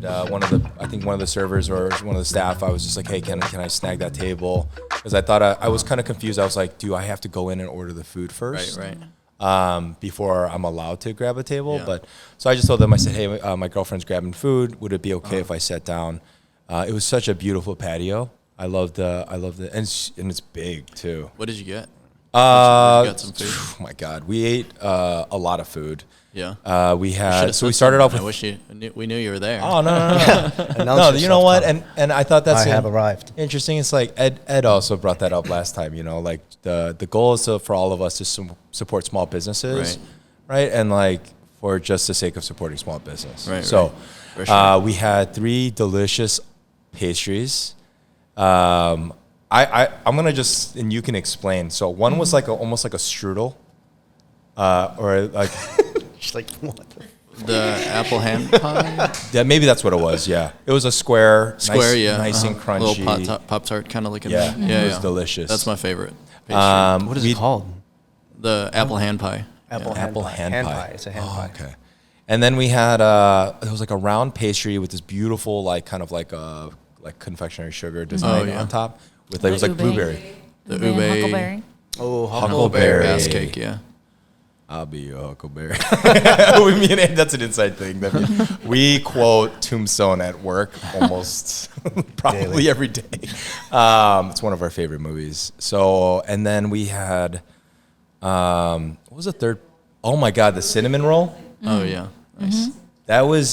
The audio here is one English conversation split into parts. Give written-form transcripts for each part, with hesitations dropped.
I think one of the servers or one of the staff, I was just like, hey, can I snag that table? Because I thought I was kind of confused. I was like, do I have to go in and order the food first? Right. Before I'm allowed to grab a table. Yeah. But so I just told them, I said, hey, my girlfriend's grabbing food. Would it be okay if I sat down? It was such a beautiful patio. I loved it, and it's big too. What did you get? Got some food? Oh my God, we ate a lot of food. Yeah. We started off with. I wish we knew you were there. Oh no. No, you know what? And I thought that's I have arrived. interesting. It's like Ed also brought that up last time. You know, like the goal is for all of us to support small businesses, right? And like for just the sake of supporting small business. Right. So, For sure. we had 3 delicious pastries. I'm gonna just, and you can explain. So one was like almost like a strudel, or like. She's like, what? The apple ham pie. Yeah, maybe that's what it was. Yeah, it was a square, nice and crunchy. Little pop tart kind of looking. Yeah, yeah, it was delicious. That's my favorite. Pastry. What is it called? The apple hand pie. Apple hand pie. It's a hand pie. Okay. And then we had it was like a round pastry with this beautiful like kind of like confectionery sugar design on top with like it was like blueberry. The Then ube. huckleberry. Oh, Huckleberry. Bass cake. Yeah. I'll be your huckleberry. That's an inside thing. We quote Tombstone at work almost probably every day. It's one of our favorite movies. So, and then we had, what was the third? Oh my God, the cinnamon roll. Oh yeah. Nice. That was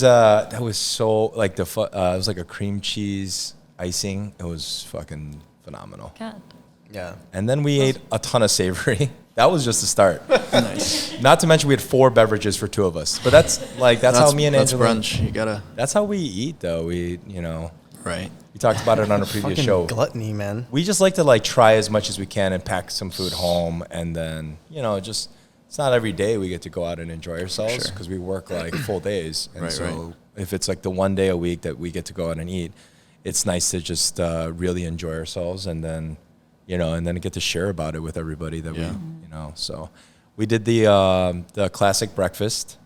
so like it was like a cream cheese icing. It was fucking phenomenal. God. Yeah. And then we ate a ton of savory. That was just the start. Nice. Not to mention we had 4 beverages for 2 of us. But that's how me and that's Angela. brunch. You gotta. That's how we eat, though. We Right. we talked about it on a previous Fucking show. gluttony, man. We just like to like try as much as we can and pack some food home, and then just it's not every day we get to go out and enjoy ourselves because we work like full days, and so if it's like the one day a week that we get to go out and eat, it's nice to just really enjoy ourselves, and then and then get to share about it with everybody that we so we did the classic breakfast.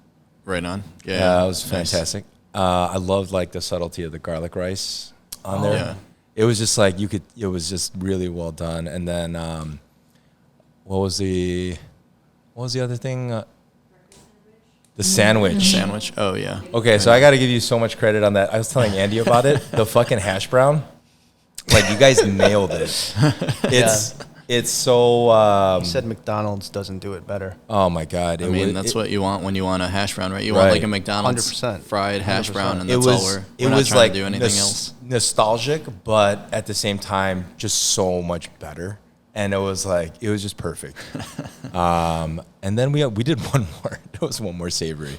Right on. Yeah, it was fantastic. I loved like the subtlety of the garlic rice on there. Yeah. It was just like it was just really well done. And then what was the other thing? The sandwich. Sandwich. Oh yeah. Okay, so I got to give you so much credit on that. I was telling Andy about it. The fucking hash brown, like you guys nailed it. It's so. You said McDonald's doesn't do it better. Oh my God! I mean, that's what you want when you want a hash brown, right? You want like a McDonald's 100%. fried hash 100%. brown, and that's all we're it not was trying like to do anything else. Nostalgic, but at the same time, just so much better. And it was just perfect. And then we did one more. There was one more savory.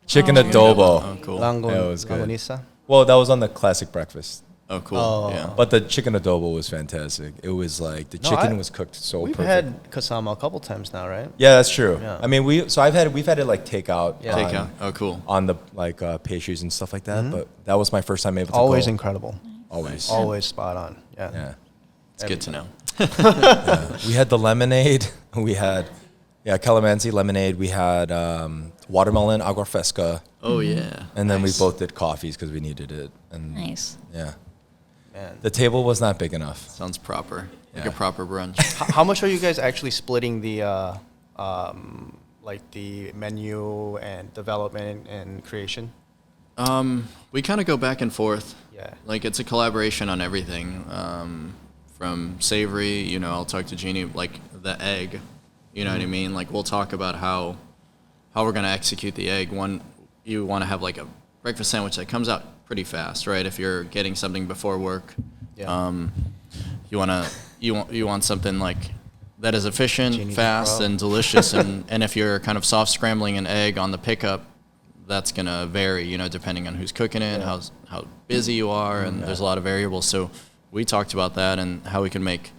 Chicken adobo. Oh, cool. That was good. Langonisa? Well, that was on the classic breakfast. Oh, cool. Oh. Yeah. But the chicken adobo was fantastic. It was like the chicken was cooked so We've perfect. had Kasama a couple times now, right? Yeah, that's true. Yeah. I mean, we've had it like takeout. Yeah. Takeout. Oh, cool. On the like pastries and stuff like that. But that was my first time able to Always go. incredible. Always. Always spot on. Yeah. Yeah. It's good to know. We had the lemonade. We had, calamansi lemonade. We had watermelon agua fresca. Oh yeah. And then Nice. we both did coffees because we needed it. And Nice. yeah, Man. the table was not big enough. Sounds proper. Like Yeah. a proper brunch. How much are you guys actually splitting the like the menu and development and creation? We kind of go back and forth. Yeah. Like it's a collaboration on everything. From savory, I'll talk to Genie, like the egg, you know what I mean? Like we'll talk about how we're going to execute the egg. One, you want to have like a breakfast sandwich that comes out pretty fast, right? If you're getting something before work, you want something like that is efficient, Genie's fast, pro. and delicious. and if you're kind of soft scrambling an egg on the pickup, that's going to vary, depending on who's cooking it, how busy you are, and there's a lot of variables. So we talked about that and how we can make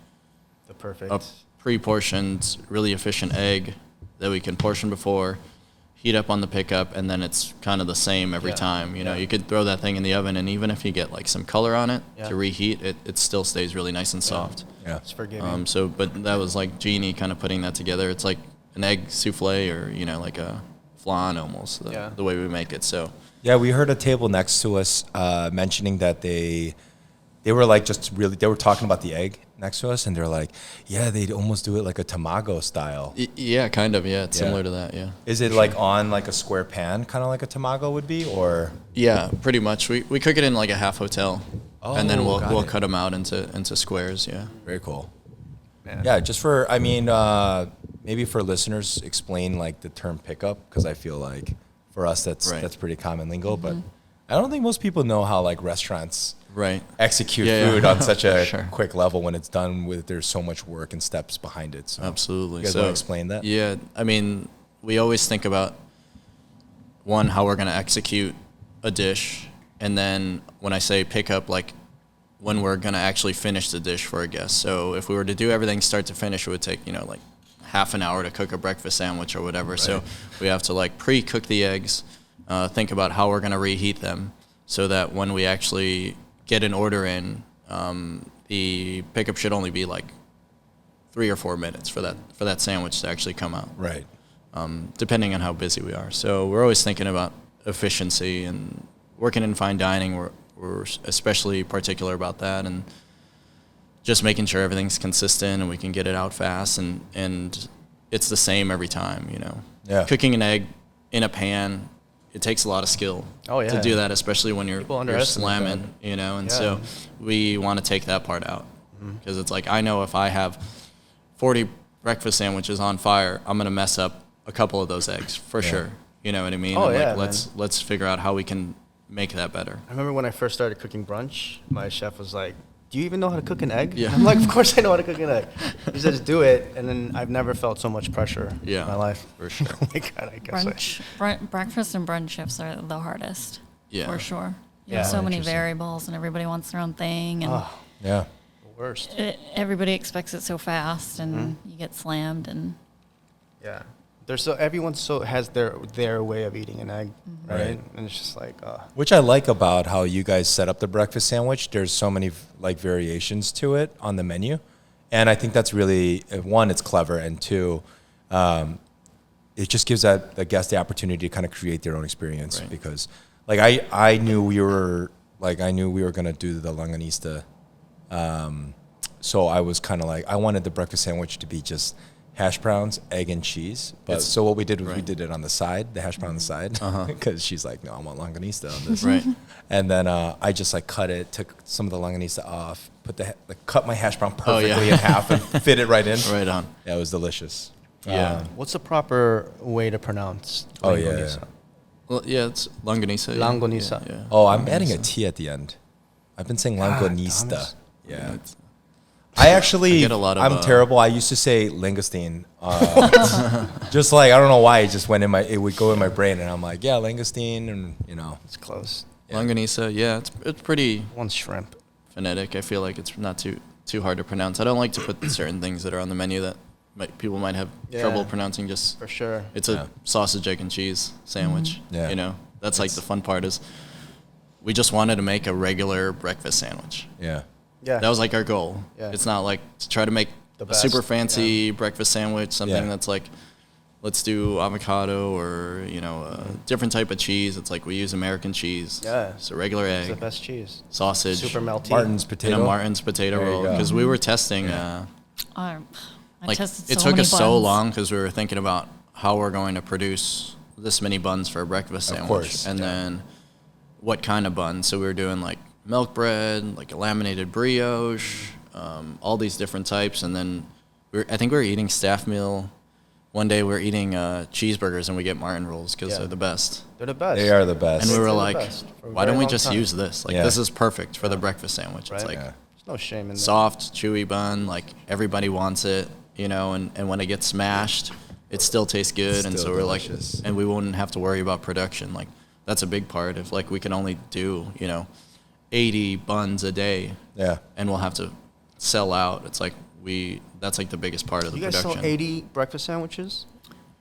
The perfect. a pre-portioned, really efficient egg that we can portion before, heat up on the pickup, and then it's kind of the same every time. You could throw that thing in the oven, and even if you get like some color on it to reheat, it still stays really nice and soft. Yeah. It's forgiving. But that was like Genie kind of putting that together. It's like an egg souffle or, like a flan almost, the way we make it. So Yeah, we heard a table next to us mentioning that they were like they were talking about the egg next to us, and they're like, yeah, they'd almost do it like a tamago style. Yeah, kind of. Yeah, it's similar to that. Yeah. Is it like on like a square pan, kind of like a tamago would be, or? Yeah, pretty much. We cook it in like a half hotel, and then we'll cut them out into squares. Yeah. Very cool. Man. Yeah, just maybe for listeners, explain like the term pickup, because I feel like for us that's pretty common lingo, but I don't think most people know how like restaurants execute food on such a quick level when it's done with. There's so much work and steps behind it. So absolutely. You guys want to explain that? Yeah, I mean, we always think about how we're going to execute a dish, and then when I say pickup, like when we're going to actually finish the dish for a guest. So if we were to do everything start to finish, it would take, like half an hour to cook a breakfast sandwich or whatever. Right. So we have to like pre-cook the eggs, think about how we're going to reheat them so that when we actually get an order in, the pickup should only be like 3 or 4 minutes for that sandwich to actually come out. Right. Depending on how busy we are. So we're always thinking about efficiency, and working in fine dining, we're especially particular about that, and just making sure everything's consistent and we can get it out fast, and it's the same every time, Yeah. Cooking an egg in a pan, it takes a lot of skill to do that, especially when you're slamming, and so we want to take that part out, because it's like, I know if I have 40 breakfast sandwiches on fire, I'm going to mess up a couple of those eggs for sure. You know what I mean? Oh, and yeah, let's figure out how we can make that better. I remember when I first started cooking brunch, my chef was like, do you even know how to cook an egg? Yeah. I'm like, of course I know how to cook an egg. He said, just do it. And then I've never felt so much pressure in my life. For sure. Oh my God, I guess breakfast and brunch shifts are the hardest. Yeah. For sure. You have so many variables, and everybody wants their own thing. And yeah. The worst. Everybody expects it so fast, and you get slammed. And yeah. Everyone has their way of eating an egg, right? And it's just like, which I like about how you guys set up the breakfast sandwich. There's so many like variations to it on the menu, and I think that's really, one, it's clever, and two, it just gives the guest the opportunity to kind of create their own experience. Right. Because like I knew we were gonna do the longanista, so I was kind of like, I wanted the breakfast sandwich to be just hash browns, egg, and cheese. But so what we did was we did it on the side, the hash brown on the side, because she's like, no, I want longanista on this. Right. And then I just like cut it, took some of the longanista off, cut my hash brown perfectly in half and fit it right in. Right on. Yeah, it was delicious. Yeah. What's the proper way to pronounce longanisa? Well, yeah, it's longanisa. Longanisa. Yeah. Oh, I'm adding a T at the end. I've been saying longanista. Yeah. I'm terrible. I used to say langoustine. Just like, I don't know why, it would go in my brain, and I'm like, yeah, langoustine, and It's close. Yeah. Longanisa, yeah, it's pretty One shrimp. phonetic. I feel like it's not too hard to pronounce. I don't like to put certain things that are on the menu that people might have trouble pronouncing. Just for sure. It's a sausage, egg, and cheese sandwich. Yeah. That's like the fun part is we just wanted to make a regular breakfast sandwich. Yeah. Yeah. That was like our goal. Yeah. It's not like to try to make a super fancy breakfast sandwich, something that's like, let's do avocado or, a different type of cheese. It's like we use American cheese. Yeah. It's a regular egg. It's the best cheese. Sausage. Super melty. Martin's potato. And a Martin's potato roll. Because we were testing. It took us so long because we were thinking about how we're going to produce this many buns for a breakfast sandwich. Of course. And then what kind of buns. So we were doing like milk bread, like a laminated brioche, all these different types. And then I think we were eating staff meal. One day we were eating cheeseburgers, and we get Martin rolls because they're the best. They're the best. They are the best. And we were like, why don't we just use this? Like, this is perfect for the breakfast sandwich. Right? It's like there's no shame in that. Soft, chewy bun. Like, everybody wants it, and when it gets smashed, it still tastes good. And so we're like, and we wouldn't have to worry about production. Like, that's a big part. If, like, we can only do, 80 buns a day, and we'll have to sell out. It's like that's like the biggest part of the production. You guys sell 80 breakfast sandwiches?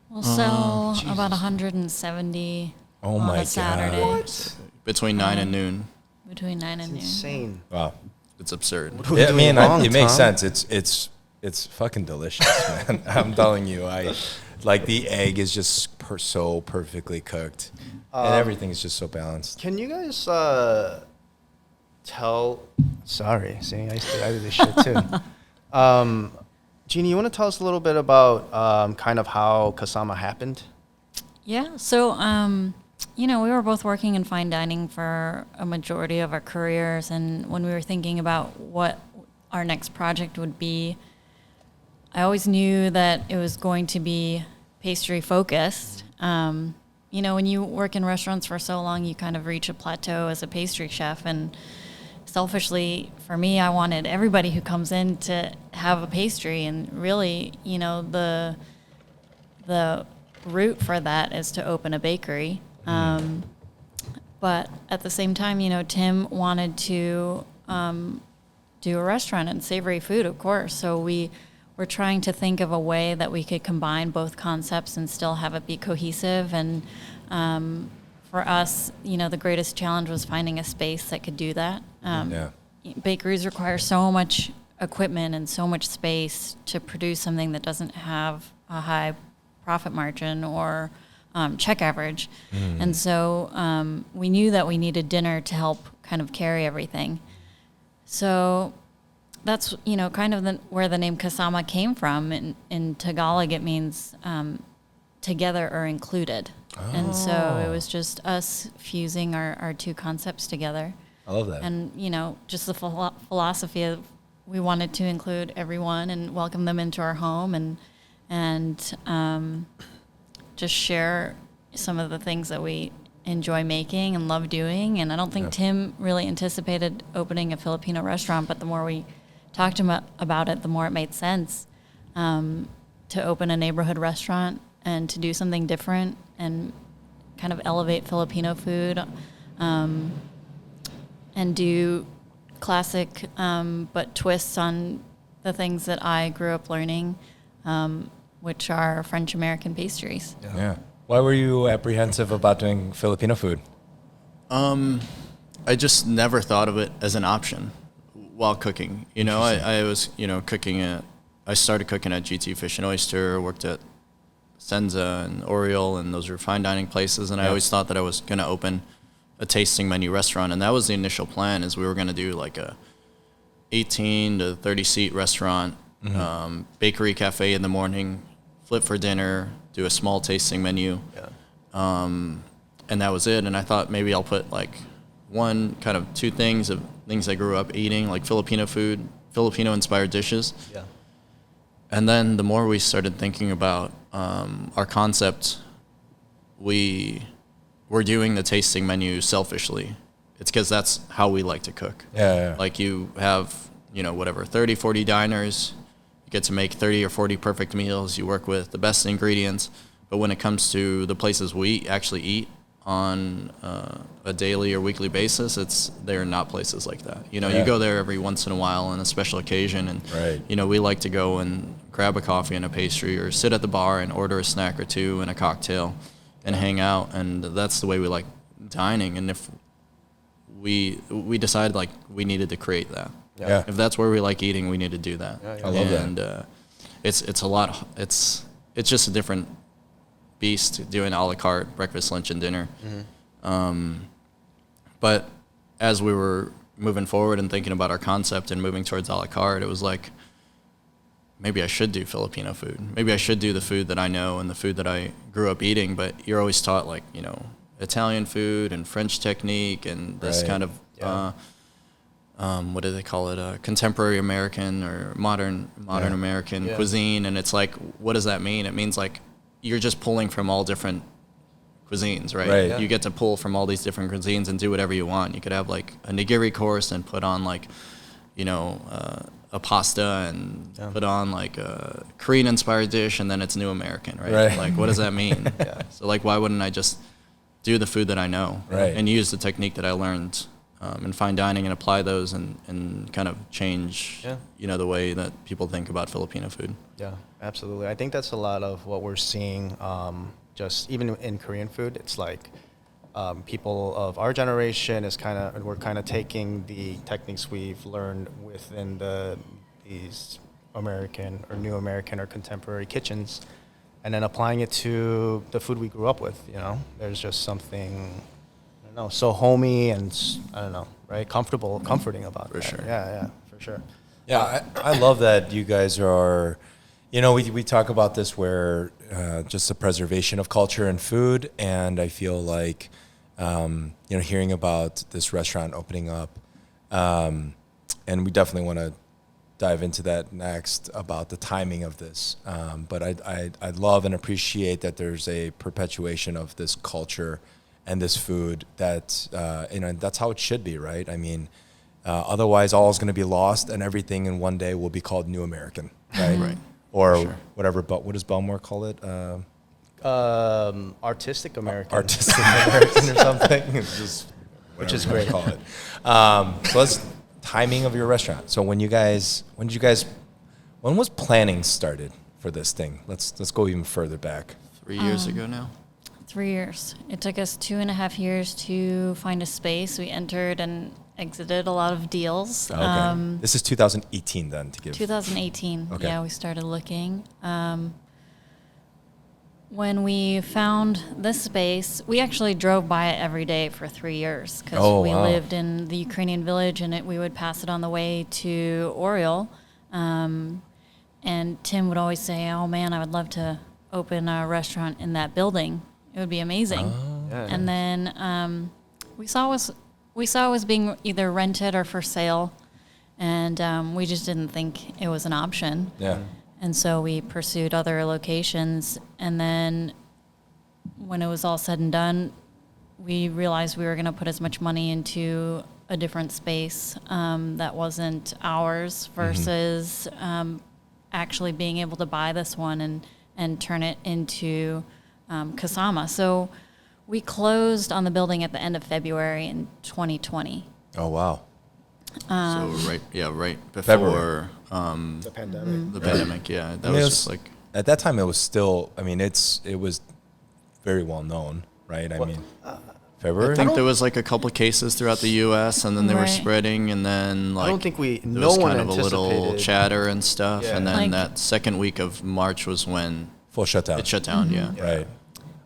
We'll sell about 170 on a Saturday. What? Between 9 and noon. Between 9 and noon. Insane. Wow. It's absurd. Yeah, I mean, it makes sense. It's fucking delicious, man. I'm telling you, like the egg is just so perfectly cooked, and everything is just so balanced. Can you guys tell? Sorry, see, I do this shit too. Genie, you want to tell us a little bit about kind of how Kasama happened? Yeah. So, we were both working in fine dining for a majority of our careers, and when we were thinking about what our next project would be, I always knew that it was going to be pastry focused. When you work in restaurants for so long, you kind of reach a plateau as a pastry chef. And selfishly, for me, I wanted everybody who comes in to have a pastry. And really, the route for that is to open a bakery. But at the same time, Tim wanted to do a restaurant and savory food, of course. So we're trying to think of a way that we could combine both concepts and still have it be cohesive. And for us, the greatest challenge was finding a space that could do that. Bakeries require so much equipment and so much space to produce something that doesn't have a high profit margin or check average. And so we knew that we needed dinner to help kind of carry everything. So that's, kind of where the name Kasama came from. In Tagalog, it means together or included. Oh. And so it was just us fusing our two concepts together. I love that. And, just the philosophy of we wanted to include everyone and welcome them into our home and just share some of the things that we enjoy making and love doing. And I don't think Tim really anticipated opening a Filipino restaurant, but the more we talked to him about it, the more it made sense to open a neighborhood restaurant and to do something different and kind of elevate Filipino food and do classic but twists on the things that I grew up learning, which are French-American pastries. Yeah. Why were you apprehensive about doing Filipino food? I just never thought of it as an option while cooking. I was, I started cooking at GT Fish and Oyster, worked at Senza and Oriole, and those were fine dining places. And I always thought that I was going to open a tasting menu restaurant. And that was the initial plan, is we were going to do like a 18 to 30 seat restaurant, bakery cafe in the morning, flip for dinner, do a small tasting menu. And that was it. And I thought maybe I'll put like two things of things I grew up eating, like Filipino food, Filipino inspired dishes. Yeah. And then the more we started thinking about our concept, we were doing the tasting menu selfishly. It's because that's how we like to cook. Yeah. Like you have, 30, 40 diners. You get to make 30 or 40 perfect meals. You work with the best ingredients. But when it comes to the places we actually eat on a daily or weekly basis, they're not places like that. You go there every once in a while on a special occasion. And, we like to go and grab a coffee and a pastry or sit at the bar and order a snack or two and a cocktail and hang out. And that's the way we like dining. And if we decided like we needed to create that. Yeah. If that's where we like eating, we need to do that. I love that. And it's a lot. It's just a different beast doing a la carte breakfast, lunch, and dinner. But as we were moving forward and thinking about our concept and moving towards a la carte, it was like, maybe I should do Filipino food. Maybe I should do the food that I know and the food that I grew up eating. But you're always taught like, Italian food and French technique and this kind of, what do they call it? Contemporary American or modern American cuisine. And it's like, what does that mean? It means like you're just pulling from all different cuisines, right? You get to pull from all these different cuisines and do whatever you want. You could have like a nigiri course and put on like, a pasta and put on like a Korean inspired dish and then it's new American, right? Like, what does that mean? So like, why wouldn't I just do the food that I know and use the technique that I learned in fine dining and apply those and kind of change, the way that people think about Filipino food. Yeah, absolutely. I think that's a lot of what we're seeing, just even in Korean food. It's like people of our generation we're kind of taking the techniques we've learned within these American or new American or contemporary kitchens and then applying it to the food we grew up with. You know, there's just something, I don't know, so homey and I don't know, right? Comforting about For that. sure. Yeah, for sure. Yeah, I love that you guys are, you know, we talk about this where just the preservation of culture and food, and I feel like, you know, hearing about this restaurant opening up, and we definitely want to dive into that next about the timing of this. But I love and appreciate that there's a perpetuation of this culture and this food that, you know, that's how it should be, right? I mean, otherwise all is going to be lost and everything in one day will be called New American, right? Right. Or Sure. whatever, but what does Belmore call it? Artistic American. Artistic American or something. It's just Which is whatever you great. Call it. So let's timing of your restaurant. So when was planning started for this thing? Let's go even further back. 3 years ago now. 3 years. It took us 2.5 years to find a space. We entered and exited a lot of deals. Okay. This is 2018 then to give. 2018. Okay. Yeah, we started looking. When we found this space, we actually drove by it every day for 3 years because we lived in the Ukrainian village, and we would pass it on the way to Oriole. And Tim would always say, "Oh man, I would love to open a restaurant in that building. It would be amazing." Yeah. And then we saw it was being either rented or for sale, and we just didn't think it was an option. Yeah. And so we pursued other locations, and then when it was all said and done, we realized we were going to put as much money into a different space that wasn't ours versus actually being able to buy this one and turn it into Kasama. So we closed on the building at the end of February in 2020. Oh wow. So right before February. The pandemic. the pandemic. Yeah, that I mean, was it just like at that time it was still. I mean, it was very well known, right? I mean, February. I think there was like a couple of cases throughout the U.S. and then they were Right. spreading, and then like I don't think there no was one kind of a little anticipated. chatter and stuff, Yeah. and then Like- that second week of March was when Full shutdown. it shut down. Yeah. Right.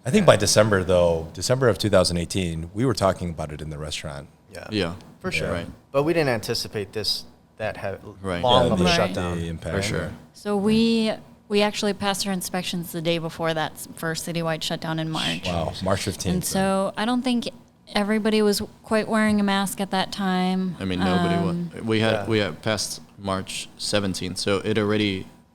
I think by December of 2018, we were talking about it in the restaurant. Yeah, For sure. Right. But we didn't anticipate that Right. long Yeah, of a the- shutdown. the impact. For sure. So we actually passed our inspections the day before that first citywide shutdown in March. Wow, March 15th. And so I don't think everybody was quite wearing a mask at that time. I mean, nobody was. We had passed March 17th, so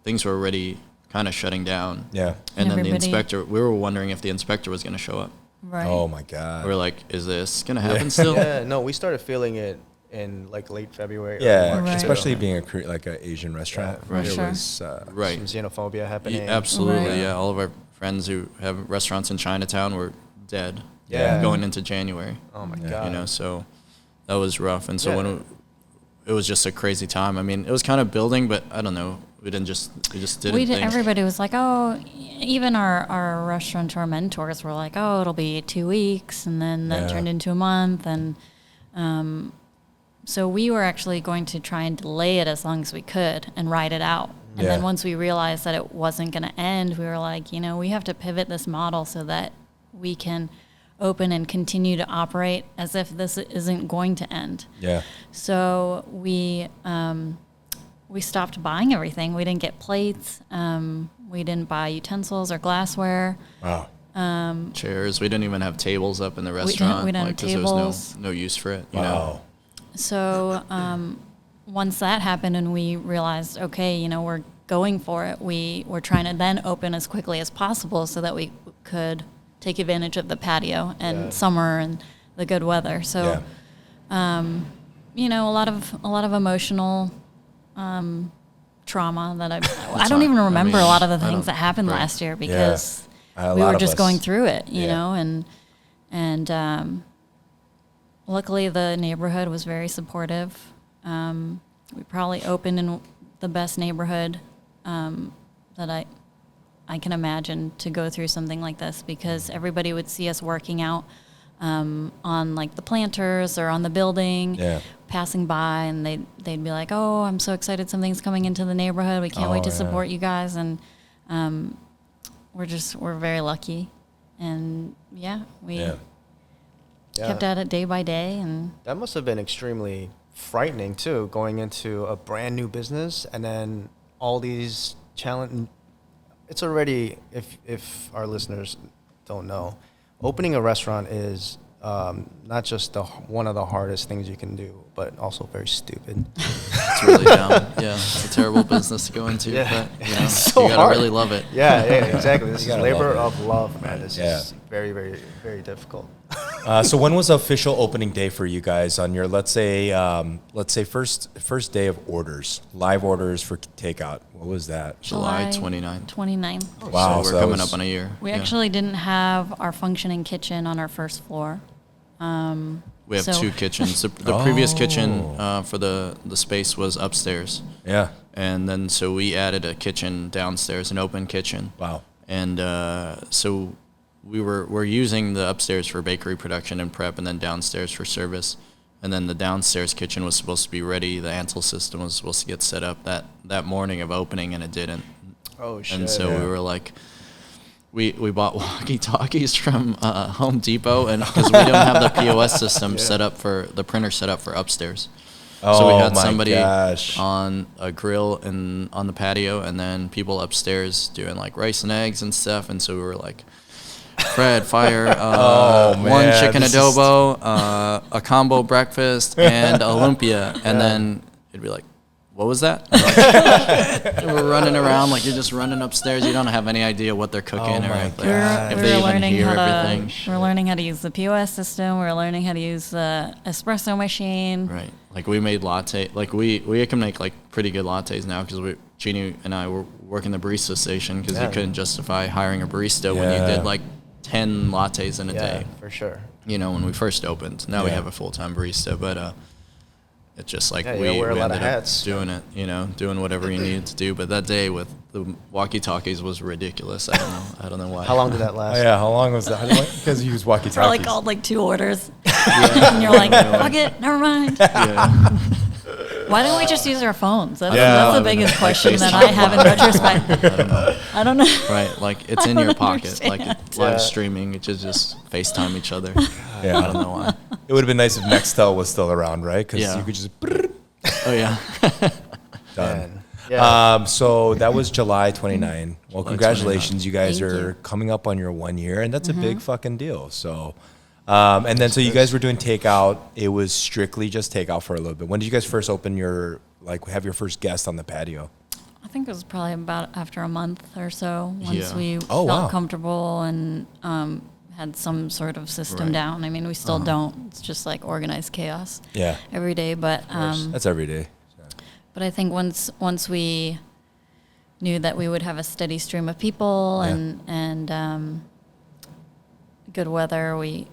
things were already kind of shutting down. Yeah. And then the Everybody- inspector, we were wondering if the inspector was going to show up. Right. Oh my God. We were like, is this going to happen still? Yeah, no, we started feeling it in like late February. Yeah, early March, Right. especially being like an Asian restaurant. Yeah, For There sure. was, Right. Some xenophobia happening. Absolutely, Right. yeah. All of our friends who have restaurants in Chinatown were dead. Yeah. Going into January. Oh my Yeah. god. You know, so that was rough. And so Yeah. when it was just a crazy time. I mean, it was kind of building, but I don't know. We just didn't think. Everybody was like, oh, even our restaurateur mentors were like, oh, it'll be 2 weeks. And then that Yeah. turned into a month. And so we were actually going to try and delay it as long as we could and ride it out. And Yeah. then once we realized that it wasn't going to end, we were like, we have to pivot this model so that we can open and continue to operate as if this isn't going to end. Yeah. So we stopped buying everything. We didn't get plates. We didn't buy utensils or glassware. Wow. Chairs. We didn't even have tables up in the didn't- restaurant. we didn't have 'cause there tables. was no use for it. You know? Wow. So once that happened and we realized, okay, we're going for it, we were trying to then open as quickly as possible so that we could take advantage of the patio and Yeah. summer and the good weather. So, Yeah. a lot of emotional trauma that I don't even remember a lot of the I things don't- that happened right. last year because A we lot were of just us. going through it, you Yeah. know, and luckily the neighborhood was very supportive. We probably opened in the best neighborhood that I can imagine to go through something like this because everybody would see us working out on like the planters or on the building, Yeah. passing by, and they'd be like, "Oh, I'm so excited! Something's coming into the neighborhood. We can't wait to yeah. support you guys." And we're very lucky, and we Yeah. kept at it day by day, and That must have been extremely frightening too, going into a brand new business and then all these challenge. It's already, if our listeners don't know, opening a restaurant is not just one of the hardest things you can do, but also very stupid. It's really dumb. Yeah, it's a terrible business to go into. Yeah. But, you know, It's so you gotta hard. really love it. Yeah, exactly. This is gotta labor love of love, man. This Yeah. is very, very, very difficult. So when was the official opening day for you guys on your, let's say first day of orders, live orders for takeout? What was that? July 29th. 29th. Wow, So so we're that coming was- up on a year. We Yeah. actually didn't have our functioning kitchen on our first floor. We have so- 2 kitchens. The previous kitchen Oh. for the space was upstairs. Yeah. And then so we added a kitchen downstairs, an open kitchen. Wow. And so we're using the upstairs for bakery production and prep, and then downstairs for service. And then the downstairs kitchen was supposed to be ready. The Ansel system was supposed to get set up that morning of opening, and it didn't. Oh, shit. And so Yeah. we were like, we bought walkie-talkies from Home Depot, and because we don't have the POS system set up for the printer set up for upstairs. So we Oh had my somebody gosh. on a grill and on the patio, and then people upstairs doing like rice and eggs and stuff. And so we were like, Fred, fire one man, chicken this is- adobo, a combo breakfast, and a lumpia. And then it'd be like, what was that? And we're running around like you're just running upstairs. You don't have any idea what they're cooking Oh or my if, God. if We they were even learning hear how everything. we're learning how to use the POS system. We're learning how to use the espresso machine. Right. Like we made latte. Like we can make like pretty good lattes now because Genie and I were working the barista station because you couldn't justify hiring a barista when you Yeah. did like 10 lattes in a Yeah, day. for sure. You know, when we first opened. Now we Yeah. have a full-time barista, but it's just like Yeah, you we wear a lot of ended up hats. doing it, you know, doing whatever you needed to do. But that day with the walkie-talkies was ridiculous. I don't know why. How long did that Oh, last? yeah. How long was that? Because you use For walkie-talkies. like all like 2 orders, and you're like, fuck it, never mind. Yeah. Why don't we just use our phones? That's, Yeah. that's I the don't biggest know. question Like that I have in retrospect. I don't know. I don't know. Right, like it's I in your don't pocket, like understand. live Yeah. streaming. It just FaceTime each other. Yeah. I don't know why. It would have been nice if Nextel was still around, right? Because Yeah. you could just Oh yeah. done. Man. Yeah. So that was July 29. Well, July congratulations. You guys Thank are you. coming up on your 1 year, and that's a big fucking deal. So, and then so you guys were doing takeout. It was strictly just takeout for a little bit. When did you guys first open have your first guest on the patio? I think it was probably about after a month or so once Yeah. we Oh, felt wow. comfortable and had some sort of system Right. down. I mean, we still don't. It's just like organized chaos Yeah, every day. But that's every day. but I think once we knew that we would have a steady stream of people Yeah. and good weather, we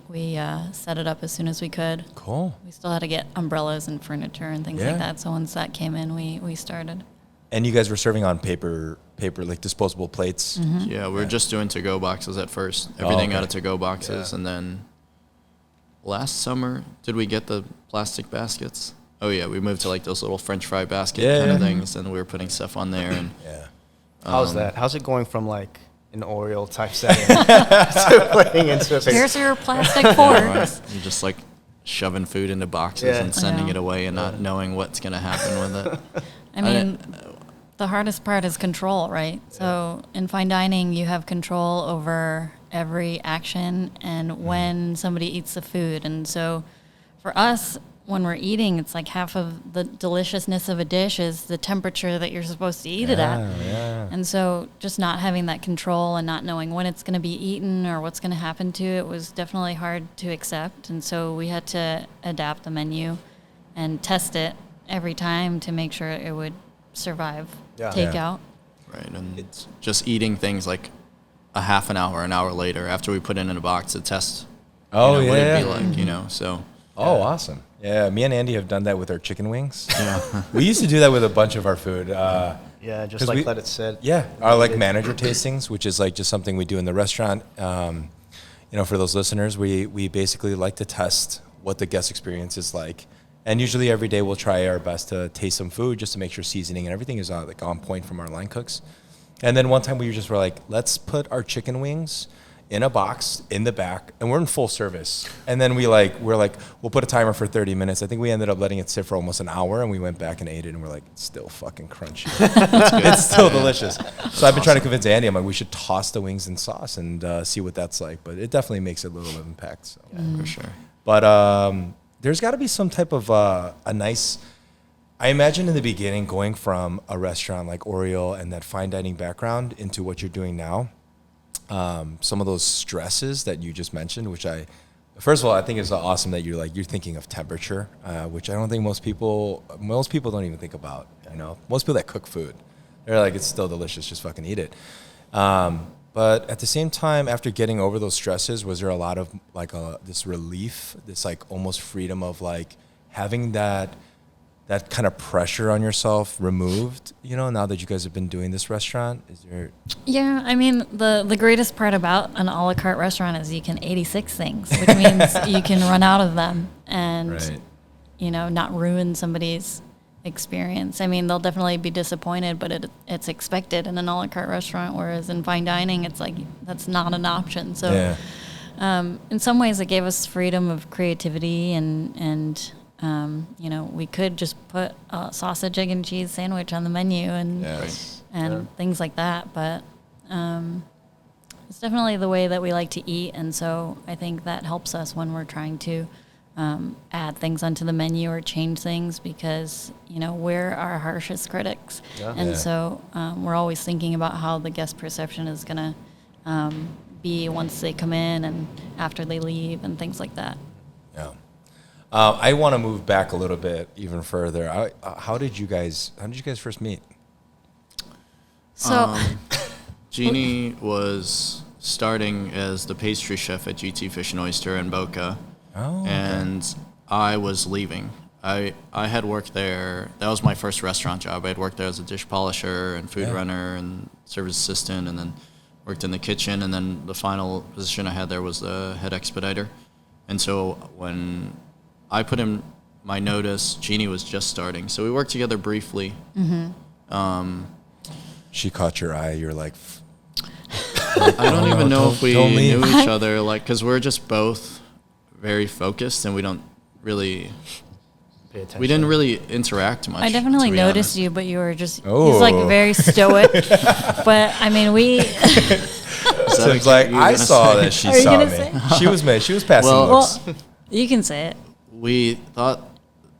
set it up as soon as we could. Cool. We still had to get umbrellas and furniture and things Yeah. like that. So once that came in, we started. And you guys were serving on paper like disposable plates. Yeah, we were just doing to-go boxes at first. Everything okay. out of to-go boxes, Yeah. and then last summer, did we get the plastic baskets? Oh yeah, we moved to like those little French fry basket kind Yeah. of things, and we were putting stuff on there. And Yeah. How's that? How's it going from like an Oreo type setting to putting into a paper? Here's your plastic right, forks. you're just like shoving food into boxes Yeah. and sending Yeah. it away and not knowing what's gonna happen with it. I mean, the hardest part is control, right? So in fine dining, you have control over every action and when somebody eats the food. And so for us, when we're eating, it's like half of the deliciousness of a dish is the temperature that you're supposed to eat it at. Yeah. And so just not having that control and not knowing when it's going to be eaten or what's going to happen to it was definitely hard to accept. And so we had to adapt the menu and test it every time to make sure it would survive takeout. Right, and it's just eating things like a half an hour later after we put it in a box to test. Oh, what it'd be yeah. like, you know. So Oh, awesome. Yeah, me and Andy have done that with our chicken wings. Yeah. We used to do that with a bunch of our food. Yeah, just 'Cause like we- let it sit. Yeah, our like manager tastings, which is like just something we do in the restaurant. For those listeners, we basically like to test what the guest experience is like. And usually every day we'll try our best to taste some food just to make sure seasoning and everything is like on point from our line cooks. And then one time we just were like, let's put our chicken wings in a box in the back, and we're in full service. And then we're like, we'll put a timer for 30 minutes. I think we ended up letting it sit for almost an hour, and we went back and ate it, and we're like, it's still fucking crunchy. It's still delicious. So I've been trying to convince Andy, I'm like, we should toss the wings in sauce and see what that's like. But it definitely makes a little impact. So. Yeah, for sure. But there's got to be some type of a nice, I imagine in the beginning, going from a restaurant like Oriole and that fine dining background into what you're doing now. Some of those stresses that you just mentioned, which first of all, I think it's awesome that you're thinking of temperature, which I don't think most people don't even think about. You know, most people that cook food, they're like, it's still delicious, just fucking eat it. But at the same time, after getting over those stresses, was there a lot of like this relief, this like almost freedom of like having that kind of pressure on yourself removed, you know, now that you guys have been doing this restaurant? Is there? Yeah, I mean, the greatest part about an a la carte restaurant is you can 86 things, which means you can run out of them and, Right. you know, not ruin somebody's experience. I mean, they'll definitely be disappointed, but it's expected in an a la carte restaurant, whereas in fine dining, it's like, that's not an option. So in some ways, it gave us freedom of creativity and you know, we could just put a sausage, egg, and cheese sandwich on the menu and things like that. But it's definitely the way that we like to eat. And so I think that helps us when we're trying to add things onto the menu or change things because, you know, we're our harshest critics. Yeah. And so we're always thinking about how the guest perception is going to be once they come in and after they leave and things like that. Yeah. I want to move back a little bit even further. How did you guys first meet? So, Genie was starting as the pastry chef at GT Fish and Oyster in Boca, and I was leaving. I had worked there. That was my first restaurant job. I had worked there as a dish polisher and food runner and service assistant, and then worked in the kitchen. And then the final position I had there was the head expediter. And so when I put in my notice, Genie was just starting. So we worked together briefly. Mm-hmm. She caught your eye. You're like, I don't even know if we knew each other, like, because we're just both very focused and we don't really Pay attention. We didn't really interact much. I definitely to be noticed honest. you, but you were just, he's like very stoic. But I mean, Tim's like, I saw that she saw me. She was passing looks. Well, you can say it. We thought,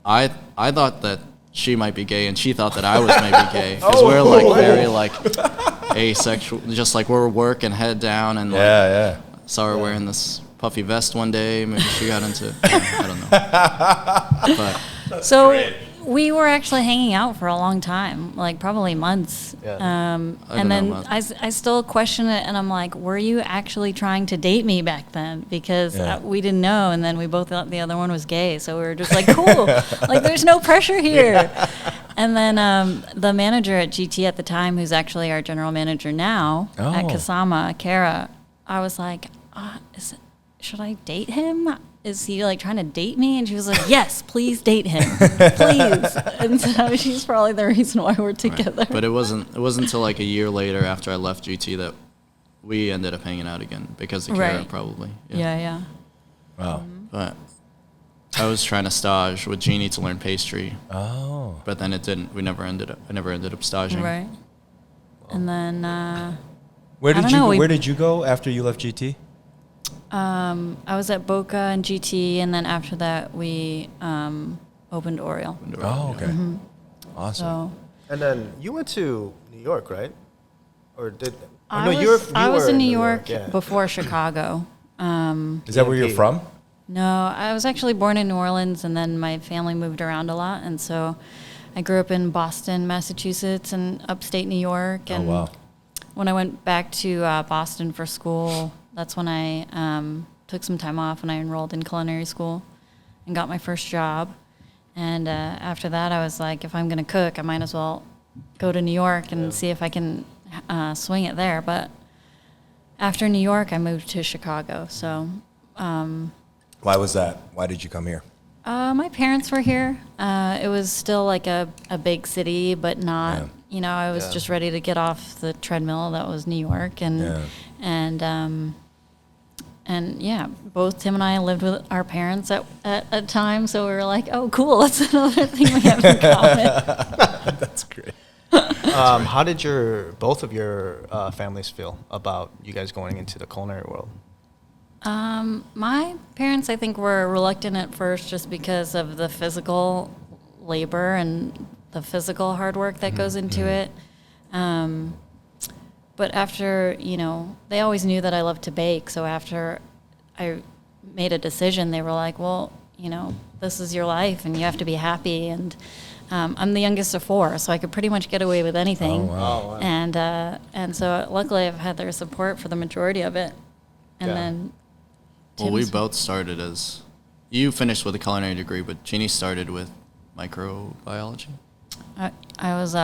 I thought that she might be gay and she thought that I was maybe gay. Because we're like very like asexual, just like we're working head down and like, saw her wearing this puffy vest one day. Maybe she got into, I don't know. But So we were actually hanging out for a long time, like probably months. Yeah. And then I still question it, and I'm like, were you actually trying to date me back then? Because we didn't know, and then we both thought the other one was gay, so we were just like, cool, like there's no pressure here. And then the manager at GT at the time, who's actually our general manager now at Kasama, Kara, I was like, should I date him? Is he like trying to date me? And she was like, yes, please date him, please. And so she's probably the reason why we're together. right. But it wasn't until like a year later after I left GT that we ended up hanging out again because of Kara, probably. Yeah. Wow. But I was trying to stage with Genie to learn pastry. Oh. But then it didn't. I never ended up staging. Right. And then Where did you go after you left GT? I was at Boca and GT, and then after that we opened Oriole. Oh, okay. Mm-hmm. Awesome. So And then you went to New York, right? Or did? I no, was were in New York yeah. before Chicago. Is that where you're from? No, I was actually born in New Orleans, and then my family moved around a lot, and so I grew up in Boston, Massachusetts, and upstate New York. And when I went back to Boston for school, that's when I took some time off and I enrolled in culinary school and got my first job. And after that, I was like, if I'm going to cook, I might as well go to New York and see if I can swing it there. But after New York, I moved to Chicago. So Why was that? Why did you come here? my parents were here. It was still like a big city, but not, I was just ready to get off the treadmill. That was New York, and yeah, both Tim and I lived with our parents at a time, so we were like, oh, cool, that's another thing we have in common. That's great. How did both of your families feel about you guys going into the culinary world? My parents, I think, were reluctant at first just because of the physical labor and the physical hard work that goes into it. But after, they always knew that I loved to bake. So after I made a decision, they were like, well, this is your life and you have to be happy. And I'm the youngest of 4, so I could pretty much get away with anything. Oh, wow. And so luckily I've had their support for the majority of it. And then Well, we both started as, you finished with a culinary degree, but Genie started with microbiology. I was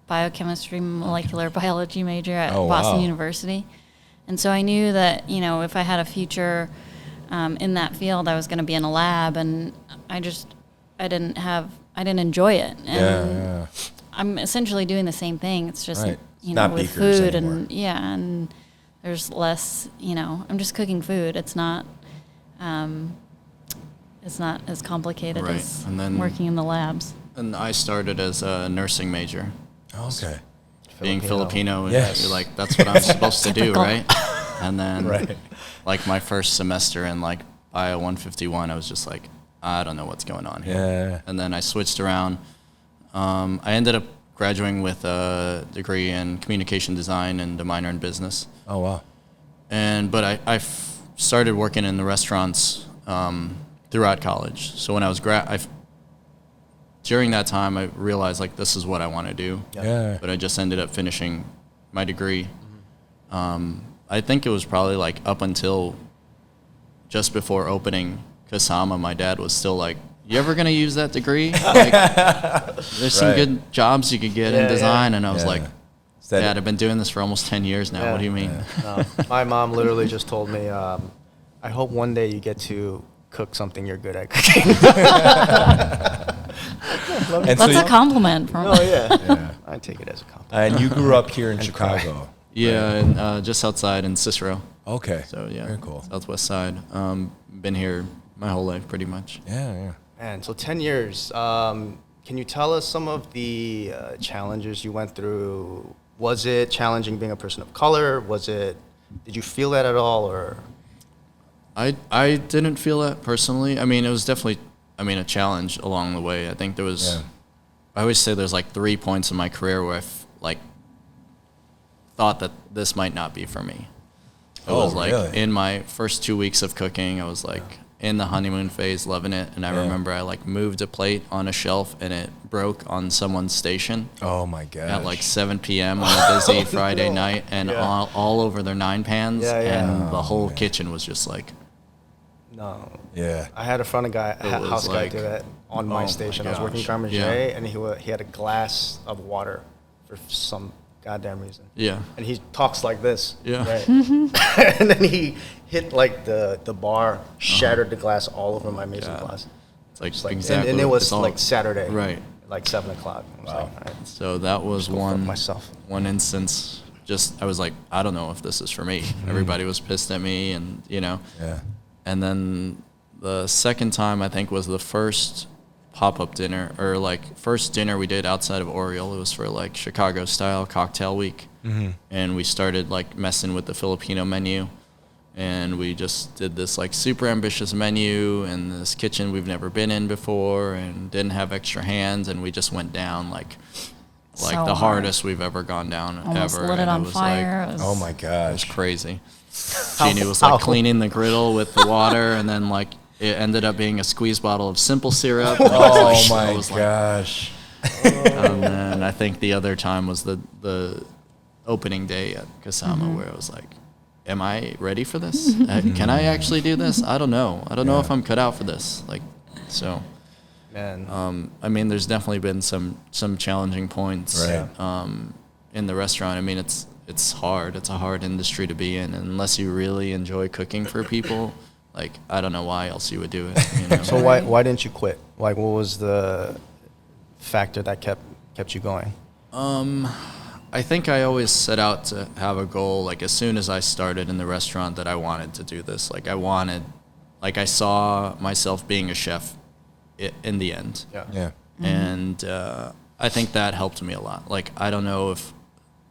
biochemistry, molecular biology major at Oh, Boston wow. University. And so I knew that, if I had a future in that field, I was going to be in a lab, and I didn't enjoy it. And I'm essentially doing the same thing. It's just, Right. Not with beakers food anymore. and there's less, I'm just cooking food. It's not as complicated Right. as And then- working in the labs. And I started as a nursing major. Okay. Being Filipino, Yes. you're like, that's what I'm supposed to do, Typical. right? And then, Right. like, my first semester in, like, Bio 151, I was just like, I don't know what's going on here. Yeah. And then I switched around. I ended up graduating with a degree in communication design and a minor in business. Oh, wow. But I started working in the restaurants throughout college. So when I was during that time, I realized, like, this is what I want to do. Yeah. But I just ended up finishing my degree. I think it was probably, like, up until just before opening Kasama, my dad was still like, you ever going to use that degree? Like, there's some Right. good jobs you could get in design. And I was Yeah. like, Is that Dad, I've been doing this for almost 10 years now. Yeah. What do you mean? No, my mom literally just told me, I hope one day you get to cook something you're good at cooking. And That's so a compliment from Oh, yeah. Yeah. I take it as a compliment. And you grew up here in And Chicago. Yeah, and just outside in Cicero. Okay. So, yeah, Very cool. Southwest side. Been here my whole life, pretty much. Yeah. Man, so 10 years. Can you tell us some of the challenges you went through? Was it challenging being a person of color? Did you feel that at all, or? I didn't feel that personally. I mean, it was definitely, a challenge along the way. I think there was, Yeah. I always say there's like 3 points in my career where I thought that this might not be for me. It Oh, was like really? in my first 2 weeks of cooking, I was like in the honeymoon phase, loving it. And I remember I like moved a plate on a shelf and it broke on someone's station Oh, my God. at like 7 p.m. on a busy Friday night, and all over their 9 pans. Yeah, yeah. And the whole kitchen was just like, No. Yeah. I had a front guy, was house guy like- do that on my Oh my station. I was working gosh. Garmin Yeah. J, and he had a glass of water for some goddamn reason. yeah. And he talks like this. Yeah. Right? And then he hit like the bar, shattered the glass all over my mason God. glass. It's like, Just like, exactly. and it was it's all- like Saturday. Right. Like 7 o'clock. I was like, all right, So that was go fuck one myself. one instance. Just I was like, I don't know if this is for me. Everybody was pissed at me, and Yeah. And then the second time I think was the first pop-up dinner, or like first dinner we did outside of Oriole. It was for like Chicago style cocktail week, and we started like messing with the Filipino menu, and we just did this like super ambitious menu in this kitchen we've never been in before, and didn't have extra hands, and we just went down like So the hard. hardest we've ever gone down Almost ever. lit it and on was fire. Like, It was- Oh, my it was gosh. crazy. Genie was like cleaning the griddle with the water, and then like it ended up being a squeeze bottle of simple syrup. Oh, I my was like- gosh. And then I think the other time was the opening day at Kasama, where I was like, am I ready for this? Can I actually do this? I don't know. I don't know if I'm cut out for this. Like, so, Man. I mean, there's definitely been some challenging points Right. in the restaurant. I mean, it's hard. It's a hard industry to be in, and unless you really enjoy cooking for people. Like, I don't know why else you would do it. You know? So why didn't you quit? Like, what was the factor that kept you going? I think I always set out to have a goal, like as soon as I started in the restaurant, that I wanted to do this. Like I saw myself being a chef in the end. Yeah. Yeah. And I think that helped me a lot. Like, I don't know if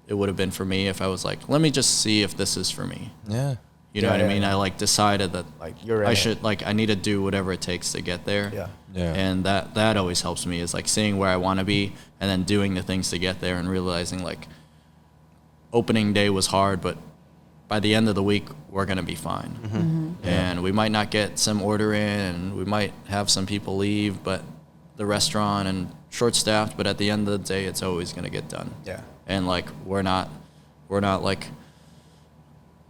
it would have been for me if I was like, let me just see if this is for me. Yeah. You know what I mean? I like decided that Like you're I should, like, I need to do whatever it takes to get there. Yeah. Yeah. And that always helps me, is like seeing where I want to be and then doing the things to get there, and realizing like opening day was hard, but by the end of the week, we're going to be fine. Mm-hmm. And we might not get some order in, and we might have some people leave, but the restaurant and short staffed, but at the end of the day, it's always going to get done. Yeah. And like, we're not like,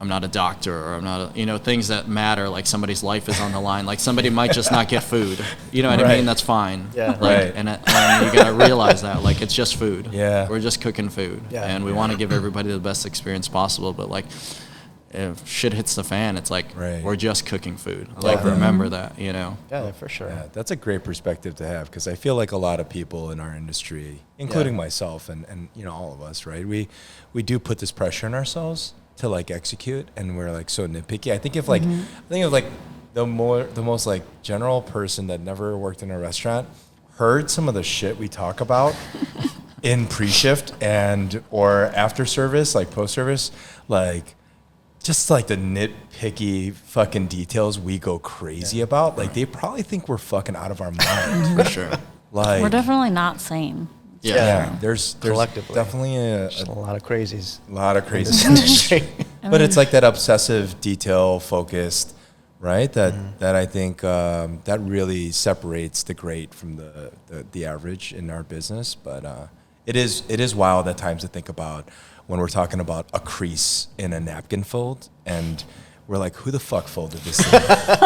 I'm not a doctor, or I'm not things that matter, like somebody's life is on the line. Like, somebody might just not get food. You know what I Right. mean? That's fine. Yeah. Like, Right. and you got to realize that, like, it's just food. Yeah. We're just cooking food. Yeah. And we want to give everybody the best experience possible. But like, if shit hits the fan, it's like, Right. we're just cooking food. love Like, that. remember that, you know? Yeah, for sure. Yeah, that's a great perspective to have, because I feel like a lot of people in our industry, including Yeah. myself and all of us, right? We do put this pressure on ourselves to like execute, and we're like so nitpicky. I think if like the most like general person that never worked in a restaurant heard some of the shit we talk about in pre-shift and or after service, like post-service, like just like the nitpicky fucking details we go crazy about, like they probably think we're fucking out of our minds. For sure. Like, We're definitely not sane. yeah, there's Collectively. definitely There's a lot of crazies lot of in crazy this things. industry. But it's like that obsessive, detail focused, right? That I think that really separates the great from the average in our business. But it is wild at times to think about when we're talking about a crease in a napkin fold, and we're like, who the fuck folded this thing?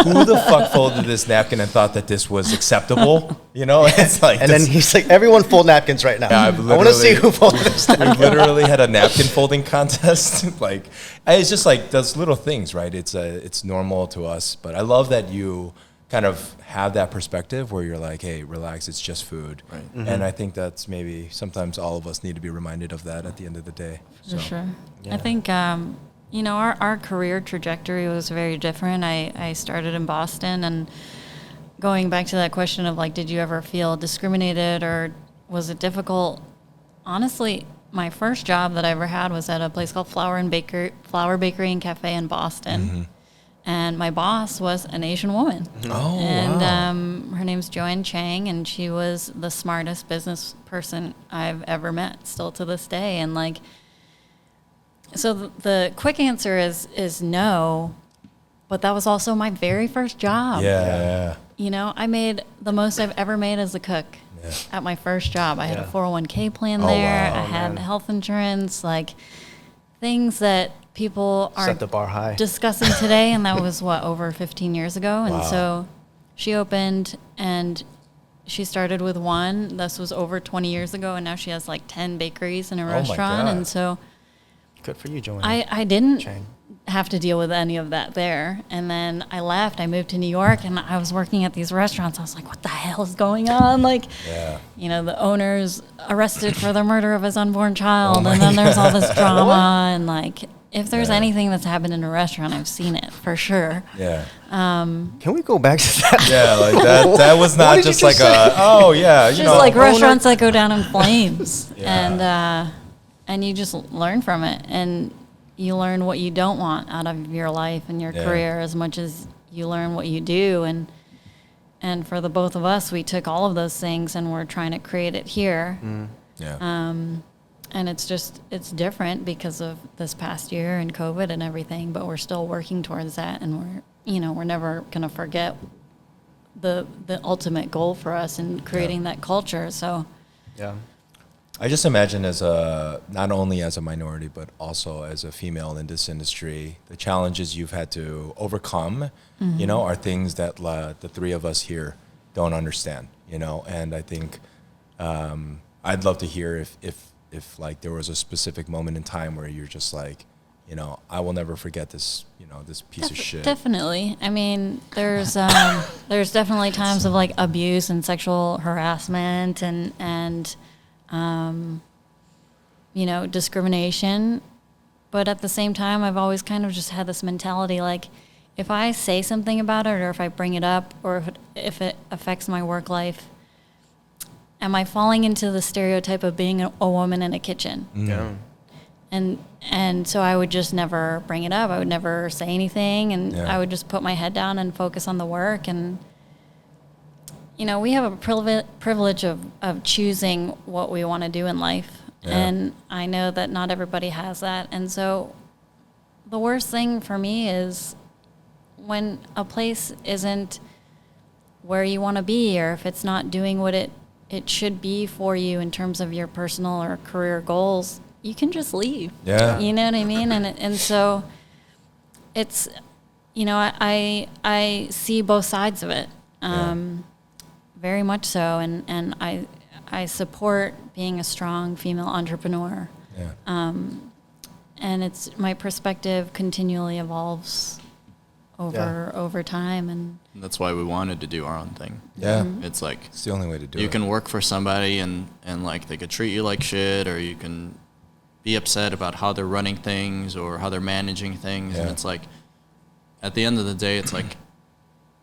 Who the fuck folded this napkin and thought that this was acceptable? You know, it's like, And then he's like, everyone fold napkins right now. Yeah, I want to see who folded this we napkin. literally had a napkin folding contest. Like, it's just like those little things, right? It's normal to us, but I love that you kind of have that perspective where you're like, hey, relax, it's just food. Right. And I think that's maybe sometimes all of us need to be reminded of that at the end of the day. For sure. Yeah. I think, our career trajectory was very different. I started in Boston, and going back to that question of like, did you ever feel discriminated or was it difficult? Honestly, my first job that I ever had was at a place called Flower Bakery and Cafe in Boston. Mm-hmm. And my boss was an Asian woman. Oh, And wow. her name's Joanne Chang, and she was the smartest business person I've ever met, still to this day. And like, so the quick answer is no, but that was also my very first job. Yeah. I made the most I've ever made as a cook Yeah. at my first job. I had a Yeah. 401k plan Oh, there. wow. I had man. health insurance, like things that people Set aren't the bar high. discussing today, and that was over 15 years ago. And Wow. so she opened, and she started with one. This was over 20 years ago, and now she has like 10 bakeries in a my restaurant. God. And so Good for you, Joanne. I didn't Chang. have to deal with any of that there. And then I left. I moved to New York, and I was working at these restaurants. I was like, what the hell is going on? Like, Yeah. the owner's arrested for the murder of his unborn child, Oh my and then there's all this drama. And like, if there's Yeah. anything that's happened in a restaurant, I've seen it for sure. Yeah. Can we go back to that? Yeah, like that was What not did you just just like say? It's just like restaurants that go down in flames. Yeah. And you just learn from it, and you learn what you don't want out of your life and your Yeah. career as much as you learn what you do. And for the both of us, we took all of those things and we're trying to create it here. Yeah. And it's different because of this past year and COVID and everything, but we're still working towards that, and we're never going to forget the ultimate goal for us in creating that culture. So Yeah. I just imagine not only as a minority, but also as a female in this industry, the challenges you've had to overcome, are things that the three of us here don't understand, and I think I'd love to hear if like there was a specific moment in time where you're just like, I will never forget this, this piece of shit. definitely. I mean, there's definitely times of like abuse and sexual harassment and discrimination. But at the same time, I've always kind of just had this mentality, like, if I say something about it, or if I bring it up, or if it affects my work life, am I falling into the stereotype of being a woman in a kitchen? Yeah. And so I would just never bring it up. I would never say anything, and Yeah. I would just put my head down and focus on the work. And we have a privilege of choosing what we want to do in life. Yeah. And I know that not everybody has that. And so the worst thing for me is when a place isn't where you want to be, or if it's not doing what it should be for you in terms of your personal or career goals, you can just leave. Yeah. You know what I mean? And so it's, I see both sides of it. Very much so. And I support being a strong female entrepreneur. Yeah. And it's my perspective continually evolves over time, and that's why we wanted to do our own thing. Yeah. It's like, It's the only way to do it. you can work for somebody and like they could treat you like shit, or you can be upset about how they're running things or how they're managing things. And Yeah. it's like, at the end of the day, it's like,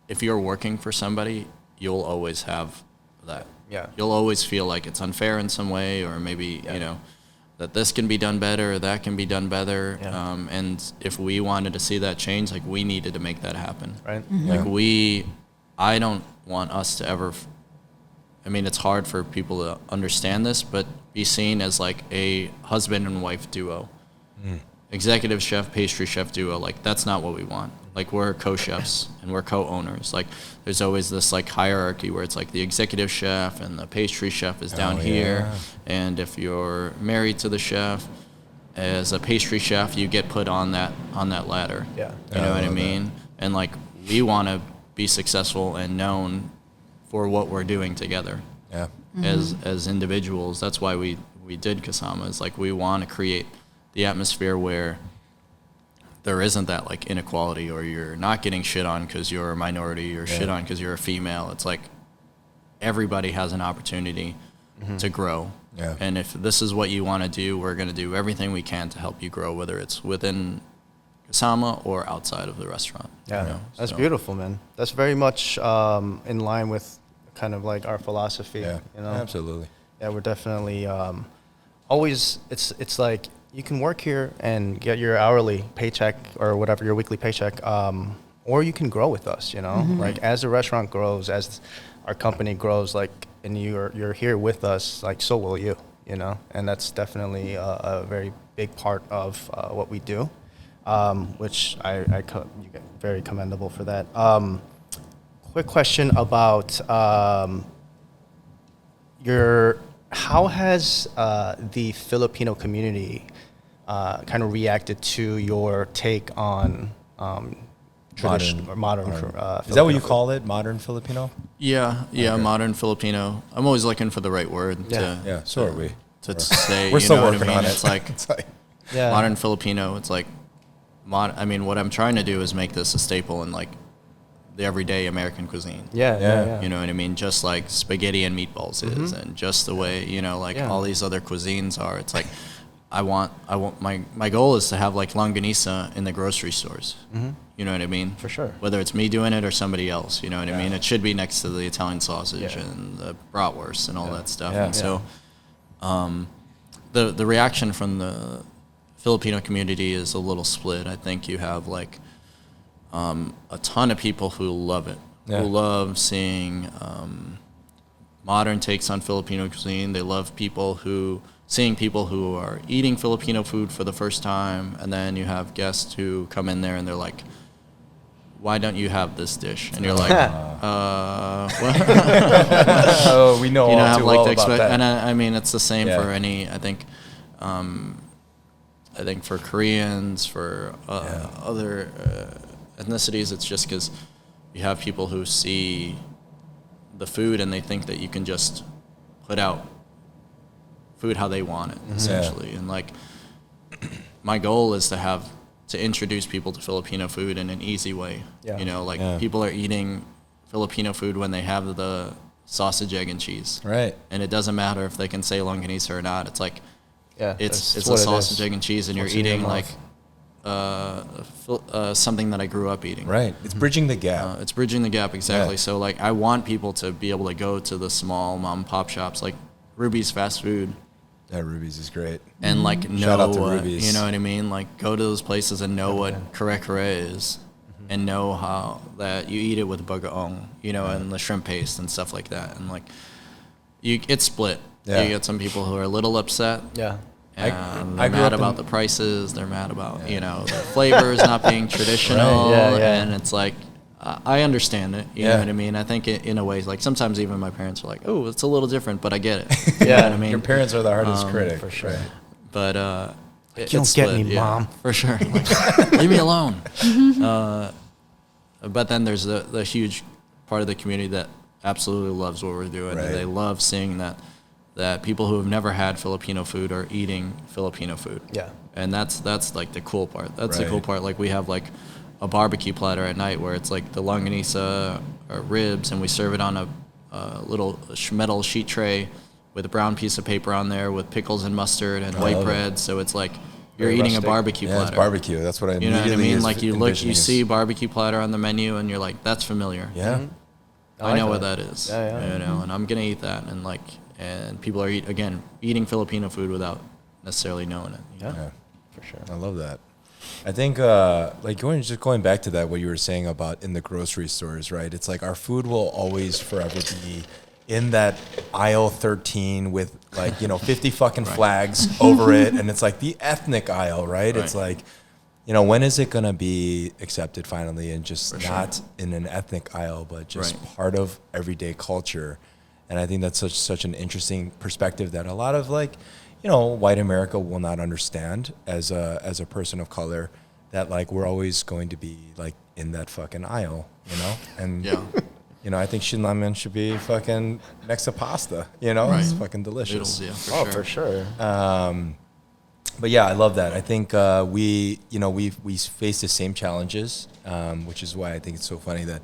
if you're working for somebody, you'll always have that. Yeah. You'll always feel like it's unfair in some way, or maybe, that this can be done better, or that can be done better. Yeah. And if we wanted to see that change, like, we needed to make that happen. Right. Like, Yeah. I don't want us to ever, it's hard for people to understand this, but be seen as like a husband and wife duo. Executive chef, pastry chef duo, like, that's not what we want. Like, we're co-chefs and we're co-owners. Like, there's always this like hierarchy where it's like the executive chef and the pastry chef is down here. yeah. And if you're married to the chef, as a pastry chef, you get put on that ladder. Yeah. You know I what I love mean? And like, we want to be successful and known for what we're doing together Yeah. as individuals. That's why we did Kasama. It's like, we want to create the atmosphere where there isn't that like inequality, or you're not getting shit on because you're a minority, or shit on because you're a female. It's like, everybody has an opportunity to grow. Yeah. And if this is what you want to do, we're going to do everything we can to help you grow, whether it's within Kasama or outside of the restaurant. Yeah. That's So- beautiful, man. That's very much in line with kind of like our philosophy. Yeah. Absolutely. Yeah, we're definitely always. It's like you can work here and get your hourly paycheck or whatever, your weekly paycheck, or you can grow with us. Like, as the restaurant grows, as our company grows, like, and you're here with us, like, so will you. And that's definitely a very big part of what we do, which you get very commendable for that. Quick question about how has the Filipino community kind of reacted to your take on traditional or modern? Is that what you call it? Modern Filipino? Yeah, Okay. modern Filipino. I'm always looking for the right word Yeah. So are we. to say. We're you still know working what I mean? on it. It's like Yeah. modern Filipino. It's like, what I'm trying to do is make this a staple in like the everyday American cuisine. Yeah. You know what I mean? Just like spaghetti and meatballs is, and just the way, Yeah. all these other cuisines are. It's like, my goal is to have like longanisa in the grocery stores. You know what I mean? For sure. Whether it's me doing it or somebody else, you know what I mean? It should be next to the Italian sausage and the bratwurst and all that stuff. Yeah. And so, the reaction from the Filipino community is a little split. I think you have like a ton of people who love it, Yeah. who love seeing modern takes on Filipino cuisine. They love seeing people who are eating Filipino food for the first time, and then you have guests who come in there and they're like, why don't you have this dish? And you're like, what? Oh, we know all too well about that. And I mean, it's the same Yeah. for any, I think for Koreans, for other ethnicities, it's just because you have people who see the food and they think that you can just put out food how they want it, essentially. And like, my goal is to introduce people to Filipino food in an easy way. Yeah. People are eating Filipino food when they have the sausage, egg, and cheese. Right. And it doesn't matter if they can say longanisa or not. It's like, Yeah, it's that's a what it sausage, is. egg, and cheese, and What's you're in your eating like mouth. something that I grew up eating. Right. It's bridging the gap. It's bridging the gap, exactly. Yeah. So like I want people to be able to go to the small mom and pop shops like Ruby's Fast Food Yeah, Ruby's is great. and like know Shout out to what, Ruby's. you know what I mean? Like go to those places and know what kare is and know how that you eat it with bagoong, you know, and the shrimp paste and stuff like that. And like it's split. Yeah. You get some people who are a little upset. Yeah. And I they're grew mad up about in- the prices. They're mad about, you know, the flavors not being traditional. Right, yeah. And it's like, I understand it. You know what I mean? I think in a way, like sometimes even my parents are like, oh, it's a little different, but I get it. You know what I mean? Your parents are the hardest critic. For sure. Right. But You don't get me, Mom. For sure. Like, leave me alone. But then there's the huge part of the community that absolutely loves what we're doing. Right. And they love seeing that people who have never had Filipino food are eating Filipino food. Yeah. And that's like the cool part. That's the Right. cool part. Like we have like a barbecue platter at night where it's like the longanisa or ribs, and we serve it on a little metal sheet tray with a brown piece of paper on there with pickles and mustard and white love bread. So it's like you're Very eating rustic. a barbecue Yeah, platter. it's barbecue. That's what I You know what I immediately mean? is Like you look, envisioning you is- see barbecue platter on the menu, and you're like, "That's familiar." Yeah. I know what that is. Yeah, yeah. You know, and I'm gonna eat that, and people are eating Filipino food without necessarily knowing it. You know? Yeah. Yeah. For sure. I love that. I think like going back to that, what you were saying about in the grocery stores, right? It's like our food will always forever be in that aisle 13 with like 50 fucking flags over it, and it's like the ethnic aisle, right? It's like, when is it gonna be accepted finally, and just not in an ethnic aisle, but just part of everyday culture? And I think that's such an interesting perspective that a lot of white America will not understand as a person of color, that like we're always going to be like in that fucking aisle, and I think shin ramen should be fucking next to pasta, it's fucking delicious. Noodles, yeah, For sure. But yeah, I love that. I think we face the same challenges, which is why I think it's so funny that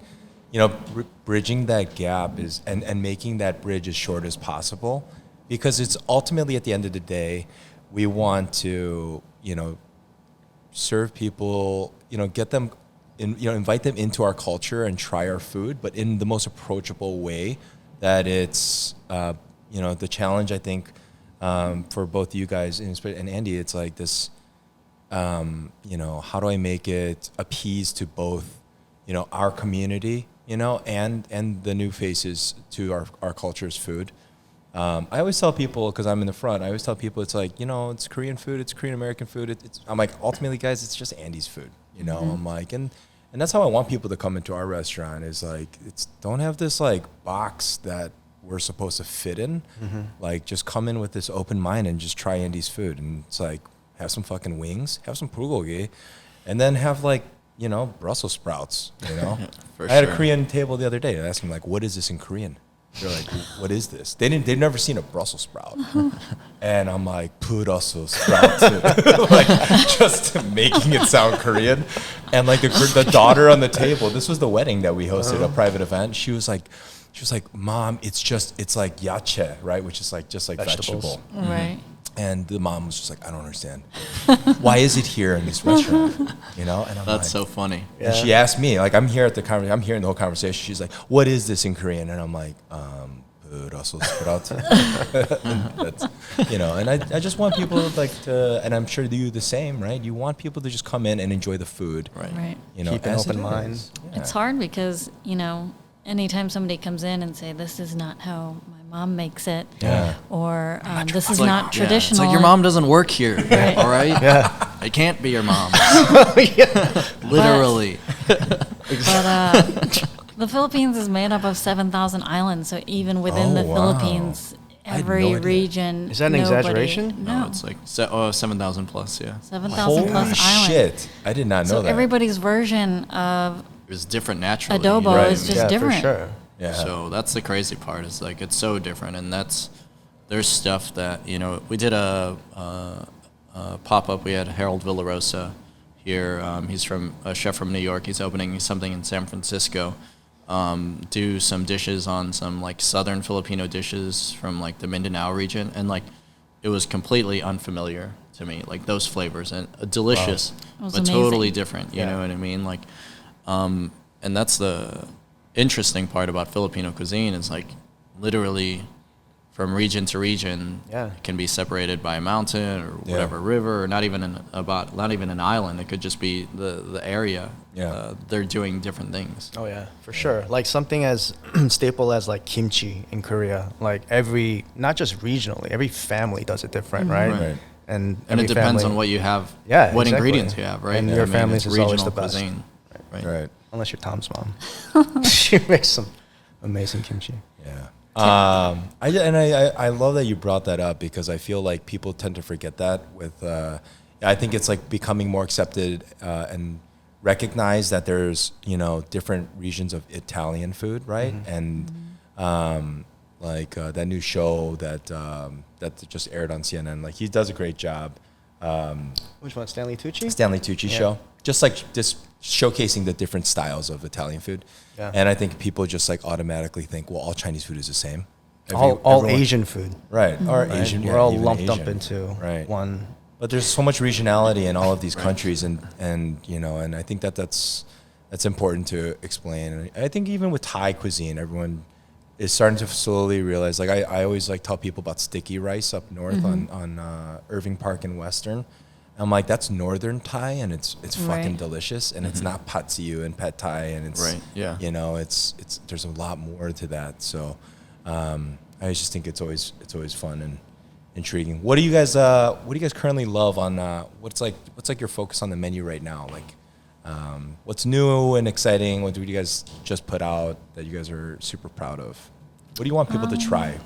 bridging that gap is and making that bridge as short as possible, because it's ultimately at the end of the day, we want to serve people, get them invite them into our culture and try our food, but in the most approachable way. That it's the challenge, I think, for both you guys and Andy, it's like this, how do I make it appease to both, our community, and the new faces to our culture's food. I always tell people, because I'm in the front, I always tell people it's like, it's Korean food, it's Korean American food. I'm like, ultimately, guys, it's just Andy's food, I'm like, and that's how I want people to come into our restaurant, is like, don't have this like box that we're supposed to fit in. Like, just come in with this open mind and just try Andy's food. And it's like, have some fucking wings, have some bulgogi, and then have like, Brussels sprouts, For I had a sure. Korean table the other day. I asked them like, what is this in Korean? They're like, what is this? They've never seen a Brussels sprout. And I'm like, Brussels sprout. Like, just making it sound Korean. And like the daughter on the table, this was the wedding that we hosted, a private event. She was like, Mom, it's like yache, right? Which is like just like Vegetables. vegetable. Right. And the mom was just like, I don't understand. Why is it here in this restaurant? And I'm That's like, so funny. Yeah. and she asked me, like, I'm here at the conversation, I'm hearing the whole conversation. She's like, what is this in Korean? And I'm like, Brussels sprout. That's, and I just want people and I'm sure you the same, right? You want people to just come in and enjoy the food. Right. Keep an as open it mind. is. It's hard because, anytime somebody comes in and say, this is not how my mom makes it, Yeah. or this is It's like, not traditional. It's like your mom doesn't work here, Right. all right? Yeah. It can't be your mom. Literally. But the Philippines is made up of 7,000 islands, so even within Oh, the wow. Philippines, I had every no idea. region. Is that an nobody- exaggeration? No, It's like 7,000 plus, yeah. 7,000 Holy plus islands. shit. I did not know So that. everybody's version of It was different naturally. Adobo you know what I is mean? just Yeah, different. for sure. Yeah. So that's the crazy part. Is like it's so different, and there's stuff that we did a pop up. We had Harold Villarosa here. He's a chef from New York. He's opening something in San Francisco. Do some dishes on some like southern Filipino dishes from like the Mindanao region, and like it was completely unfamiliar to me, like those flavors, and delicious, Wow. but totally different. You know what I mean? Like, and that's the interesting part about Filipino cuisine is like literally from region to region, it can be separated by a mountain or whatever river, or not even an island. It could just be the area. They're doing different things. Oh yeah, for sure. Like something as staple as like kimchi in Korea. Like not just regionally, every family does it different, right? And it depends on what you have, what ingredients you have, right? And your family's is always the best. Cuisine, right. Unless you're Tom's mom. She makes some amazing kimchi. Yeah. I love that you brought that up, because I feel like people tend to forget that with, I think it's like becoming more accepted and recognize that there's, different regions of Italian food, right? And that new show that just aired on CNN, like he does a great job. Which one, Stanley Tucci? Stanley Tucci show. Just showcasing the different styles of Italian food. Yeah. And I think people just like automatically think, well, all Chinese food is the same. All Asian food. Right. Or Asian. We're all lumped up into one. But there's so much regionality in all of these countries, and I think that's important to explain. And I think even with Thai cuisine, everyone is starting to slowly realize, like I always like tell people about sticky rice up north on Irving Park and Western. I'm like, that's northern Thai, and it's fucking delicious, and it's not pad see ew and pad Thai, and it's it's there's a lot more to that. So I just think it's always fun and intriguing. What do you guys currently love on what's like your focus on the menu right now? Like what's new and exciting? What do you guys just put out that you guys are super proud of? What do you want people to try?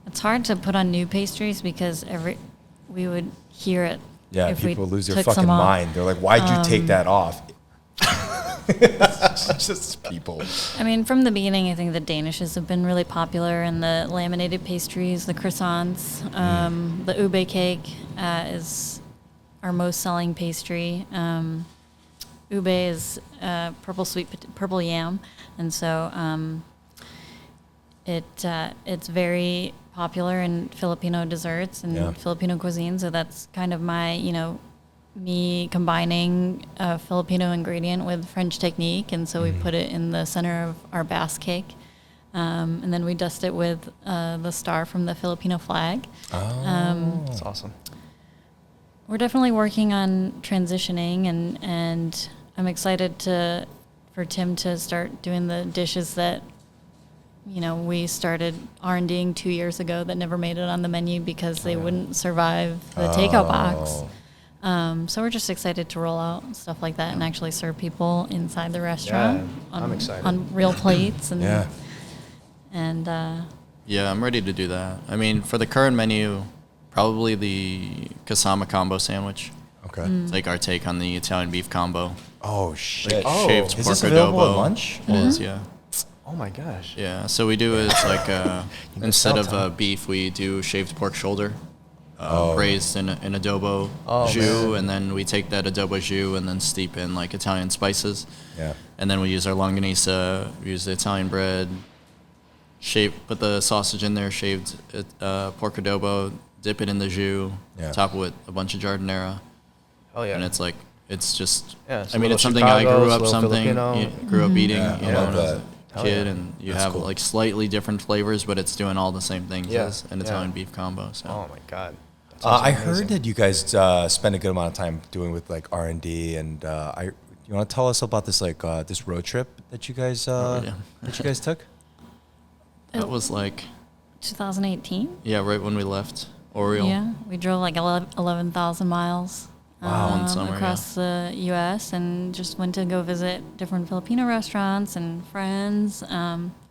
It's hard to put on new pastries because we would hear it. Yeah, if people we lose their took fucking some off. mind. They're like, why'd you take that off? It's just people. I mean, from the beginning, I think the Danishes have been really popular, and the laminated pastries, the croissants, the ube cake is our most selling pastry. Ube is purple yam, and so it's very popular in Filipino desserts and Filipino cuisine. So that's kind of my, me combining a Filipino ingredient with French technique. And so we put it in the center of our Bass cake. And then we dust it with the star from the Filipino flag. That's awesome. We're definitely working on transitioning, and I'm excited for Tim to start doing the dishes that we started R&Ding 2 years ago that never made it on the menu because they wouldn't survive the takeout box. So we're just excited to roll out stuff like that and actually serve people inside the restaurant. I'm excited. On real plates. And I'm ready to do that. I mean, for the current menu, probably the Kasama combo sandwich. Okay. It's like our take on the Italian beef combo. Oh, shit. Like shaved pork is this available adobo. at lunch? It is, yeah. Oh my gosh. Yeah, so we do it, it's like instead of beef, we do shaved pork shoulder, braised in adobo jus, and then we take that adobo jus and then steep in like Italian spices. Yeah. And then we use our longanisa, we use the Italian bread, put the sausage in there, shaved pork adobo, dip it in the jus, top it with a bunch of giardiniera. Oh yeah. And it's like, it's just, I mean, it's something I grew up eating, when I was a kid, and you have cool. like slightly different flavors, but it's doing all the same things as an Italian beef combo. So. Oh my God. I heard that you guys spend a good amount of time doing with like R&D, and you want to tell us about this this road trip that you guys took? That was like 2018. Yeah, right when we left Oriole. Yeah, we drove like 11,000 miles. Across the U.S. and just went to go visit different Filipino restaurants and friends.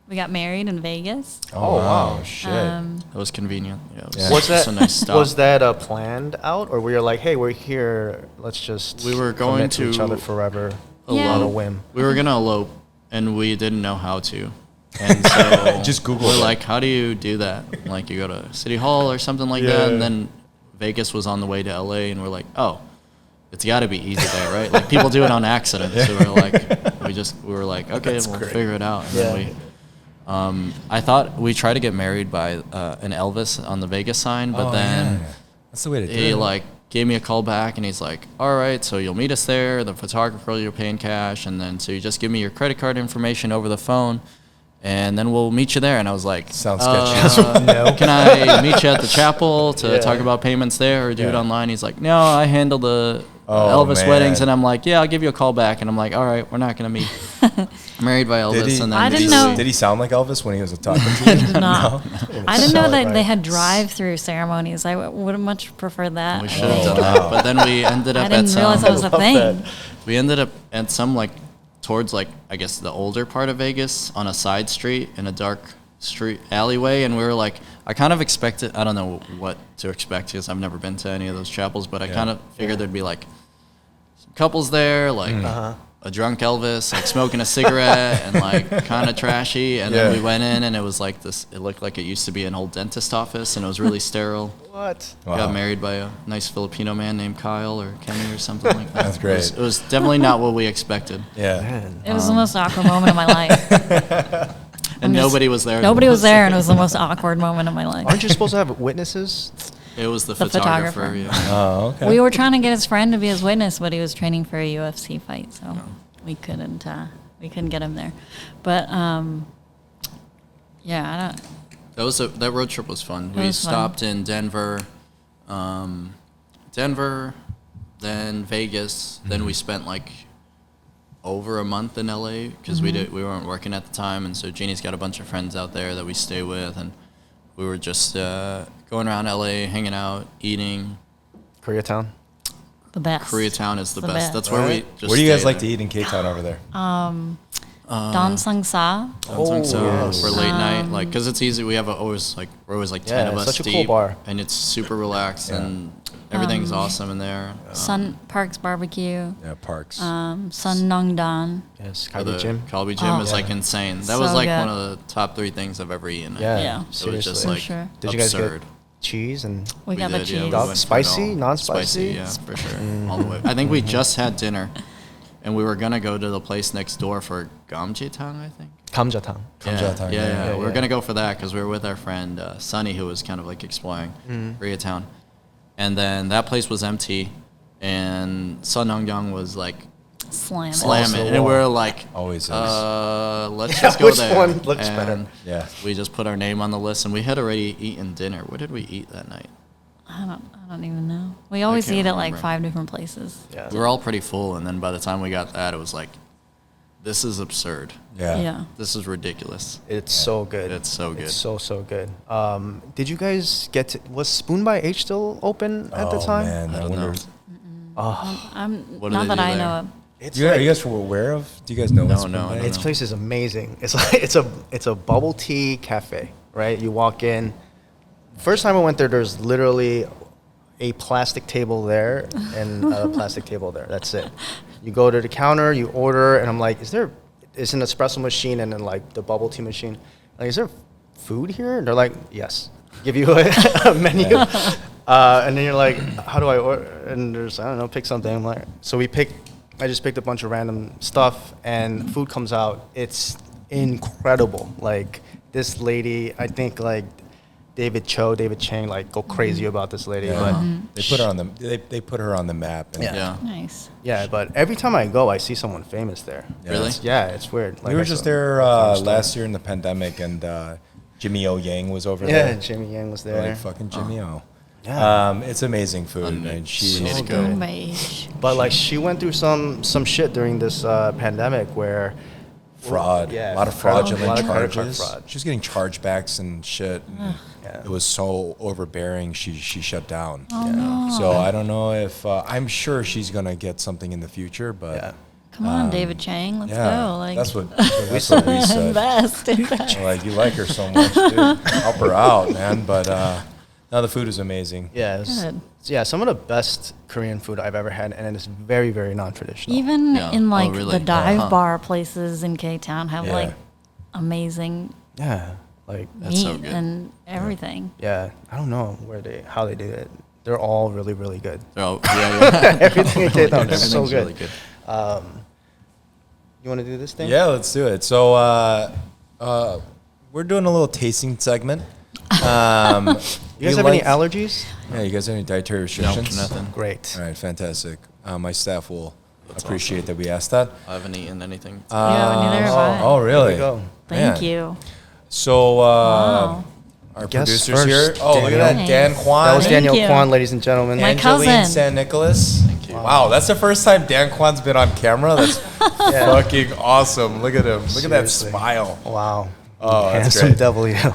We got married in Vegas. Oh wow, shit! That was convenient. Yeah, was that a nice stop. Was that planned out, or were you like, hey, we're here, let's just we were going to each other forever on a whim? We were gonna elope, and we didn't know how to. And so just Google. We're like, how do you do that? Like you go to City Hall or something like that, and then Vegas was on the way to L.A. and we're like, oh. It's got to be easy there, right? Like people do it on accident. So we were like, okay, we'll figure it out. And then I thought we tried to get married by an Elvis on the Vegas sign, but then that's the way to do he it. like gave me a call back and he's like, all right, so you'll meet us there. The photographer you'll pay in cash, and then so you just give me your credit card information over the phone, and then we'll meet you there. And I was like, sounds sketchy. No. Can I meet you at the chapel to talk about payments there or do it online? He's like, no, I handle the Elvis weddings. And I'm like, yeah, I'll give you a call back. And I'm like, all right, we're not going to meet. Married by Elvis. And then I didn't know. Did he sound like Elvis when he was talking to you? Did not. No? I didn't know that they had drive-through ceremonies. I would have much preferred that. We should have done that. But then we ended up I didn't realize that was a thing. We ended up at some like towards like I guess the older part of Vegas on a side street in a dark street alleyway, and we were like, I kind of expected, I don't know what to expect because I've never been to any of those chapels, but I kind of figured there'd be like some couples there, like a drunk Elvis, like smoking a cigarette and like kind of trashy, and then we went in and it was like this, it looked like it used to be an old dentist office and it was really sterile. What? Wow. Got married by a nice Filipino man named Kyle or Kenny or something like that. That's great. It was definitely not what we expected. Yeah. Man. It was the most awkward moment of my life. And nobody was there. Nobody was there, and it was the most awkward moment of my life. Aren't you supposed to have witnesses? It was the photographer. photographer. Yeah. Oh, okay. We were trying to get his friend to be his witness, but he was training for a UFC fight, so we couldn't get him there. But yeah, I don't. That road trip was fun. It We was fun. stopped in Denver, then Vegas. Then we spent like over a month in LA because we weren't working at the time, and so Genie's got a bunch of friends out there that we stay with, and we were just going around LA, hanging out, eating. Koreatown. The best. Koreatown is the The best. best. That's where we just Where do you guys stay like there. to eat in K-Town over there? Don Sung Sa. So yes. for late night, like, cause it's easy. We have we're always like 10 of it's us such a deep, cool bar. and it's super relaxed and everything's awesome in there. Sun Parks Barbecue. Yeah, Parks. Sun Nong Dan. Yes, Or the Kalbi Gym. Kalbi Gym is Yeah. like insane. That So was like good. one of the top 3 things I've ever eaten. Yeah, Yeah. It was just seriously. like sure. Did you guys absurd. get cheese and We got the did, yeah, cheese. we Dog- went for it spicy, all. non-spicy? Spicy, yeah, for sure, all the way. I think we just had dinner, and we were gonna go to the place next door for gamjitang, I think. kamjatang. Kamjatang, Yeah. We were yeah. gonna go for that because we were with our friend Sunny, who was kind of like exploring Koreatown, and then that place was empty, and Sunongyang was like Slam it. slam Also it, and we were like, Always is. let's just go which there. one looks And better? Yeah. We just put our name on the list, and we had already eaten dinner. What did we eat that night? I don't even know. We always can't eat at like remember. 5 different places. Yeah. We were all pretty full, and then by the time we got that, it was like, this is absurd. Yeah. Yeah. This is ridiculous. It's so good. It's so good. It's so good. Did you guys get to, was Spoon by H still open at the Oh, time? man. I I don't know. wonder. I'm What do not they that do I there? know of. It's You, like, are you guys aware of? Do you guys know what's No, I don't its know. place is amazing. It's like it's a bubble tea cafe, right? You walk in. First time I went there, there's literally a plastic table there and a plastic table there. That's it. You go to the counter, you order, and I'm like, it's an espresso machine and then like the bubble tea machine. Like, is there food here? And they're like, yes. Give you a menu. And then you're like, how do I order? And there's, I don't know, pick something. I'm like, so I just picked a bunch of random stuff and food comes out. It's incredible. Like this lady, I think like David Chang, like go crazy about this lady. Yeah. But They put her on the they put her on the map. And Yeah. Nice. yeah, but every time I go, I see someone famous there. Yeah, Really? It's weird. Like we were I just saw- there I found a last story. year in the pandemic, and Jimmy O Yang was over Yeah, there. Jimmy Yang was there. Like fucking Jimmy O. Yeah. It's amazing food, We and need she. to So go. good. Beige. But like she went through some shit during this pandemic where Fraud. Yeah, a lot of fraud. fraudulent A lot of credit card charges. fraud. She was getting chargebacks and shit. And Yeah. It was so overbearing. She shut down. Oh, no. So I don't know if I'm sure she's gonna get something in the future, but yeah. Come on, David Chang. Let's yeah, go. Like, that's what we said. invest. Invest. Like, you like her so much, dude. Help her out, man. But no, the food is amazing. Yeah, Good. yeah, some of the best Korean food I've ever had, and it's very, very non-traditional. Even Yeah. in Oh, like really? the dive Uh-huh. bar places in K-Town have Yeah. like amazing Yeah, like That's meat so good. and everything. yeah, I don't know how they do it. They're all really, really good. Oh, yeah. Everything in K-Town is so Everything's good. really good. You want to do this thing? Yeah, let's do it. So we're doing a little tasting segment. You guys have any allergies? Yeah, you guys have any dietary restrictions? No, nothing. Great. All right, fantastic. My staff will appreciate that we asked that. I haven't eaten anything. Yeah, neither have I. Oh, really? There we go. Thank Man. you. So, Wow. our Guest producers first, here. Oh, look at that. Nice. Dan Kwon. That was Thank Daniel you. Kwon, ladies and gentlemen. My Angeline cousin. San Nicolas. Thank you. Wow, that's the first time Dan Kwon's been on camera. That's Yeah. fucking awesome. Look at him. Look at that Seriously. smile. Wow. Oh, that's Handsome great. devil, Yeah.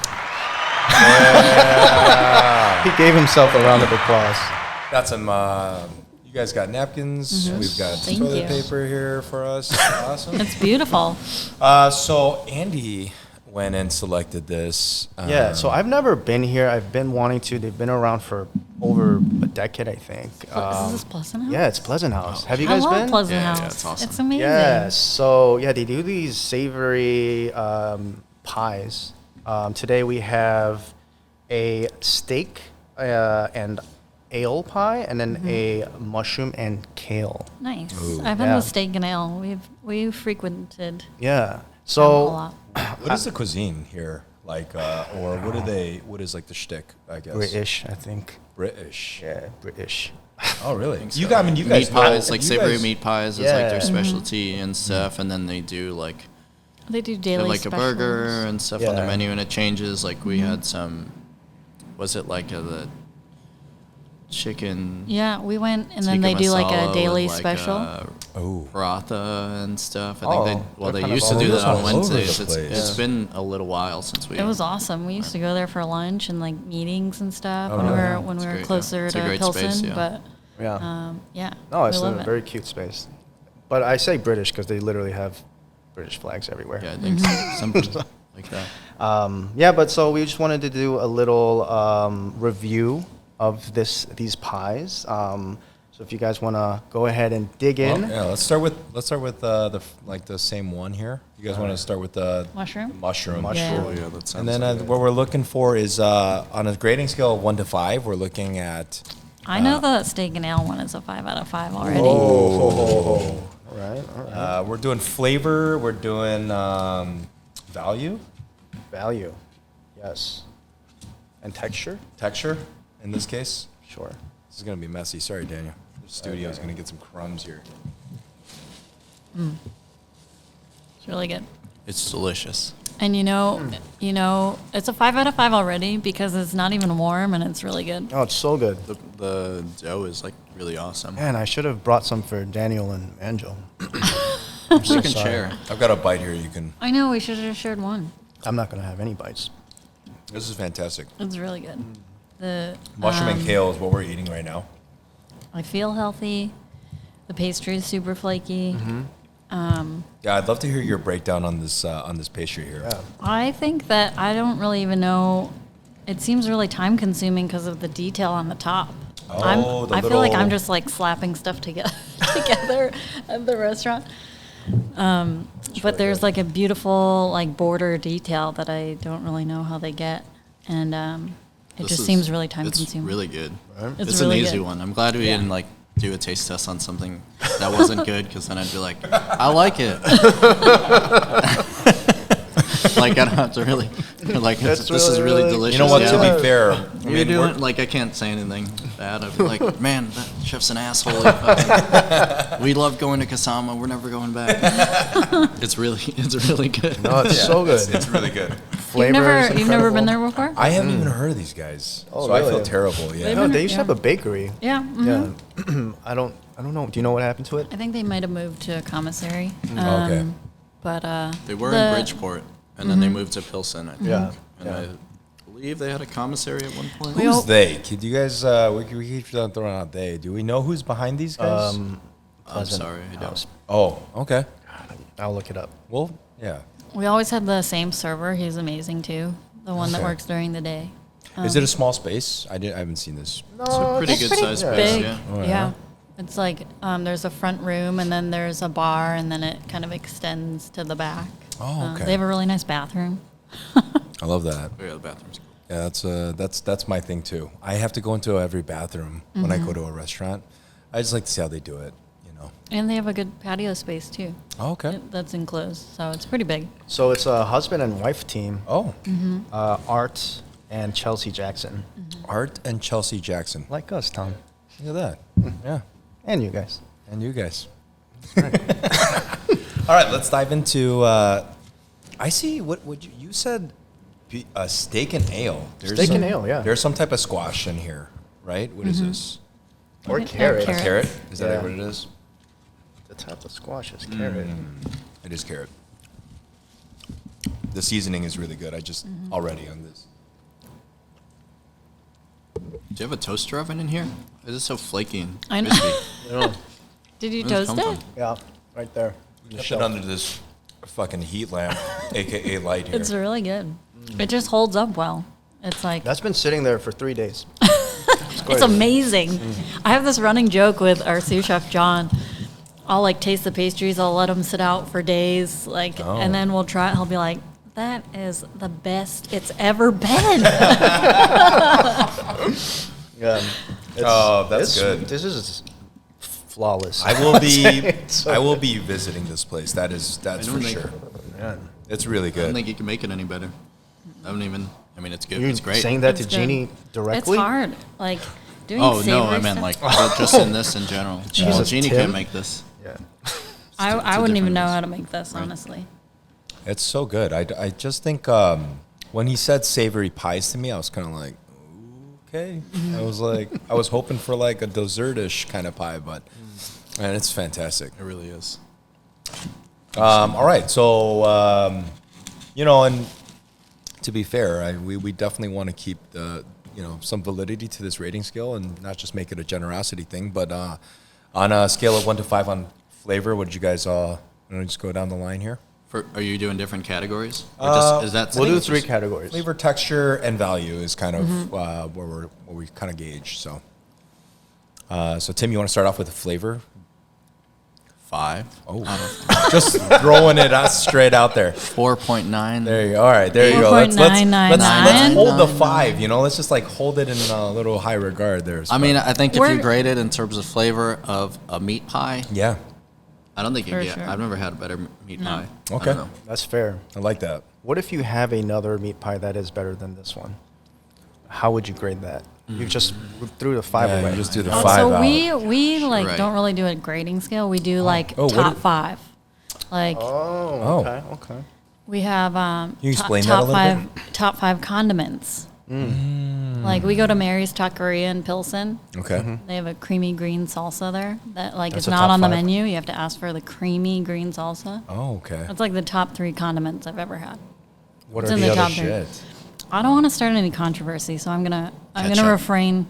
He gave himself a round of applause. Got some. You guys got napkins. We've got Thank toilet you. paper here for us. Awesome. It's beautiful. So Andy went and selected this. Yeah, so I've never been here. I've been wanting to. They've been around for over a decade, I think. Is this Pleasant House? Yeah, it's Pleasant House. Have you I guys love been? Pleasant Yeah, House. yeah, it's awesome. It's amazing. Yeah, so yeah, they do these savory pies. Today we have a steak and ale pie, and then a mushroom and kale. Nice. Ooh. I've had Yeah. the steak and ale. We've frequented Yeah. them a So lot. What is the cuisine here like, or what are they? What is like the shtick? I guess British, I think. British. Yeah, British. Oh, really? So. You got. I mean, you guys meat know- pies, like you savory guys- meat pies, is like Yeah. their Mhm. specialty and stuff, and then they do like They do they have, daily like specials. a burger and stuff on their Yeah. menu, and it changes. Like we had some, was it like the chicken? Yeah, we went and then tikka they do like masala a with, daily like, special. Oh. paratha and stuff. I Oh, think they're they kind of used to all do over that the on place. Wednesdays. All over the It's place. it's been a little while since we. It was awesome. We used to go there for lunch and like meetings and stuff Oh, when we really? were when It's we were great, yeah. closer It's a to great Pilsen. space, yeah. But Yeah. yeah, No, it's we a love it. very cute space. But I say British because they literally have British flags everywhere. Yeah, I think something like that. Yeah, but so we just wanted to do a little review of these pies. So if you guys want to go ahead and dig in. Well, yeah, let's start with the same one here. You guys want to start with the Mushroom? mushroom. Yeah. Oh yeah, that sounds. And then good. what we're looking for is on a grading scale of 1 to 5, we're looking at. I know that steak and ale one is a 5 out of 5 already. All right. We're doing flavor. We're doing value, Value. Yes. And texture? texture. In this case, Sure. this is gonna be messy. Sorry, Daniel. The studio's gonna get some crumbs here. It's really good. It's delicious. And you know, it's a 5 out of 5 already because it's not even warm and it's really good. Oh, it's so good. The dough is like really awesome. Man, I should have brought some for Daniel and Angel. You can sorry. share. I've got a bite here. You can. I know we should have shared one. I'm not going to have any bites. This is fantastic. It's really good. The Mushroom and kale is what we're eating right now. I feel healthy. The pastry is super flaky. Yeah, I'd love to hear your breakdown on this pastry here. Yeah. I think that I don't really even know. It seems really time consuming because of the detail on the top. Oh, the I feel like I'm little- just like slapping stuff together at the restaurant. But there's like a beautiful like border detail that I don't really know how they get, and it This just is- seems really time It's consuming. really good. It's It's really an easy good. one. I'm glad we Yeah. didn't like do a taste test on something that wasn't good, because then I'd be like, I like it. Like I don't have to really like That's this is really, really really delicious. You know what? yeah. To be fair, I We mean, do we're- it like I can't say anything bad. I'd be like, man, that chef's an asshole. He fucking- we love going to Kasama. We're never going back. It's really good. No, it's so good. It's really good. Flavor is You've never been incredible. there before? I haven't even heard of these guys, Oh, so I feel really? terrible. Yeah. No, they used to Yeah. have a bakery. Yeah. mhm. Yeah. I don't know. Do you know what happened to it? I think they might have moved to a commissary. Okay. But They were the- in Bridgeport, and then they moved to Pilsen, I think. Yeah. And Yeah. I believe they had a commissary at one point. We Who's all- they? Could you guys? We keep throwing out they. Do we know who's behind these guys? I'm Pleasant sorry, I don't. House. Oh, okay. I'll look it up. Well, yeah. We always had the same server. He's amazing too. The one that Okay. works during the day. Is it a small space? I haven't seen this. It's a pretty It's good pretty size space, big. yeah. Oh, yeah. yeah. It's like there's a front room and then there's a bar and then it kind of extends to the back. Oh, okay. They have a really nice bathroom. I love that. Oh, yeah, the bathroom's cool. Yeah, that's my thing too. I have to go into every bathroom when I go to a restaurant. I just like to see how they do it. You And they have a good patio space too. Oh, okay. That's enclosed, so it's pretty big. So it's a husband and wife team. Oh. Art and Chelsea Jackson. Art and Chelsea Jackson. Like us, Tom. Look at that. Yeah. And you guys. And you guys. All right, let's dive into. I see. What you said? Steak and ale. Steak and ale, yeah. There's some type of squash in here, right? What is this? Or Okay, carrot. carrot. Carrot? Is that Yeah. what it is? The top of squash is carrot. It is carrot. The seasoning is really good. I just already on this. Do you have a toaster oven in here? Is it so flaky and I know. crispy? Did you Where's it toast come it? from? Yeah, right there. Kept it under this fucking heat lamp, aka light here. It's really good. It just holds up well. It's like That's been sitting there for 3 days. it's amazing. I have this running joke with our sous chef John. I'll like taste the pastries. I'll let them sit out for days, like, Oh. and then we'll try it. He'll be like, "That is the best it's ever been." Yeah. Oh, that's good. This is flawless. I will be. It's so I will be visiting this place. That's don't for think- sure. Yeah. It's really I don't good. think you can make it any better. I don't even. I mean, it's good. You're It's great. saying that to It's good. Jeannie It's directly? hard, like doing. Oh no, savory I meant stuff. like just in this in general. Jesus, Genie Tim. can't make this. Yeah. I two wouldn't even different know ones. how to make this, honestly. It's so good. I just think when he said savory pies to me, I was kind of like, okay. I was like, I was hoping for like a dessertish kind of pie, but man, it's fantastic. It really is. All right, so and to be fair, we definitely want to keep the some validity to this rating scale and not just make it a generosity thing. But on a scale of 1 to 5 on flavor, what did you guys just go down the line here? Are you doing different categories? Or just, is that We'll do just- 3 categories. Flavor, texture, and value is kind of where we kind of gauge. So, so Tim, you want to start off with the flavor? 5. Oh, just throwing it out straight out there. 4.9. There you go. All right, there you go. Let's 4.999. hold the 5. Let's just like hold it in a little high regard there. I mean, I think if We're- you grade it in terms of flavor of a meat pie, yeah, I don't think you For get. sure. I've never had a better meat No. pie. I Okay. don't know. That's fair. I like that. What if you have another meat pie that is better than this one? How would you grade that? You just threw the 5 Yeah, away. you just do the Oh, 5 so out. we like Right. don't really do a grading scale. We do like Oh, what top do- 5. Like Oh, Oh. okay. we have you explain that top a little 5 top 5 condiments. Like we go to Mary's Taqueria in Pilsen. Okay. They have a creamy green salsa there that like That's is a not top on the 5. menu. You have to ask for the creamy green salsa. Oh, okay. That's like the top 3 condiments I've ever had. What It's are in the the other top shit? three. Shit. I don't want to start any controversy, so I'm gonna Ketchup. refrain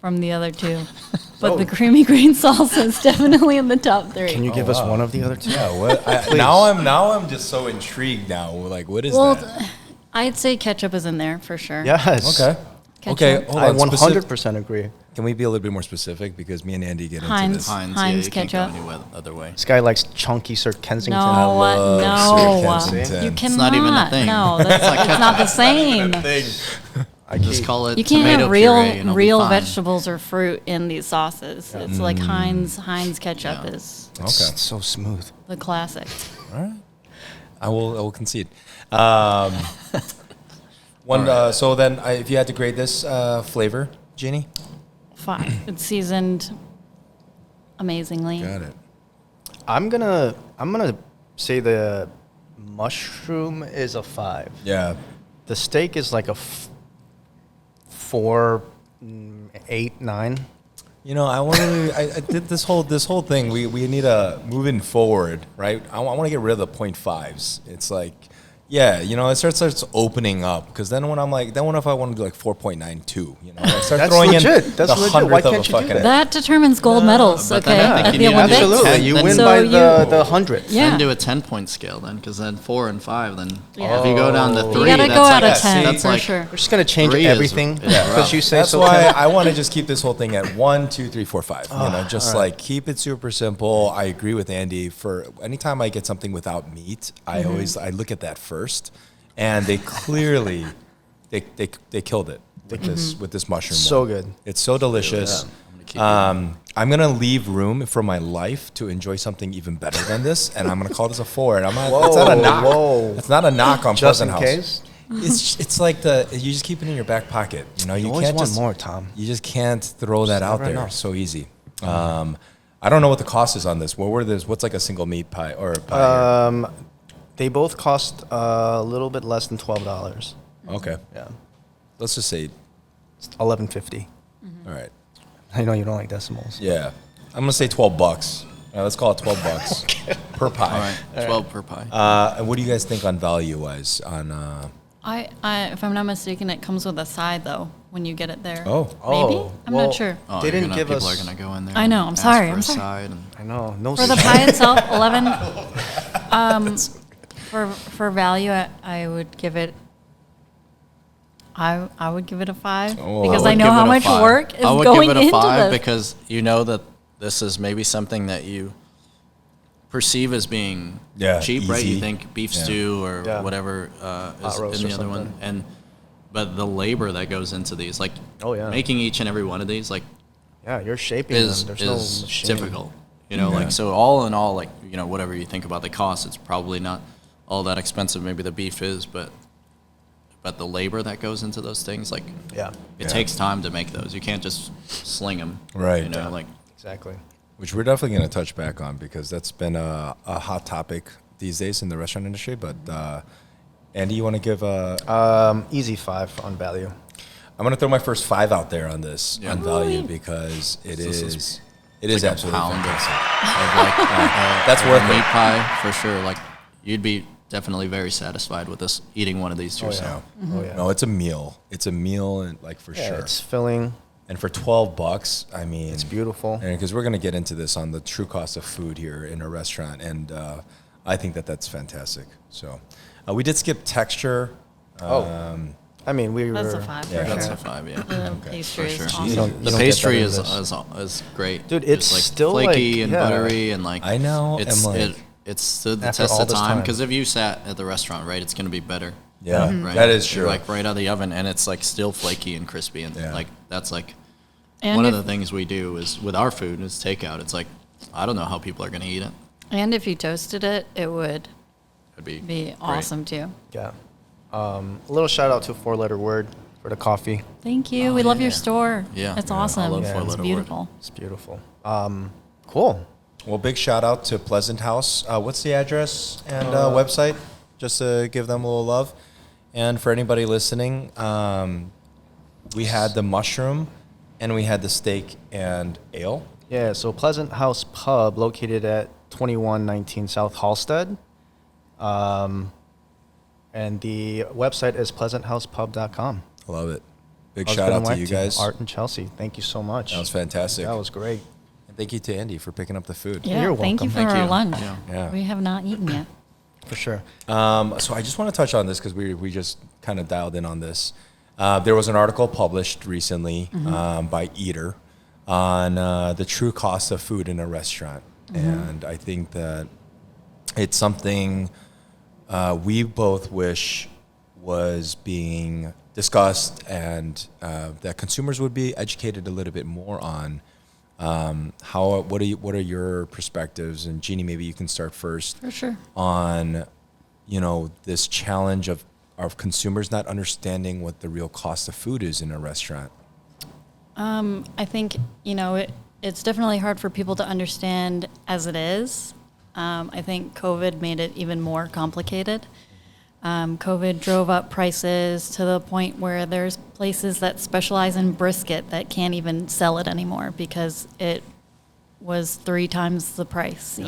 from the other 2. But Oh. the creamy green salsa is definitely in the top 3. Can you give us one of the other 2? Yeah. What? Now I'm just so intrigued now. Like, what is Well, that? I'd say ketchup is in there for sure. Yes. Okay. Ketchup. Okay. Hold I on. 100% agree. Can we be a little bit more specific because me and Andy get into Heinz. this? Heinz, Heinz yeah, you can't ketchup. go any other way. This guy likes chunky Sir Kensington. No, love no, Sir Kensington. you It's cannot. not even a thing. No, that's it's not the same. I Just keep- call it You can't tomato have real puree and it'll be fine. vegetables or fruit in these sauces. It's like Heinz ketchup Yeah. is It's Okay. so smooth. the classic. All right. I will concede. So then, if you had to grade this flavor, Jeannie? 5. It's seasoned amazingly. Got it. I'm gonna say the mushroom is a 5. Yeah. The steak is like a 4, 8, 9. I want to. I did this whole thing. We need a moving forward, right? I want to get rid of the 0.5s. It's like, yeah, it starts opening up because then when I'm like, what if I want to do like 4.92? I start That's throwing legit. in That's the legit. 100th Why of a can't you do fucking. that? That determines gold medals, but okay, then I think at you the need to Olympics. do Absolutely. You Then- win so by you- the 100. Yeah. Then do a 10-point scale then, because then 4 and 5. Then Yeah. if you go down to 3, You gotta that's go like out of a 10 that's for like sure. We're just gonna change 3 is- everything is because rough. you say That's so. why Tim. I want to just keep this whole thing at 1, 2, 3, 4, 5. Just all right. like keep it super simple. I agree with Andy. For anytime I get something without meat, I look at that first, and they clearly they killed it with this mushroom. So one. good. It's so delicious. I'm gonna leave room for my life to enjoy something even better than this, and I'm gonna call this a 4. And I'm not. It's not a knock. Whoa. It's not a knock on Just Pleasant in House. case? It's like you just keep it in your back pocket. You know, you always can't want just more, Tom. You just can't throw that out never there know. so easy. I don't know what the cost is on this. What's like a single meat pie or a pie? Here? They both cost a little bit less than $12. Okay, Yeah, let's just say. it's $11.50. All right. I know you don't like decimals. Yeah, I'm gonna say $12. All right, let's call it $12 per pie. All right, 12 per pie. And what do you guys think on value wise? On I if I'm not mistaken, it comes with a side though when you get it there. Oh. Maybe? Oh, I'm well, not sure. Oh, They didn't give people us- are gonna go in there. I know, and I'm ask sorry, for I'm a sorry. side and- I know. No. For the pie itself, 11. For value, I would give it. I would give it a 5 Oh. because I I would know give how it a much 5. work is I would going give it a into 5 this. because you know that this is maybe something that you perceive as being cheap, right? easy. You think beef Yeah. stew or Yeah. whatever is roast in or the other one, something. but the labor that goes into these, like Oh, yeah. making each and every one of these, like Yeah, you're shaping is them. There's no is machine. difficult. You know, Yeah. like so all in all, like whatever you think about the cost, it's probably not all that expensive. Maybe the beef is, but the labor that goes into those things, like Yeah, it takes time to make those. You can't just sling them, Right. You know, Yeah. like exactly. which we're definitely going to touch back on because that's been a hot topic these days in the restaurant industry. But Andy, you want to give a? Easy 5 on value. I'm going to throw my first 5 out there on this Yeah. on value because it This is is it is like a absolutely pound of- fantastic. of like That's of worth a meat it. pie for sure. Like you'd be definitely very satisfied with this eating one of these Oh, yourself. yeah. Oh, yeah. No, it's a meal. It's a meal, and like for Yeah, sure. it's filling. And for $12, I mean, It's beautiful. And because we're going to get into this on the true cost of food here in a restaurant, and I think that's fantastic. So we did skip texture. I mean, we That's were. a 5. Yeah. That's for a 5, yeah. sure. The pastry For is sure. awesome. You don't The get pastry better than is great. Dude, it's like still, flaky like, and yeah. buttery and like I know, It's and, like, it stood the after test all of this time time. because if you sat at the restaurant, right, it's gonna be better. Yeah, Right? that is You're true. like right out of the oven and it's like still flaky and crispy and Yeah. like that's like And one of if- the things we do is with our food is takeout. It's like I don't know how people are gonna eat it. And if you toasted it, it would It'd be be great. awesome too. Yeah. A little shout out to 4-letter word for the coffee. Thank you. Oh, we love yeah. your store. Yeah. It's Yeah, I awesome. love Yeah. It's 4-letter word. beautiful. It's beautiful. Cool. Well, big shout out to Pleasant House. What's the address and website? Just to give them a little love. And for anybody listening, we had the mushroom and we had the steak and ale. Yeah, so Pleasant House Pub, located at 2119 South Halstead. And the website is pleasanthousepub.com. I love it. Big That was shout good out and to wet you team. guys. Art and Chelsea, thank you so much. That was fantastic. That was great. And thank you to Andy for picking up the food. Yeah, You're thank you welcome. for Thank our you. lunch. Yeah. Yeah. We have not eaten yet. For sure. So I just want to touch on this because we just kind of dialed in on this. There was an article published recently by Eater on the true cost of food in a restaurant. And I think that it's something we both wish was being discussed and that consumers would be educated a little bit more on. What are your perspectives? And Genie, maybe you can start first For sure. on, this challenge of consumers not understanding what the real cost of food is in a restaurant. I think, it's definitely hard for people to understand as it is. I think COVID made it even more complicated. COVID drove up prices to the point where there's places that specialize in brisket that can't even sell it anymore because it was 3 times the price,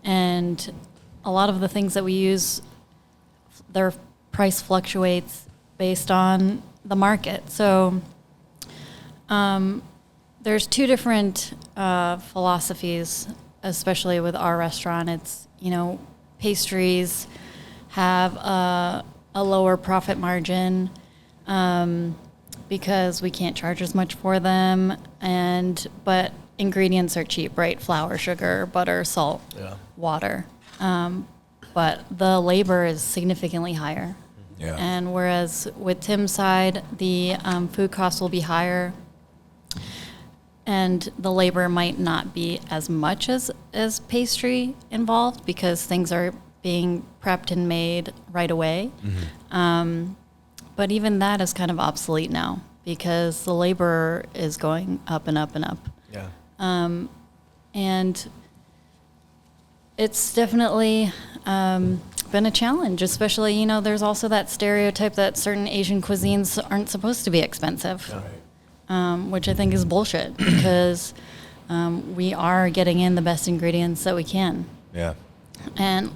and a lot of the things that we use, their price fluctuates based on the market. So there's 2 different philosophies, especially with our restaurant. It's, pastries have a lower profit margin because we can't charge as much for them, but ingredients are cheap, right? Flour, sugar, butter, salt, water. But the labor is significantly higher. Yeah. And whereas with Tim's side, the food costs will be higher. and the labor might not be as much as pastry involved because things are being prepped and made right away. But even that is kind of obsolete now because the labor is going up and up and up. Yeah. And it's definitely been a challenge, especially, you know, there's also that stereotype that certain Asian cuisines aren't supposed to be expensive, which I think is bullshit because we are getting in the best ingredients that we can. Yeah. And,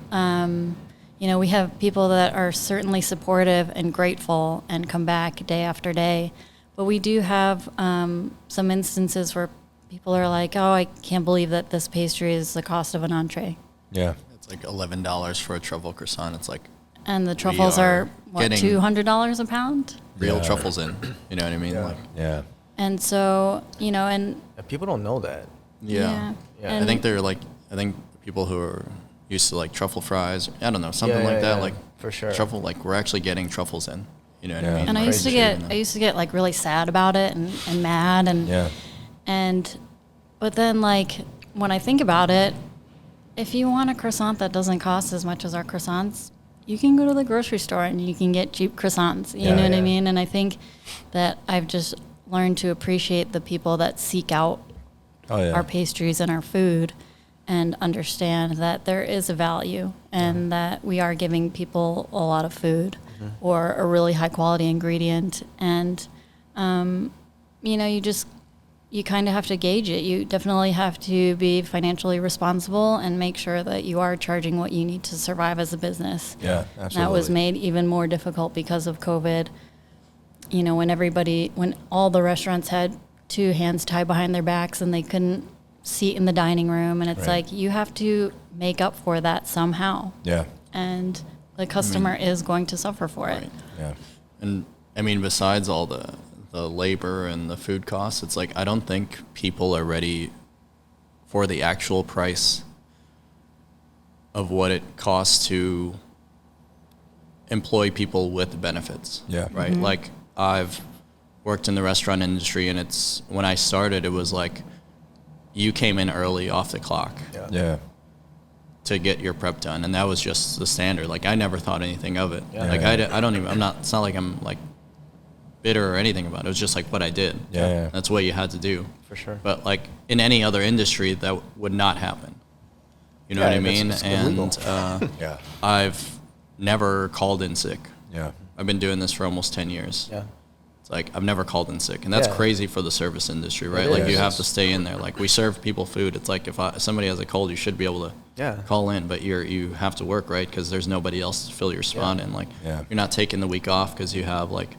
you know, we have people that are certainly supportive and grateful and come back day after day. But we do have some instances where people are like, oh, I can't believe that this pastry is the cost of an entree. Yeah. It's like $11 for a truffle croissant. It's like, And the truffles are, what, getting $200 a pound? real Yeah. truffles in. You know what I mean? Yeah. Like, Yeah. And so, you know, and People don't know that. yeah. Yeah. I And think they're like, I think people who are used to like truffle fries, I don't know, something Yeah, like that. yeah, Like for sure. truffle, like we're actually getting truffles in. You know what Yeah. I mean? And I Like, used to Crazy. get like really sad about it and mad and Yeah. and but then like when I think about it, if you want a croissant that doesn't cost as much as our croissants, you can go to the grocery store and you can get cheap croissants. You Yeah. know what I Yeah. mean? And I think that I've just learned to appreciate the people that seek out Oh yeah. our pastries and our food and understand that there is a value and that we are giving people a lot of food or a really high quality ingredient. And, you know, you kind of have to gauge it. You definitely have to be financially responsible and make sure that you are charging what you need to survive as a business. Yeah, absolutely. That was made even more difficult because of COVID. You know, when all the restaurants had two hands tied behind their backs and they couldn't seat in the dining room. And it's Right. like, you have to make up for that somehow. Yeah. And the customer is going to suffer for it. Right. Yeah. And I mean, besides all the labor and the food costs, it's like, I don't think people are ready for the actual price of what it costs to employ people with benefits. Yeah. Right. Like I've worked in the restaurant industry, and it's, when I started, it was like you came in early off the clock Yeah. Yeah. to get your prep done, and that was just the standard. Like I never thought anything of it. Yeah. Like Yeah. I don't even, I'm not, it's not like I'm like bitter or anything about it. It was just like what I did. Yeah, yeah. That's what you had to do. For sure. But like in any other industry, that would not happen. You know Yeah, what I that's- mean? it's illegal. And Yeah. I've never called in sick. Yeah. I've been doing this for almost 10 years. Yeah. It's like I've never called in sick, and that's Yeah. crazy for the service industry, right? It Like is. you have to stay in there. Like we serve people food. It's like if somebody has a cold, you should be able to Yeah. call in, but you have to work, right? Because there's nobody else to fill your spot in. Like Yeah. you're not taking the week off because you have like,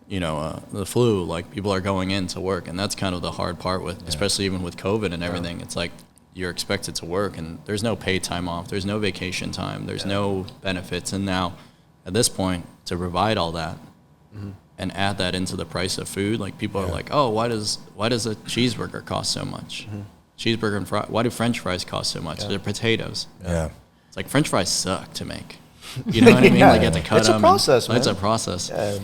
you know, the flu. Like people are going in to work, and that's kind of the hard part with, especially even with COVID and everything. It's like you're expected to work, and there's no paid time off. There's no vacation time. There's no benefits. And now, at this point, to provide all that and add that into the price of food, like people are like, oh, why does a cheeseburger cost so much? Cheeseburger and why do French fries cost so much? They're potatoes. Yeah. It's like French fries suck to make. You know what I mean? Yeah. Like you have to cut It's a them. process, It's a man. process. Yeah.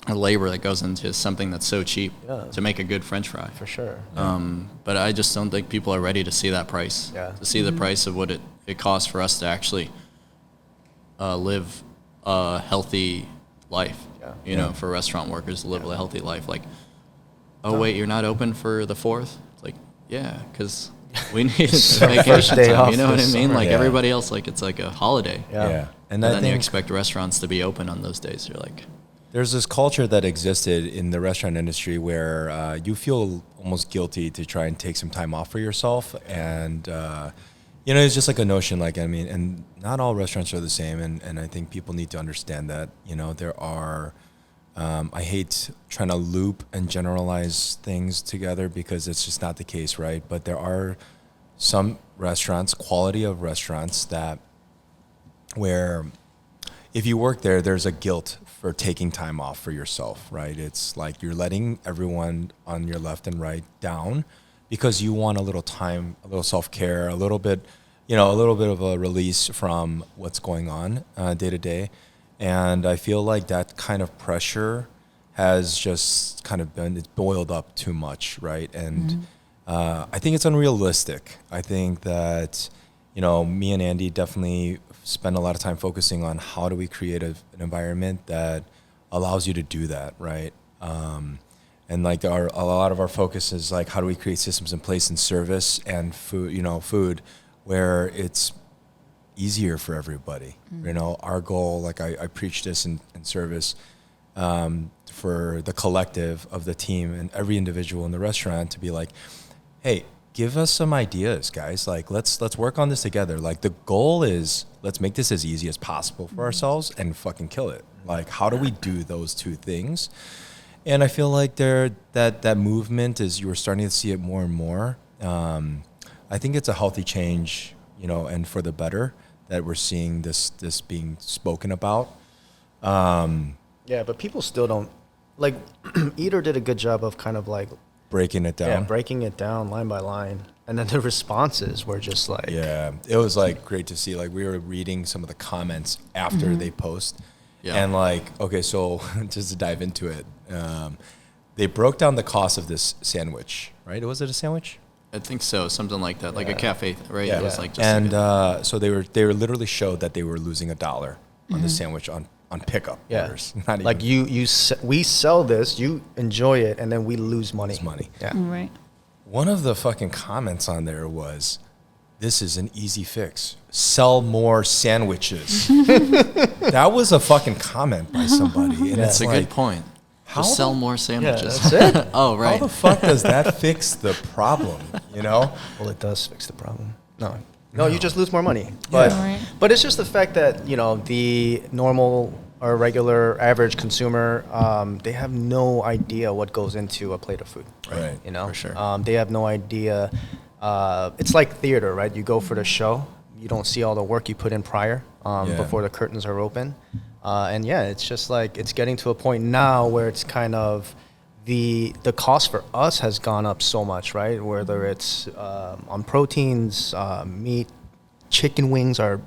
A labor that goes into something that's so cheap Yeah. to make a good French fry. For sure. But I just don't think people are ready to see that price. Yeah. To see the price of what it costs for us to actually live a healthy life. Yeah. You know, for restaurant workers to live a healthy life. Like, oh wait, you're not open for the 4th? It's like, yeah, because we need vacation First day time. off You know what I this mean? summer. Like Yeah. everybody else, like it's like a holiday. Yeah. Yeah. And I then you think expect restaurants to be open on those days. You're like, there's this culture that existed in the restaurant industry where you feel almost guilty to try and take some time off for yourself. And, you know, it's just like a notion, like, I mean, and not all restaurants are the same. And I think people need to understand that, you know, there are, I hate trying to loop and generalize things together because it's just not the case, right? But there are some restaurants, quality of restaurants that where if you work there, there's a guilt for taking time off for yourself, right? It's like you're letting everyone on your left and right down because you want a little time, a little self-care, a little bit, you know, a little bit of a release from what's going on day to day. And I feel like that kind of pressure has just kind of been, it's boiled up too much, right? And I think it's unrealistic. I think that, me and Andy definitely spend a lot of time focusing on how do we create an environment that allows you to do that, right? And like a lot of our focus is like, how do we create systems in place in service and food where it's easier for everybody. Our goal, like I preach this in service for the collective of the team and every individual in the restaurant to be like, hey, give us some ideas, guys. Like, let's work on this together. Like, the goal is let's make this as easy as possible for ourselves and fucking kill it. Like, how do we do those two things? And I feel like that movement is, you were starting to see it more and more. I think it's a healthy change, and for the better that we're seeing this being spoken about. Yeah, but people still don't, like, Eater did a good job of kind of like breaking it down. Yeah, breaking it down line by line. And then the responses were just like... Yeah, it was like great to see. Like, we were reading some of the comments after they post. Yeah. And like, okay, so just to dive into it, they broke down the cost of this sandwich, right? Was it a sandwich? I think so, something like that, like a cafe, right? Yeah. It was like just and so they were literally showed that they were losing $1 on the sandwich on pickup orders. Not even, like we sell this, you enjoy it, and then we lose money. Yeah. Right. One of the fucking comments on there was, "This is an easy fix. Sell more sandwiches." That was a fucking comment by somebody, and it's a good point. Just sell more sandwiches. Yeah, that's it. Oh, right. How the fuck does that fix the problem? Well, it does fix the problem. No, you just lose more money. But it's just the fact that, the normal or regular average consumer, they have no idea what goes into a plate of food. Right. For sure. They have no idea. It's like theater, right? You go for the show. You don't see all the work you put in prior before the curtains are open. And it's just like, it's getting to a point now where it's kind of, the cost for us has gone up so much, right? Whether it's on proteins, meat, chicken wings are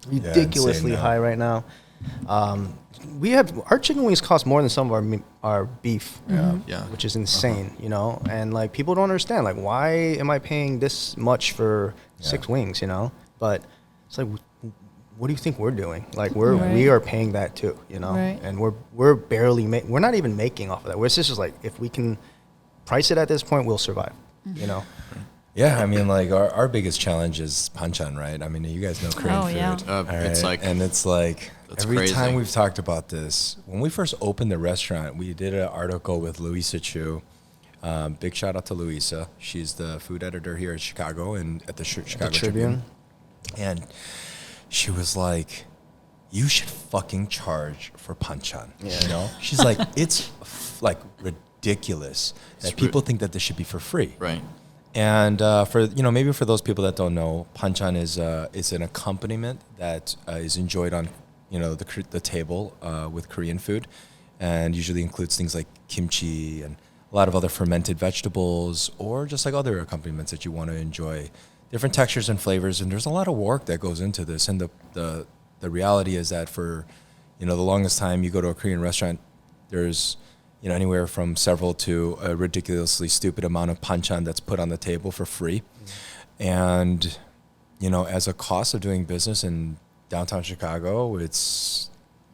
ridiculously high right now. Our chicken wings cost more than some of our beef, which is insane, And like, people don't understand, like, why am I paying this much for 6 wings, But it's like, what do you think we're doing? Like, we are paying that too, and we're barely we're not even making off of that. We're just like, if we can price it at this point, we'll survive, Yeah, I mean, like, our biggest challenge is panchan, right? I mean, you guys know Korean food. Yeah. It's like every crazy. time we've talked about this, when we first opened the restaurant, we did an article with Louisa Chu. Big shout out to Louisa. She's the food editor here in Chicago and at the Chicago Tribune. And she was like, you should fucking charge for panchan. She's like, it's like ridiculous that people think that this should be for free. Right. And for maybe for those people that don't know, panchan is an accompaniment that is enjoyed on the table with Korean food, and usually includes things like kimchi and a lot of other fermented vegetables, or just like other accompaniments that you want to enjoy, different textures and flavors. And there's a lot of work that goes into this. And the reality is that for the longest time, you go to a Korean restaurant, there's anywhere from several to a ridiculously stupid amount of panchan that's put on the table for free. And, as a cost of doing business in downtown Chicago, it's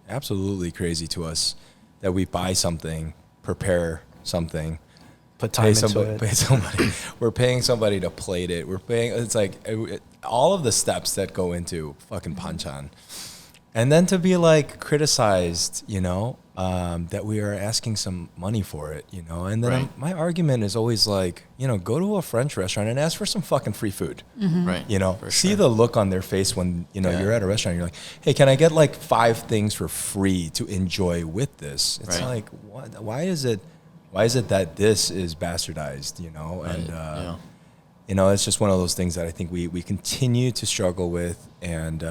absolutely crazy to us that we buy something, prepare something, put time into it. Pay somebody. We're paying somebody to plate it. It's like all of the steps that go into fucking panchan. And then to be like criticized, that we are asking some money for it, And then my argument is always like, go to a French restaurant and ask for some fucking free food. Mm-hmm. Right. See the look on their face when, you're at a restaurant and you're like, hey, can I get like 5 things for free to enjoy with this? It's like, why is it that this is bastardized, And, it's just one of those things that I think we continue to struggle with. And,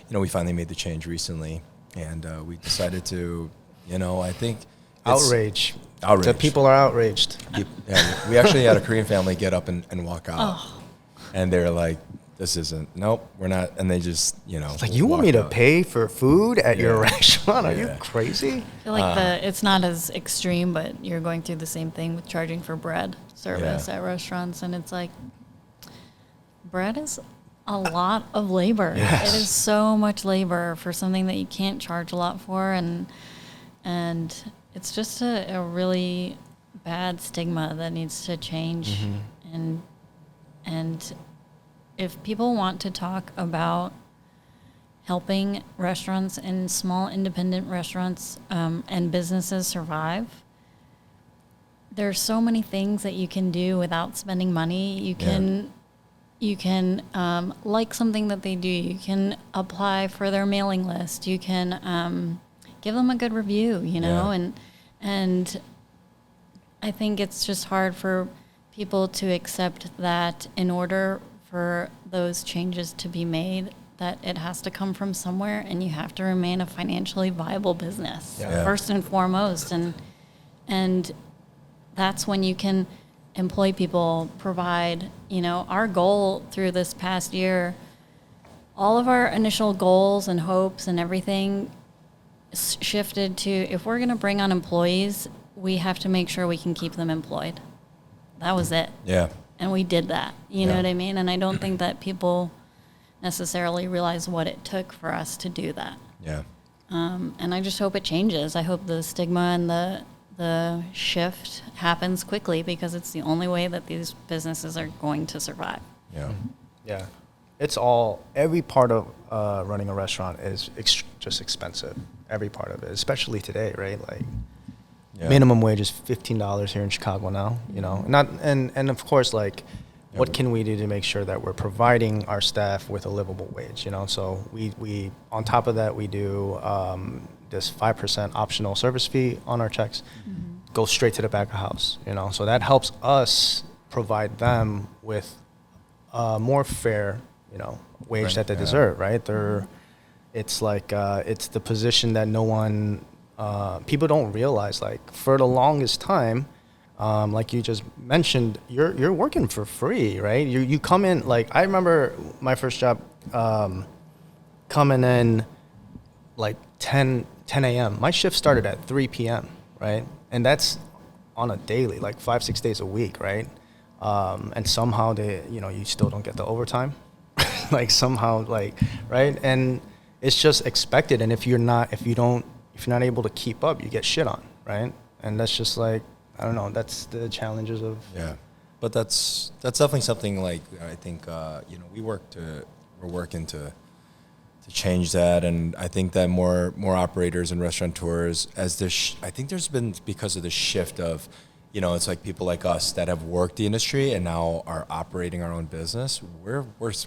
we finally made the change recently, and we decided to, I think... Outrage. The people are outraged. Yeah, we actually had a Korean family get up and walk out. And they're like, this isn't, nope, we're not. And they just, you know. It's like, you want me to pay for food at your restaurant? Are you Yeah. crazy? I feel like it's not as extreme, but you're going through the same thing with charging for bread service at restaurants. And it's like, bread is a lot of labor. Yes. It is so much labor for something that you can't charge a lot for. And it's just a really bad stigma that needs to change. And if people want to talk about helping restaurants and small independent restaurants and businesses survive, there's so many things that you can do without spending money. You can like something that they do. You can apply for their mailing list. You can give them a good review, you know, and I think it's just hard for people to accept that in order for those changes to be made, that it has to come from somewhere, and you have to remain a financially viable business first and foremost. And that's when you can employ people, provide, you know, our goal through this past year, all of our initial goals and hopes and everything shifted to, if we're going to bring on employees, we have to make sure we can keep them employed. That was it. Yeah. And we did that. You know what I mean? And I don't think that people necessarily realize what it took for us to do that. Yeah. And I just hope it changes. I hope the stigma and the shift happens quickly, because it's the only way that these businesses are going to survive. Yeah. Yeah. It's every part of running a restaurant is just expensive. Every part of it, especially today, right? Like, minimum wage is $15 here in Chicago now, you know. And of course, like, what can we do to make sure that we're providing our staff with a livable wage, you know? So we on top of that, we do this 5% optional service fee on our checks, go straight to the back of house, you know. So that helps us provide them with more fair, you know, wage that they deserve, right? It's like it's the position that no one, people don't realize. Like, for the longest time, like you just mentioned, you're working for free, right? You come in, like, I remember my first job coming in like 10 a.m. My shift started at 3 p.m., right? And that's on a daily, like 5-6 days a week, right? And somehow you still don't get the overtime, like somehow, like, right? And it's just expected. And if you're not able to keep up, you get shit on, right? And that's just like, I don't know, that's the challenges of. Yeah. But that's definitely something, like, I think, we're working to change that. And I think that more operators and restaurateurs, I think there's been, because of the shift of, you know, it's like people like us that have worked the industry and now are operating our own business.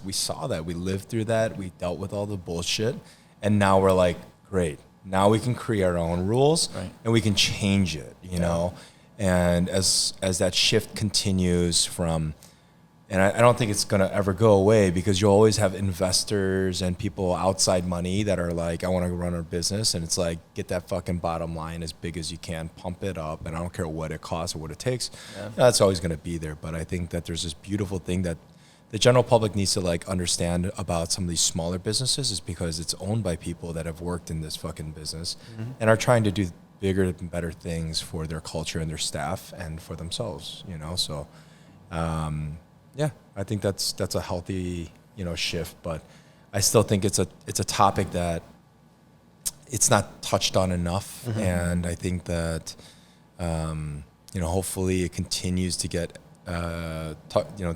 We saw that. We lived through that. We dealt with all the bullshit. And now we're like, great. Now we can create our own rules, and we can change it, you know? And as that shift continues from, and I don't think it's going to ever go away, because you'll always have investors and people outside money that are like, I want to run our business. And it's like, get that fucking bottom line as big as you can, pump it up. And I don't care what it costs or what it takes. Yeah. That's always going to be there. But I think that there's this beautiful thing that the general public needs to, like, understand about some of these smaller businesses, is because it's owned by people that have worked in this fucking business and are trying to do bigger and better things for their culture and their staff and for themselves, you know? So, I think that's a healthy, you know, shift, but I still think it's a topic that it's not touched on enough. And I think that, hopefully it continues to get,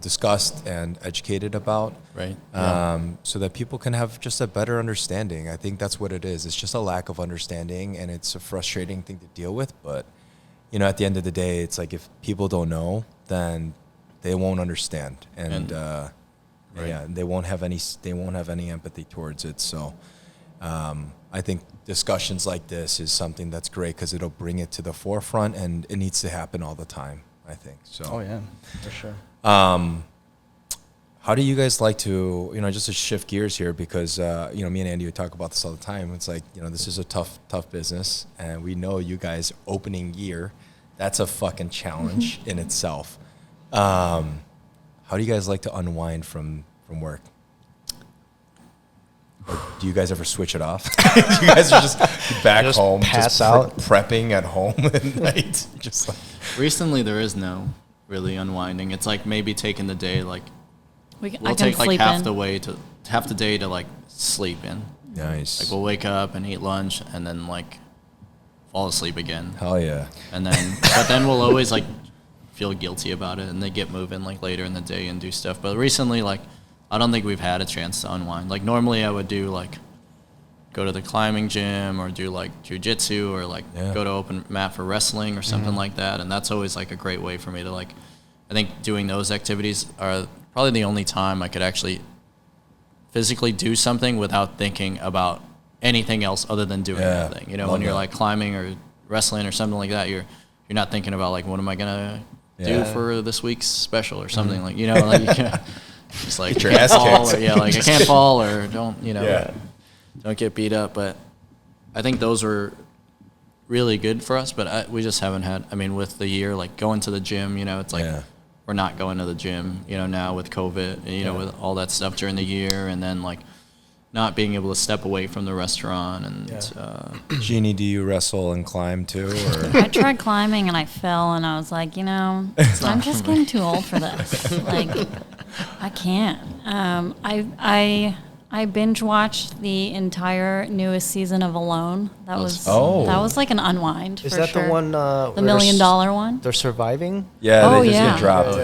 discussed and educated about, right? So that people can have just a better understanding. I think that's what it is. It's just a lack of understanding, and it's a frustrating thing to deal with. But, you know, at the end of the day, it's like, if people don't know, then they won't understand, and they won't have any empathy towards it. So, I think discussions like this is something that's great, because it'll bring it to the forefront, and it needs to happen all the time, I think. So. Oh yeah, for sure. How do you guys like to, just to shift gears here, because, me and Andy, we talk about this all the time. It's like, this is a tough business, and we know you guys opening year, that's a fucking challenge in itself. How do you guys like to unwind from work? Do you guys ever switch it off? You guys are just back Just home, pass just out? prepping at home at night. Just like, Recently, there is no really unwinding. It's like maybe taking the day, like I we'll can take like sleep half in. the day to like sleep in. nice. Like we'll wake up and eat lunch and then like fall asleep again. Hell yeah. And then, but then we'll always like feel guilty about it and they get moving like later in the day and do stuff. But recently, like, I don't think we've had a chance to unwind. Like normally I would do like, go to the climbing gym or do like jujitsu or like go to open mat for wrestling or something like that. And that's always like a great way for me to like, I think doing those activities are probably the only time I could actually physically do something without thinking about anything else other than doing anything. You know, Love when you're that. like climbing or wrestling or something like that, you're not thinking about like, what am I gonna do for this week's special or something like, you know, like you can, just like Get your can't ass fall kicked. or, like I can't fall or don't, you know, Yeah. don't get beat up. But I think those were really good for us, but we just haven't had, I mean, with the year, like going to the gym, you know, it's like we're not going to the gym, you know, now with COVID, you know, with all that stuff during the year, and then like not being able to step away from the restaurant. And Genie, do you wrestle and climb too? Or? I tried climbing and I fell, and I was like, you know, I'm just getting too old for this. Like, I can't. I binge watched the entire newest season of Alone. That was like an unwind. Is for that sure. the one? The where $1 million one? They're surviving. Yeah, Oh, they just yeah. get dropped.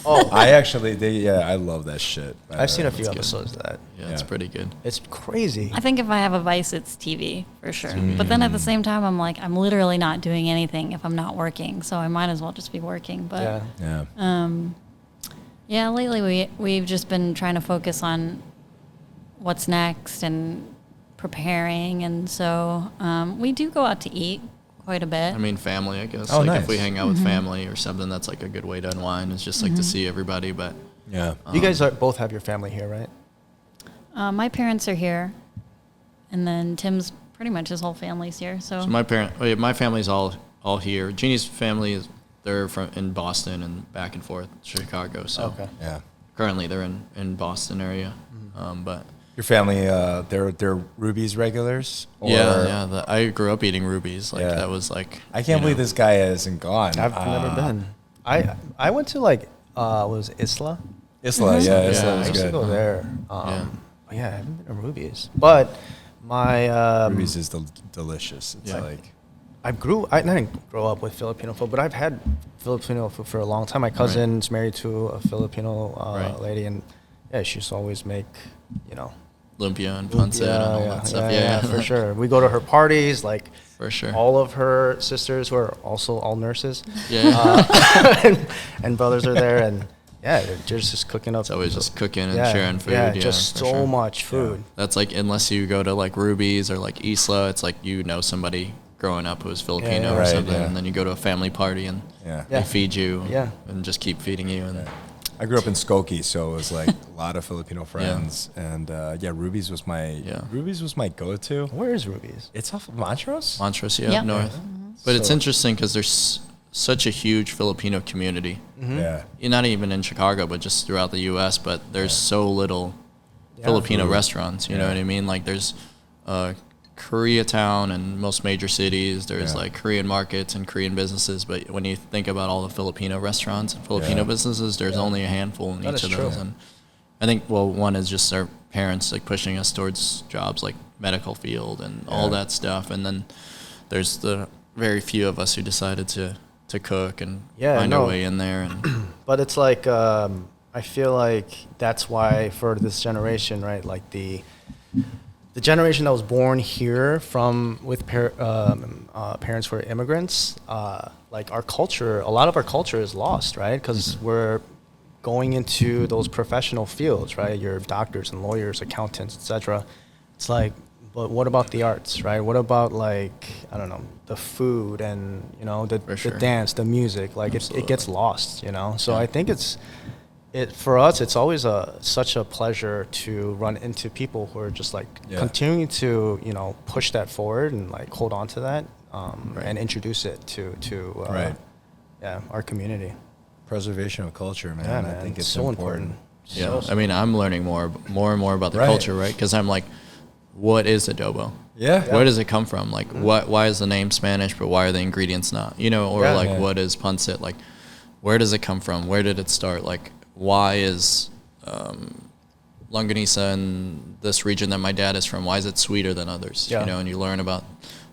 Oh, I actually, I love that shit. I've seen a few episodes of that. yeah, it's pretty good. It's crazy. I think if I have a vice, it's TV for sure. But then at the same time, I'm like, I'm literally not doing anything if I'm not working, so I might as well just be working. But Yeah. lately we've just been trying to focus on what's next and preparing, and so we do go out to eat quite a bit. I mean, family, I guess. Oh, like nice. if we hang out with family or something, that's like a good way to unwind. It's just like to see everybody. But Yeah. You guys both have your family here, right? My parents are here, and then Tim's pretty much his whole family's here. So my family's all here. Jeannie's family they're from in Boston and back and forth Chicago. So Yeah. currently they're in Boston area. But Your family, they're Ruby's regulars? Or I grew up eating Rubies. Like that was like. I can't believe this guy hasn't gone. I've never been. I went to like was it Isla? Isla, Yeah, Isla I was used to good. go there. I haven't been to Ruby's, but my Ruby's is delicious. It's like I didn't grow up with Filipino food, but I've had Filipino food for a long time. My cousin's married to a Filipino lady, and she used to always make, you know, lumpia and pancit and all that stuff. Yeah, for sure. We go to her parties, like for sure. all of her sisters who are also all nurses, and brothers are there, and they're just cooking up. It's always just cooking and sharing food. Yeah, just for so sure. much food. That's like, unless you go to like Ruby's or like Isla, it's like you know somebody growing up who was Filipino or Right, something, yeah. and then you go to a family party and they feed you and just keep feeding you. And I grew up in Skokie, so it was like a lot of Filipino friends, and Ruby's was my go-to. Where is Ruby's? It's off of Montrose. Montrose, Yep. north. But it's interesting because there's such a huge Filipino community. Yeah, Not even in Chicago, but just throughout the U.S. But there's so little Filipino restaurants. You know what I mean? Like there's Koreatown in most major cities. There's like Korean markets and Korean businesses. But when you think about all the Filipino restaurants and Filipino businesses, there's only a handful in each of those. And I think, one is just our parents like pushing us towards jobs like medical field and all that stuff. And then there's the very few of us who decided to cook and find our way in there. And But it's like I feel like that's why for this generation, right? Like the generation that was born here with parents who are immigrants, like our culture, a lot of our culture is lost, right? Because we're going into those professional fields, right? You're doctors and lawyers, accountants, etc. It's like, but what about the arts, right? What about like, I don't know, the food and, you know, the dance, the music, like it gets lost, you know? So I think for us, it's always such a pleasure to run into people who are just like continuing to, you know, push that forward and like hold on to that and introduce it to our community. preservation of culture, man. Yeah, I man, think it's so important. Yeah, I mean, I'm learning more and more about the culture, right? Because I'm like, what is adobo? Yeah. Where does it come from? Like, why is the name Spanish, but why are the ingredients not? You know, or what is pancit? Like, where does it come from? Where did it start? Like, why is longanisa in this region that my dad is from, why is it sweeter than others? You know, and you learn about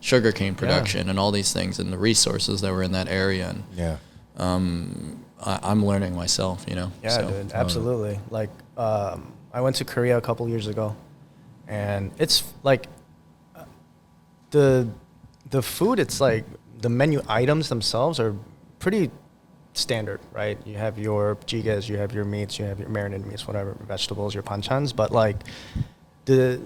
sugarcane production and all these things and the resources that were in that area. And I'm learning myself, you know. Yeah, so, dude, absolutely. Like, I went to Korea a couple years ago, and it's like the food. It's like the menu items themselves are pretty standard, right? You have your jigaes, you have your meats, you have your marinated meats, whatever, vegetables, your panchans, but like the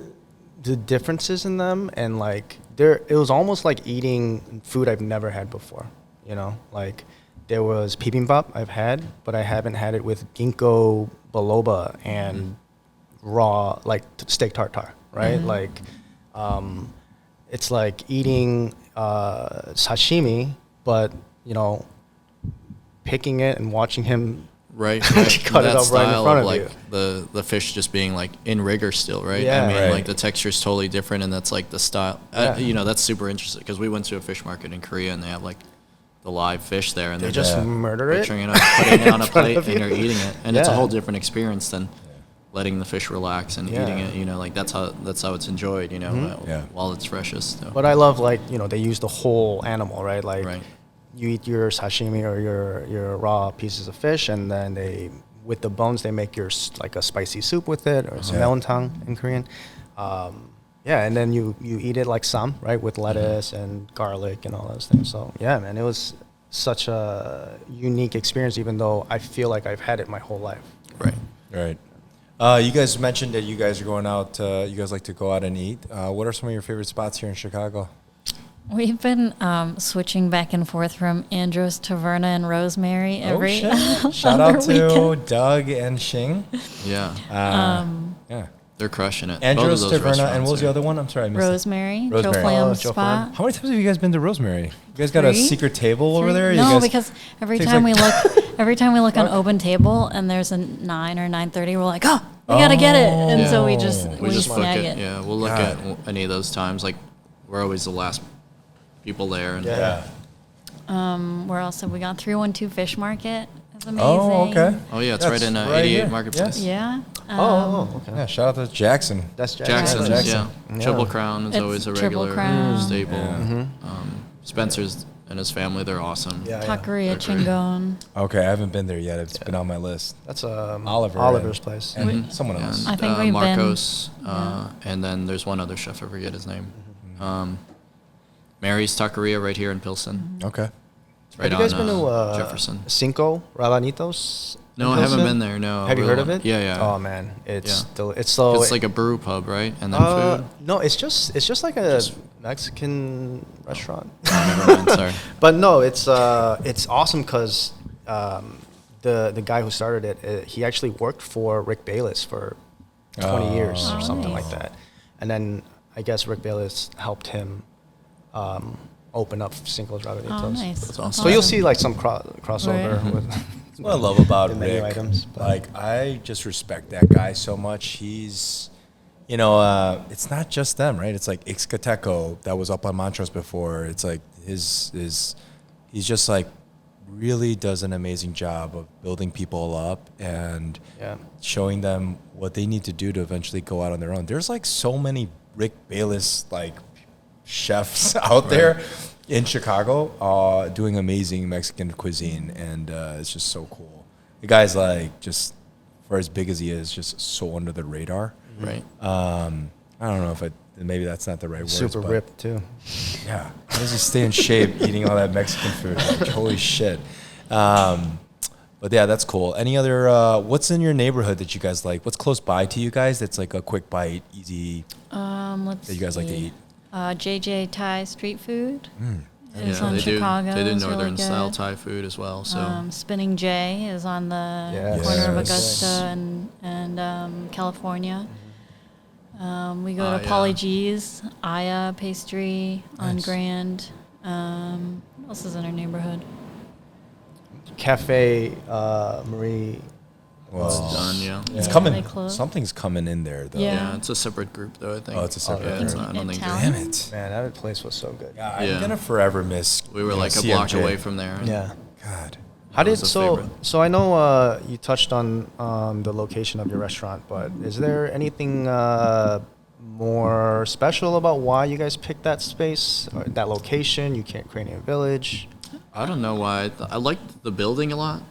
differences in them, and like it was almost like eating food I've never had before, you know? Like there was bibimbap I've had, but I haven't had it with ginkgo biloba and raw like steak tartare, right? Like it's like eating sashimi, but you know, picking it and watching him cut it up right in front of like you. The fish just being like in rigor still, right? I mean, like the texture is totally different, and that's like the style. You know, that's super interesting because we went to a fish market in Korea and they have like the live fish there, and they just murder it, butchering it up, putting it on a plate, and you're eating it, and it's a whole different experience than letting the fish relax and eating it. You know, like that's how it's enjoyed. You know, while it's freshest. So. But I love, like, you know, they use the whole animal, right? Like you eat your sashimi or your raw pieces of fish, and then they, with the bones, they make your like a spicy soup with it, or meontang in Korean. And then you eat it like sam, right, with lettuce and garlic and all those things. So yeah, man, it was such a unique experience, even though I feel like I've had it my whole life. Right. You guys mentioned that you guys are going out. You guys like to go out and eat. What are some of your favorite spots here in Chicago? We've been switching back and forth from Andros Taverna and Rosemary every Shout out to Doug and Shing. Yeah. They're crushing it. Andros Taverna, and what was the other one? I'm sorry, I missed Rosemary. Joe Flam's spot. How many times have you guys been to Rosemary? You guys got a secret table over there? No, because every time we look on Open Table and there's a 9 or 9:30, we're like, oh, we gotta get it, and so we just snag it. Yeah, we'll look at any of those times. Like, we're always the last people there. And where else have we gone? 312 Fish Market is amazing. Oh, okay. Oh yeah, it's right in 88 Marketplace. Yeah. Okay. Yeah, shout out to Jackson. That's Jackson's, Triple Crown is always a regular staple. Spencer's and his family, they're awesome. Taqueria Chingon. Okay, I haven't been there yet. It's been on my list. That's Oliver's place. And someone else. I think we've Marcos, and then there's one other chef, I forget his name. Mary's Taqueria right here in Pilsen. Okay. It's right Have you guys on been to Jefferson. Cinco Rabanitos? No, I haven't been there. No. Have you heard of it? Yeah. Oh man, it's it's like a brew pub, right? And then food. No, it's just like a Mexican restaurant. Never mind, sorry. But no, it's awesome because the guy who started it, he actually worked for Rick Bayless for 20 years or something like that, and then I guess Rick Bayless helped him open up Cinco's Rabanitos. Oh, nice. That's awesome. So you'll see like some crossover with. That's what I love about the menu Rick. items, Like, I just respect that guy so much. He's, you know, it's not just them, right? It's like Ixcateco that was up on Montrose before. It's like he's just like really does an amazing job of building people up and showing them what they need to do to eventually go out on their own. There's like so many Rick Bayless like chefs out there in Chicago doing amazing Mexican cuisine, and it's just so cool. The guy's like, just for as big as he is, just so under the radar. Right. I don't know if maybe that's not the right word. Super ripped too. Yeah. How does he stay in shape eating all that Mexican food? Like, holy shit. But yeah, that's cool. Any other, what's in your neighborhood that you guys like? What's close by to you guys that's like a quick bite, easy, that you guys like to eat? JJ Thai street food. It's Yeah, on Chicago. They do It's northern really style good. Thai food as well. So Spinning J is on the corner of Augusta and California. We go to Polly G's, Aya Pastry on Grand. What else is in our neighborhood? Cafe Marie It's done, yeah. It's They coming. closed. Something's coming in there, though. Yeah. Yeah, it's a separate group, though, I think. Oh, it's a separate Yeah, it's group. not, I don't think Italian? Damn it. Man, that place was so good. I'm Yeah. gonna forever miss. we were like a block away from there. Yeah. God. How did was a favorite. so? I know you touched on the location of your restaurant, but is there anything more special about why you guys picked that space, or that location? Ukrainian Village. I don't know why. I liked the building a lot.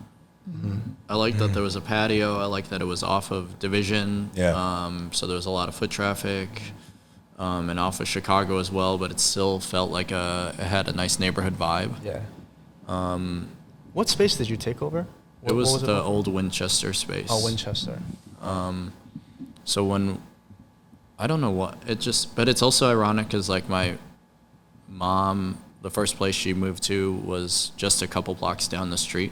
I liked that there was a patio. I liked that it was off of Division. Yeah. So there was a lot of foot traffic, and off of Chicago as well. But it still felt like it had a nice neighborhood vibe. Yeah. What space did you take over? It was what the called? old Winchester space. Oh, Winchester. So when I don't know what but it's also ironic because like my mom, the first place she moved to was just a couple blocks down the street,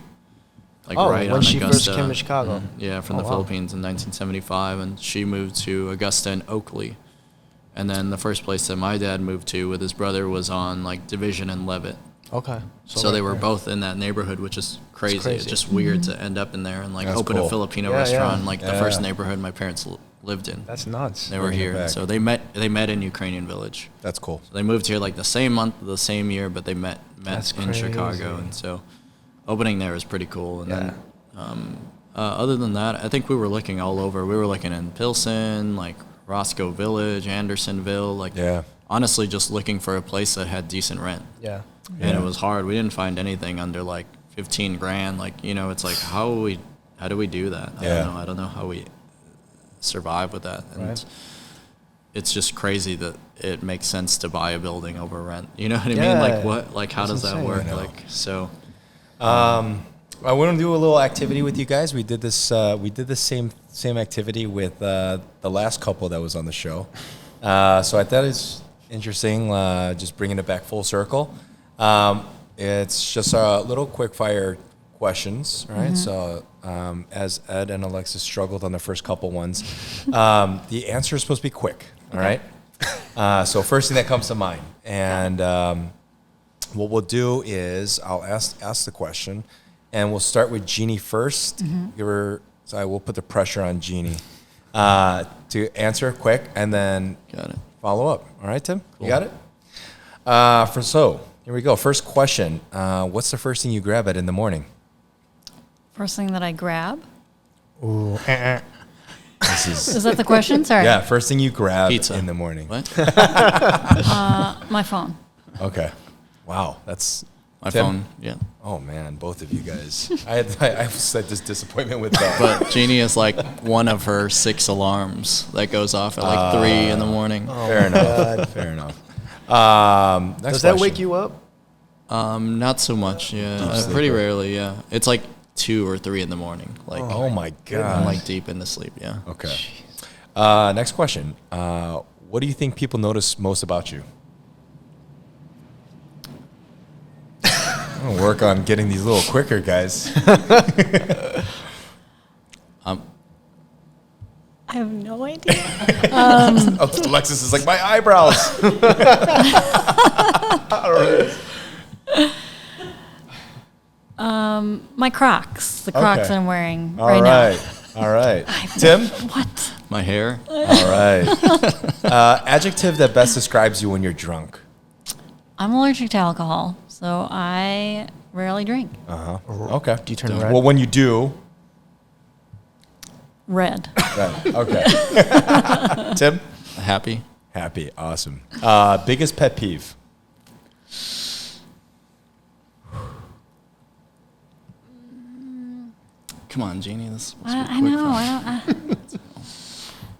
like right when on she Augusta. first came to Chicago. Yeah, from Oh, the wow. Philippines in 1975, and she moved to Augusta and Oakley, and then the first place that my dad moved to with his brother was on like Division and Levitt. Okay. So they right were there. both in that neighborhood, which is crazy. It's crazy. just weird to end up in there and like That's open cool. a Filipino Yeah, restaurant, yeah. like the first neighborhood my parents lived in. That's nuts. They were Bringing it here, back. so they met in Ukrainian Village. That's cool. So they moved here like the same month, the same year, but they met That's in Chicago, crazy. and so opening there was pretty cool. And Yeah. then other than that, I think we were looking all over. We were looking in Pilsen, like Roscoe Village, Andersonville, like Yeah. honestly just looking for a place that had decent rent. Yeah. And Yeah. it was hard. We didn't find anything under like 15 grand. Like, it's like how do we do that? Yeah. I don't know how we survive with that. And Right. it's just crazy that it makes sense to buy a building over rent. You know what I Yeah. mean? Like what? Like how That's does that insane. work? I know. Like so. I want to do a little activity with you guys. We did this. We did the same activity with the last couple that was on the show. So I thought it's interesting. Just bringing it back full circle. It's just a little quick fire questions, right? So as Ed and Alexis struggled on the first couple ones, the answer is supposed to be quick. All right. So first thing that comes to mind, and what we'll do is I'll ask the question. And we'll start with Genie first. So I will put the pressure on Genie to answer quick and then Got it. follow up. All right, Tim? You got it? So here we go. First question. What's the first thing you grab at in the morning? First thing that I grab. Ooh. This Is that the question? Sorry. yeah, first thing you grab Pizza. in the morning. What? My phone. Okay. Wow. That's My Tim? phone. Yeah. Oh man, both of you guys. I said this disappointment with that. But Jeannie is like one of her 6 alarms that goes off at like 3 in the morning. Fair enough. Fair enough. Next Does that question. wake you up? Not so much. Yeah, pretty sleeper. rarely. Yeah, it's like 2 or 3 in the morning. Like Oh my I'm god. like deep into sleep. Yeah. Okay. Next question. What do you think people notice most about you? I'm gonna work on getting these a little quicker, guys. I have no idea. Alexis is like, my eyebrows. My Crocs. The Crocs Okay. I'm wearing All right right. All right. Tim? What? My hair. All right. Adjective that best describes you when you're drunk. I'm allergic to alcohol, so I rarely drink. Okay. Do you turn red? Well, when you do. Red. Right. Okay. Tim? Happy. Happy. Awesome. Biggest pet peeve. Come on, Jeannie. This must be I quick know. fire. I don't.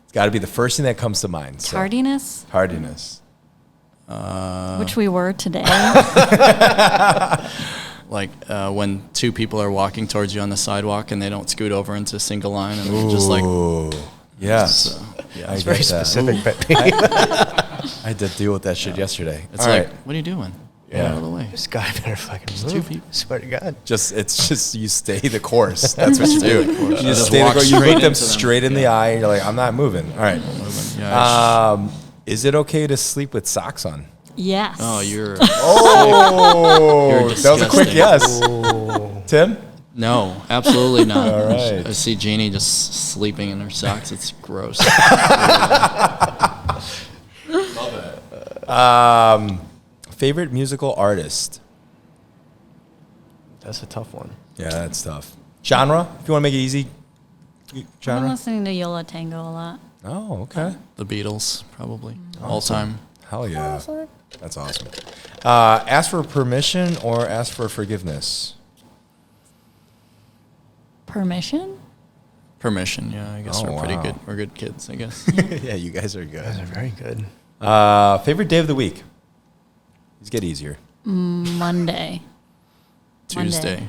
It's got to be the first thing that comes to mind. So. Tardiness, Tardiness. which we were today. Like when 2 people are walking towards you on the sidewalk and they don't scoot over into a single line and they're just like, Ooh. Yes. so, yeah. I It's, get Very that. specific pet peeve. I had to deal with that shit yesterday. it's All like, right. what are you doing? Yeah. Get out of the way. This guy better fucking move. 2 people. Swear to God. It's just you stay the course. That's what you do. You Just just stay the walk course. You straight look them into them. straight in the eye. You're like, I'm not moving. All right. Yeah, Is it okay to sleep with socks on? Yes. oh, you're Oh, You're that was a quick disgusting. yes. Tim? No, absolutely not. All right. I see Genie just sleeping in her socks. It's gross. Favorite musical artist? That's a tough one. Yeah, that's tough. Genre? If you want to make it easy. I'm Genre? listening to Yola Tango a lot. Oh, okay. The Beatles, probably. All time. Hell yeah. That's awesome. Ask for permission or ask for forgiveness? Permission? Permission, yeah. I guess Oh, we're pretty wow. good. We're good kids, I guess. Yeah, you guys are good. Those are very good. Favorite day of the week? These get easier. Monday. Tuesday.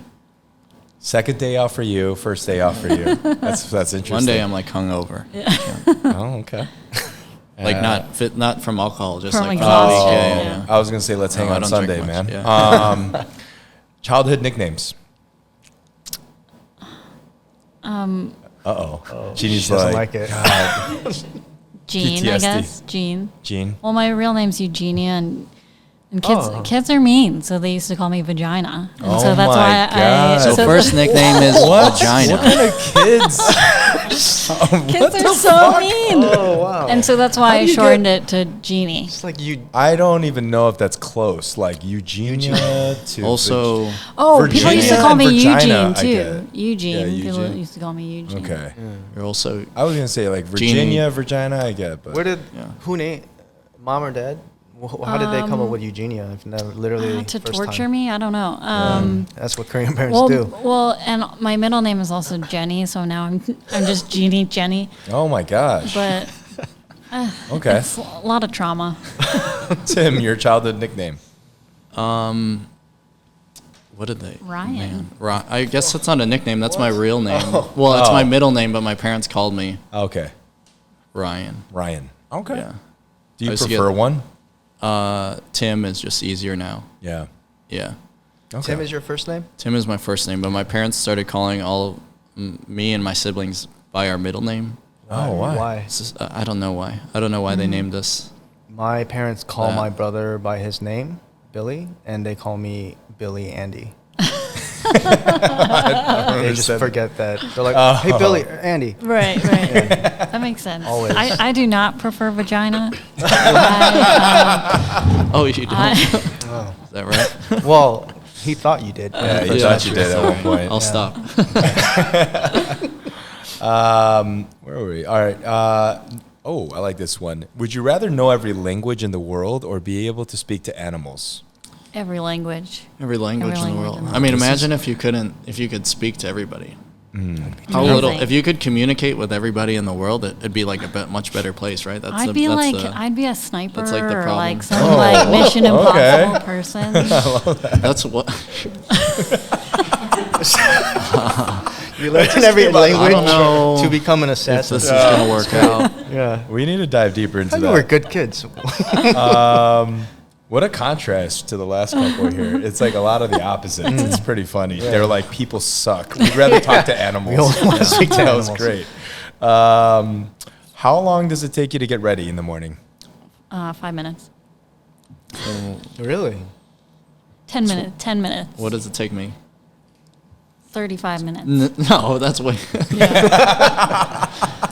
Second day off for you. First day off for you. That's interesting. Monday, I'm like hungover. Oh, okay. Like not from alcohol, just From like exhaustion, yeah. I was gonna say let's hang No, I on don't drink Sunday, much, man. yeah. Childhood nicknames. Oh, Genie's she doesn't like, like it. Jean, I PTSD. guess. Jean. Gene. Well, my real name's Eugenia, and kids Oh. kids are mean, so they used to call me Vagina. And Oh so that's my why God. So first nickname is Vagina. What kind of kids? kids are so mean. Oh, wow. And so that's why How I do you shortened it to Genie. It's like you. I don't even know if that's close. Like Eugenia to Also, Oh, people used to Virginia call me and Vagina, Eugene I too. get. Eugene. Yeah, People Eugene. used to call me Eugene. Okay. you're also I was gonna say like Virginia, Virginia, I get, but Where did Yeah. who named mom or dad? How did they come up with Eugenia? I've never literally To first torture time. me? I don't know. That's what Korean parents Well, do. well, and my middle name is also Jenny, so now I'm just Genie Jenny. oh my gosh. But Okay. it's a lot of trauma. Tim, your childhood nickname. what did they? Ryan. I guess that's not a nickname. That's my real name. Well, it's my middle name, but my parents called me Okay. Ryan. Ryan. Okay. Yeah. Do you I used to prefer get- one? Tim is just easier now. Yeah. Yeah. Okay. Tim is your first name? Tim is my first name, but my parents started calling all me and my siblings by our middle name. Oh, why? Why? It's just, I don't know why. I don't know why they named us. My parents call That. my brother by his name, Billy, and they call me Billy Andy. They just forget that. They're like, hey, Billy, Andy. Right, right. That makes sense. Always. I do not prefer vagina. Oh, you don't? Oh. Is that right? Well, he thought you did. Yeah, you Yeah, thought you did at one point. I'll stop. Where were we? All right. I like this one. Would you rather know every language in the world or be able to speak to animals? Every language. Every language in the language world. in the I mean, world. imagine if you could speak to everybody. How Amazing. little, if you could communicate with everybody in the world, it'd be like a much better place, right? That's I'd be a sniper that's like the or problem. like some like Mission Impossible okay. person. that's what. You learn every I don't language know to become an if assassin. this is gonna work out. Yeah. We need to dive deeper into I know we're that. good kids. What a contrast to the last couple here. It's like a lot of the opposites. It's pretty funny. They're like, people suck. We'd rather talk to animals. We only want to speak to That was animals. great. How long does it take you to get ready in the morning? 5 minutes. Really? 10 minutes. 10 minutes. What does it take me? 35 minutes. No, that's way.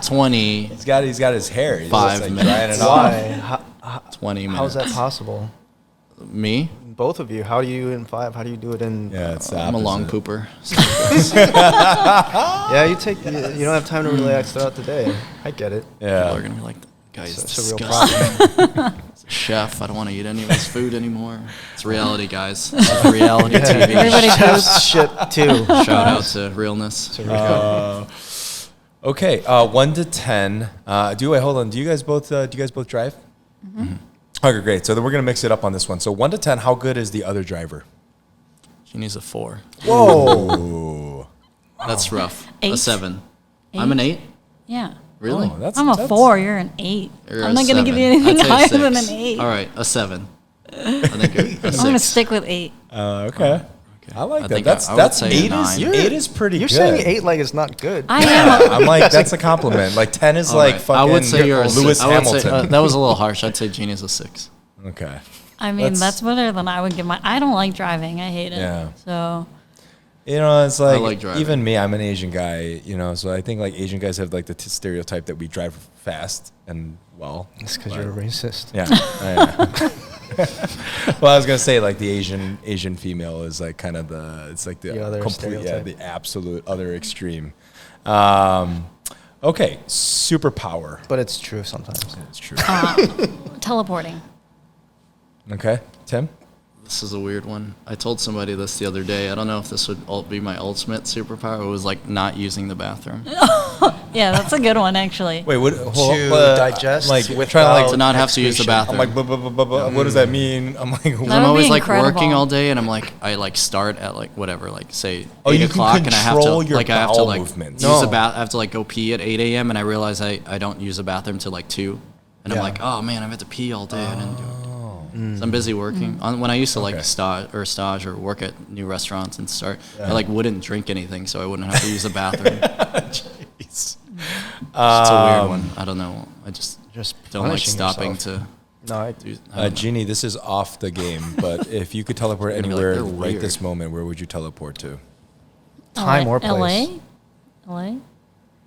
20 He's got his hair. He's 5 just, like, minutes. drying it off. Why? 20 minutes. How's that possible? Me? Both of you. How do you in 5? How do you do it in? Yeah, it's the I'm a long opposite. pooper. Yeah, you don't have time to relax throughout the day. I get it. People are Yeah. gonna be like, "Guy's It's a real disgusting." Chef, I don't want to eat any of his food anymore. It's reality, guys. This is reality TV. Everybody Chef's shit too. Shout out to realness. Okay, 1 to 10. Hold on. Do you guys both drive? Mm-hmm. Okay, great. So then we're gonna mix it up on this one. So 1 to 10. How good is the other driver? She needs a 4. Whoa. That's rough. A 8. 7. I'm an 8. Yeah. Really? Oh, I'm a 4. You're an 8. You're I'm a not going to give you 7. anything I'd say higher 6. than an 8. All right, a 7. I think you're a 6. I'm going to stick with 8. Okay. I like I that. think That's I would say a 8 is 9. 8 is pretty You're good. saying 8 like it's not good. I am. I'm like, that's a compliment. Like 10 is All like right. fucking I would say you're a Lewis 6. I would say, Hamilton. that was a little harsh. I'd say Genie's a 6. Okay. I mean, Let's- that's better than I would give my. I don't like driving. I hate it. Yeah. So You know, it's like, like driving. even me, I'm an Asian guy, you know, so I think like Asian guys have like the stereotype that we drive fast and well. It's because you're a racist. Yeah. Well, I was gonna say like the Asian female is like kind of it's like the other complete, stereotype. the absolute other extreme. Okay, superpower. But it's true sometimes. It's true. Teleporting. Okay, Tim. This is a weird one. I told somebody this the other day. I don't know if this would be my ultimate superpower. It was like not using the bathroom. Yeah, that's a good one, actually. Wait, what? To digest like without trying to like To not have to use the bathroom. I'm like, what does that mean? I'm like, That I'm would always be like incredible. working all day, and I'm like, I like start at like whatever, like say Oh, 8 you can o'clock, and I have to control your like I have to bowel like movements. use the No. bath. I have to like go pee at 8 a.m. and I realize I don't use the bathroom till like 2, and I'm Yeah. like, oh man, I've had to pee all day. I didn't do it. So I'm busy working. When I used to like Okay. stage or work at new restaurants and start, I like wouldn't drink anything, so I wouldn't have to use the bathroom. Jeez. It's a weird one. I don't know. I just don't like punishing stopping yourself. to No, do. I don't know. Genie, this is off the game, but if you could teleport You're gonna be like, anywhere "They're right weird." this moment, where would you teleport to? time or place. LA?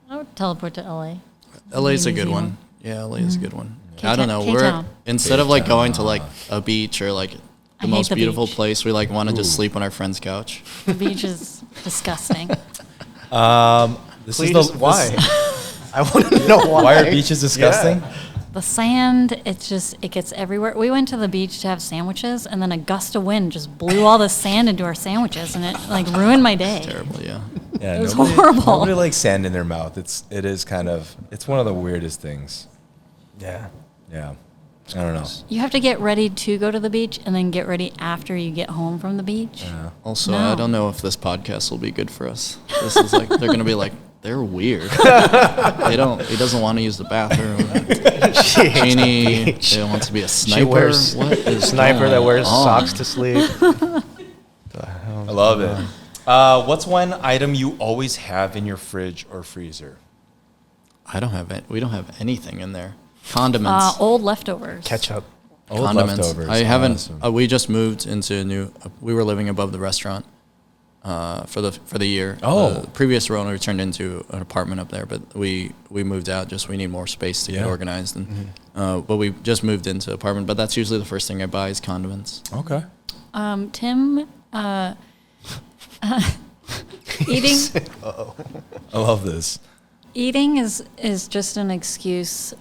I would teleport to LA. LA's a Easy good one. one. Yeah, LA's a good one. K-town- I don't know. K-town. Instead of like going to like a beach or like I the hate most the beautiful beach. place, we like want to just sleep on our friend's couch. The beach is disgusting. This Please, is the why? I want to know why. Why are beaches disgusting? Yeah. The sand, it gets everywhere. We went to the beach to have sandwiches, and then a gust of wind just blew all the sand into our sandwiches, and it like ruined my day. Terrible, yeah. Yeah, It was horrible. Nobody likes sand in their mouth. It's one of the weirdest things. Yeah. Yeah, I don't know. You have to get ready to go to the beach, and then get ready after you get home from the beach. Also, No. I don't know if this podcast will be good for us. This is like they're gonna be like they're weird. He doesn't want to use the bathroom. Genie wants to be a sniper. She wears What is sniper going that wears on? socks to sleep. I love it. What's one item you always have in your fridge or freezer? I don't have it. We don't have anything in there. Condiments. Old leftovers. Ketchup. Old Condiments. leftovers. I haven't. Awesome. We just moved into a new. We were living above the restaurant for the year. Oh. The previous owner turned into an apartment up there, but we moved out. Just we need more space to get Yeah. organized, and but we just moved into apartment. But that's usually the first thing I buy is condiments. Okay. Tim, eating I love this. eating is just an excuse.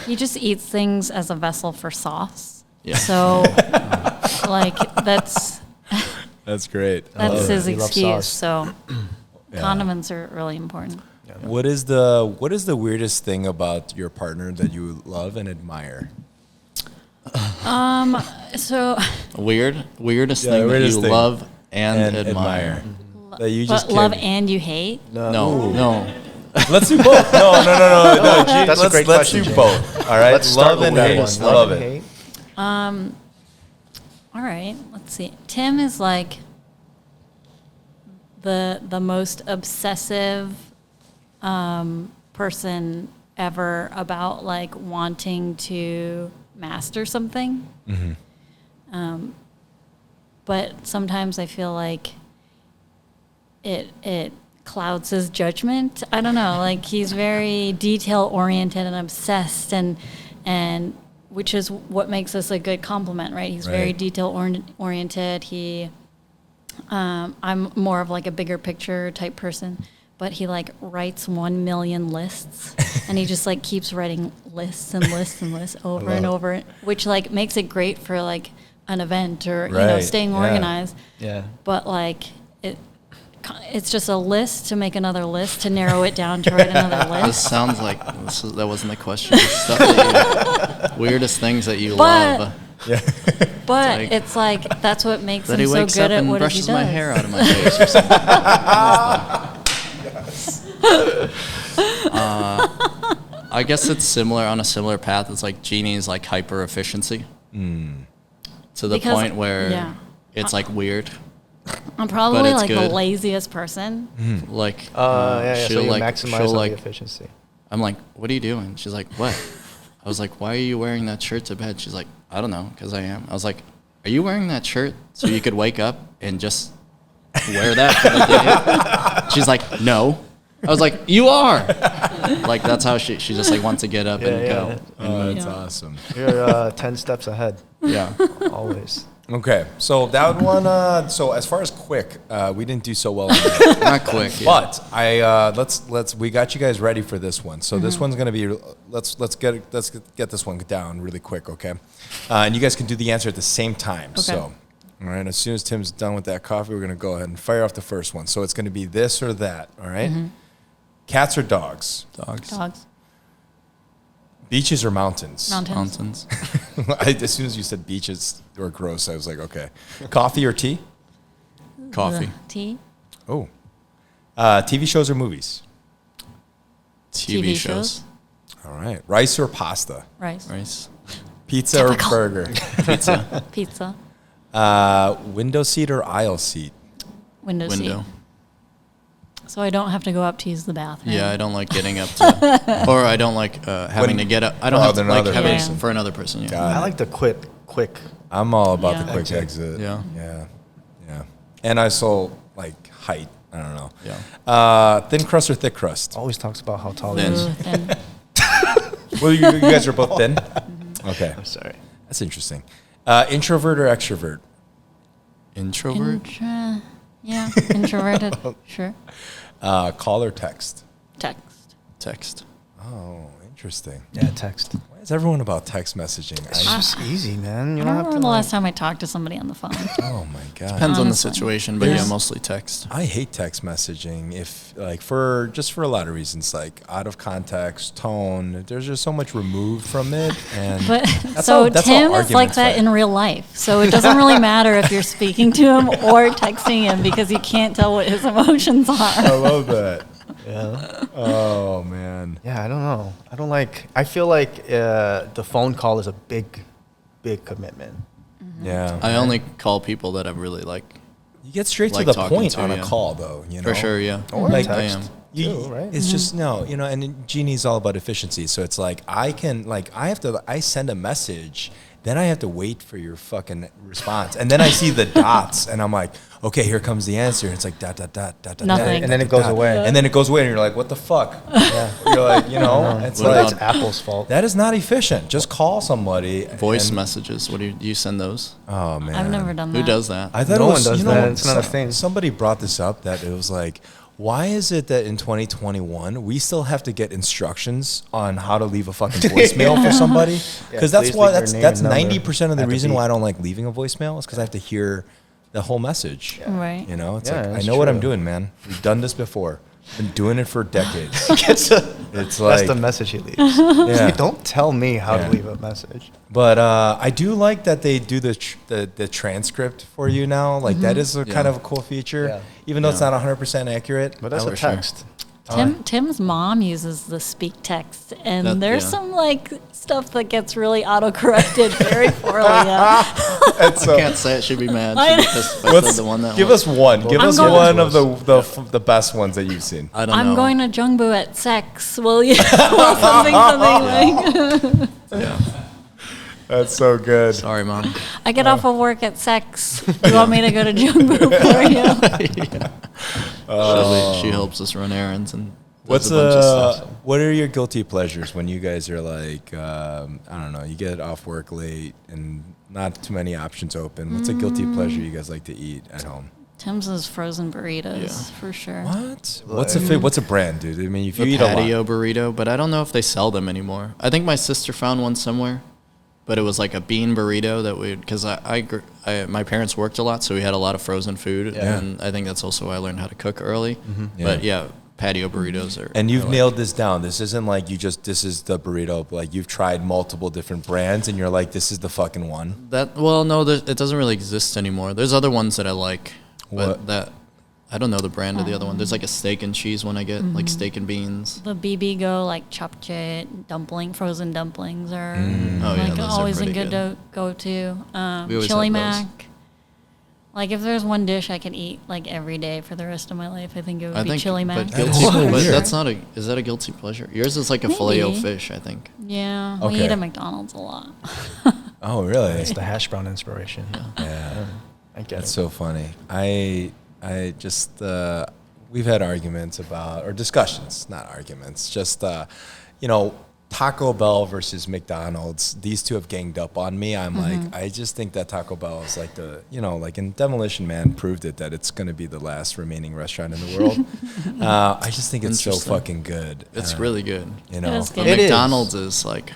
He just eats things as a vessel for sauce. Yeah. So, like that's That's great. I love his He loves excuse. sauce. So, Yeah. condiments are really important. What is the weirdest thing about your partner that you love and admire? So, Weirdest Yeah, thing weirdest that you thing. love and admire. That you just but love can't- and you hate. No. Let's do both. No. Gene, That's a let's great let's question, do Gene. both. All right. Let's start love with and that hate. one. Love and it. hate. All right, let's see. Tim is like the most obsessive person ever about like wanting to master something. But sometimes I feel like it clouds his judgment. I don't know. Like he's very detail oriented and obsessed, and which is what makes us a good compliment, right? He's very Right. detail oriented. I'm more of like a bigger picture type person, but he like writes 1 million lists, and he just like keeps writing lists and lists and lists over and over, which like makes it great for like an event or you know Right, staying yeah. organized. Yeah. But like it's just a list to make another list to narrow it down to write another This list. sounds like that wasn't the question. Stuff that weirdest things that you But- love. But like- it's like that's what makes That him he so wakes good up at and what he brushes does. my hair out of my face or something. I guess it's similar on a similar path. It's like Genie's like hyper efficiency to the Because- point where yeah. it's like weird. I'm probably it's like good. the laziest person. Like Yeah. she'll So you like maximize she'll on like the efficiency. I'm like, what are you doing? She's like, what? I was like, why are you wearing that shirt to bed? She's like, I don't know, because I am. I was like, are you wearing that shirt so you could wake up and just wear that for the day? She's like, no. I was like, you are. Like, that's how she just like wants to get up and go. Oh, that's awesome. You're 10 steps ahead. Yeah. Always. Okay, so that one. So as far as quick, we didn't do so well. On that. Not quick. Yeah. But let's we got you guys ready for this one. So this one's gonna be let's get this one down really quick, okay? And you guys can do the answer at the same time. Okay. So, all right. As soon as Tim's done with that coffee, we're gonna go ahead and fire off the first one. So it's gonna be this or that. All right? Cats or dogs? Dogs. Beaches or mountains? Mountains. As soon as you said beaches were gross, I was like, okay. Coffee or tea? Coffee. Tea. Oh. TV shows or movies? TV shows. All right. Rice or pasta? Rice. Pizza or burger? Pizza. Pizza. Window seat or aisle seat? Window seat. So I don't have to go up to use the bathroom. Yeah, I don't like getting up to, or I don't like having to get up. I don't have to like having for another person. Yeah. I like the quick. I'm all about the Yeah. quick exit. Yeah. Yeah. And I also like height. I don't know. Yeah. Thin crust or thick crust? Always talks about how tall he Thin. is. Ooh, thin. Well, you guys are both thin? Okay. I'm sorry. That's interesting. Introvert or extrovert? Introvert. Yeah, introverted. Sure. Call or text? Text. Oh, interesting. Yeah, text. Why is everyone about text messaging? It's just easy, man. You I don't don't have to. remember the last time I talked to somebody on the phone. Oh my god. Depends on the Honestly. situation, but yeah, There's- mostly text. I hate text messaging if like for a lot of reasons, like out of context, tone. There's just so much removed from it, and But that's so how- that's how Tim is like arguments that fight. in real life. So it doesn't really matter if you're speaking to him or texting him because you can't tell what his emotions I are. love that. Yeah. Oh man. Yeah, I don't know. I feel like the phone call is a big commitment. Yeah. I only call people that I really like. You get straight like to the talking point to, on a yeah. call, though. You know, For sure, yeah. Or Like, text. I am. You, too, right? It's just no, you know, and Genie's all about efficiency. So it's like I send a message, then I have to wait for your fucking response, and then I see the dots, and I'm like, okay, here comes the answer. And it's like dot dot dot dot dot, Nothing. And then it goes away. and then it goes away, and you're like, what the fuck? Yeah. You're like, you know, it's What like That's Apple's fault. that is not efficient. Just call somebody. Voice and- messages. What do you send those? Oh man, I've never done that. Who does that? I thought No it one was, does you know, that. It's not a thing. Somebody brought this up that it was like, why is it that in 2021 we still have to get instructions on how to leave a fucking voicemail for somebody? Because that's please why leave your that's name and number 90% of the at the reason why I beep. don't like leaving a voicemail is because I have to hear the whole message. Right. You know, it's Yeah, like I that's know what I'm true. doing, man. We've done this before. Been doing it for decades. It's It's like that's the message he leaves. yeah. Don't tell me how Yeah. to leave a message. But I do like that they do the transcript for you now. Like that is a kind Yeah. of a cool feature, Yeah. even though it's Yeah. not 100% accurate. But that's For a sure. text. Tim's mom uses the speak text, and That- there's yeah. some like stuff that gets really auto-corrected very poorly. Yeah. That's I can't say it. She'd be mad. I- She'd be pissed if I said the one that give was. us one. Give I'm us going- one of the best ones that you've seen. I don't know. I'm going to Jungbu at sex. Will you? something like. Yeah. That's so good. Sorry, mom. I get off of work at sex. Do you want me to go to Jungbu for you? She helps us run errands and What's does a bunch of stuff. what are your guilty pleasures when you guys are like I don't know, you get off work late and not too many options open? What's a guilty pleasure you guys like to eat at home? Tim's is frozen burritos Yeah. for sure. What? What's a brand, dude? I mean, if you The eat a lot. patio burrito, but I don't know if they sell them anymore. I think my sister found one somewhere, but it was like a bean burrito that we, because my parents worked a lot, so we had a lot of frozen food, Yeah. and I think that's also why I learned how to cook early. Yeah. But yeah, patio burritos are. And you've I like. nailed this down. This isn't like this is the burrito. Like you've tried multiple different brands and you're like, this is the fucking one. That. Well, no, it doesn't really exist anymore. There's other ones that I like, but What? that I don't know the brand of the other one. There's like a steak and cheese one I get, like steak and beans. The BB Go like japchae frozen dumplings are Oh, yeah, like those are always a pretty good good. to go to. We always Chili have those. mac. Like if there's one dish I could eat like every day for the rest of my life, I think it would I be think, chili mac. but That guilty. is so But weird. that's not a. Is that a guilty pleasure? Yours is like a filet o Maybe. fish, I think. Yeah, we Okay. eat at McDonald's a lot. Oh, really? It's the hash brown inspiration. Yeah. I get That's it. so funny. I I just we've had arguments about, or discussions, not arguments, just Taco Bell versus McDonald's. These two have ganged up on me. I'm like, I just think that Taco Bell is like like in Demolition Man proved it, that it's going to be the last remaining restaurant in the world. I just think it's so fucking good. It's really good. It is good. It is. McDonald's is like,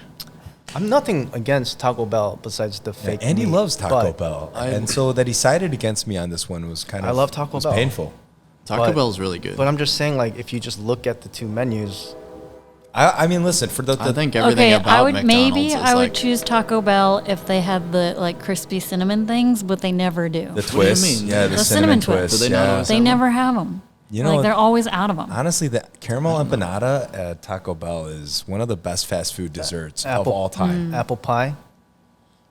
I'm nothing against Taco Bell besides the fake Andy meat, loves Taco but Bell. And so that he sided against me on this one was kind of, I love Taco Bell. painful. Taco Bell's really good. But I'm just saying, like, if you just look at the two menus, I mean, listen, for the I think everything Okay, about I would McDonald's is I would like, choose Taco Bell if they had the like crispy cinnamon things, but they never do. the twist, mean? yeah, the The cinnamon cinnamon twist. twist. Do they not yeah. always They never have them. You know, Like they're always out of them. honestly, the caramel empanada at Taco Bell is one of the best fast food desserts of apple- all time. apple pie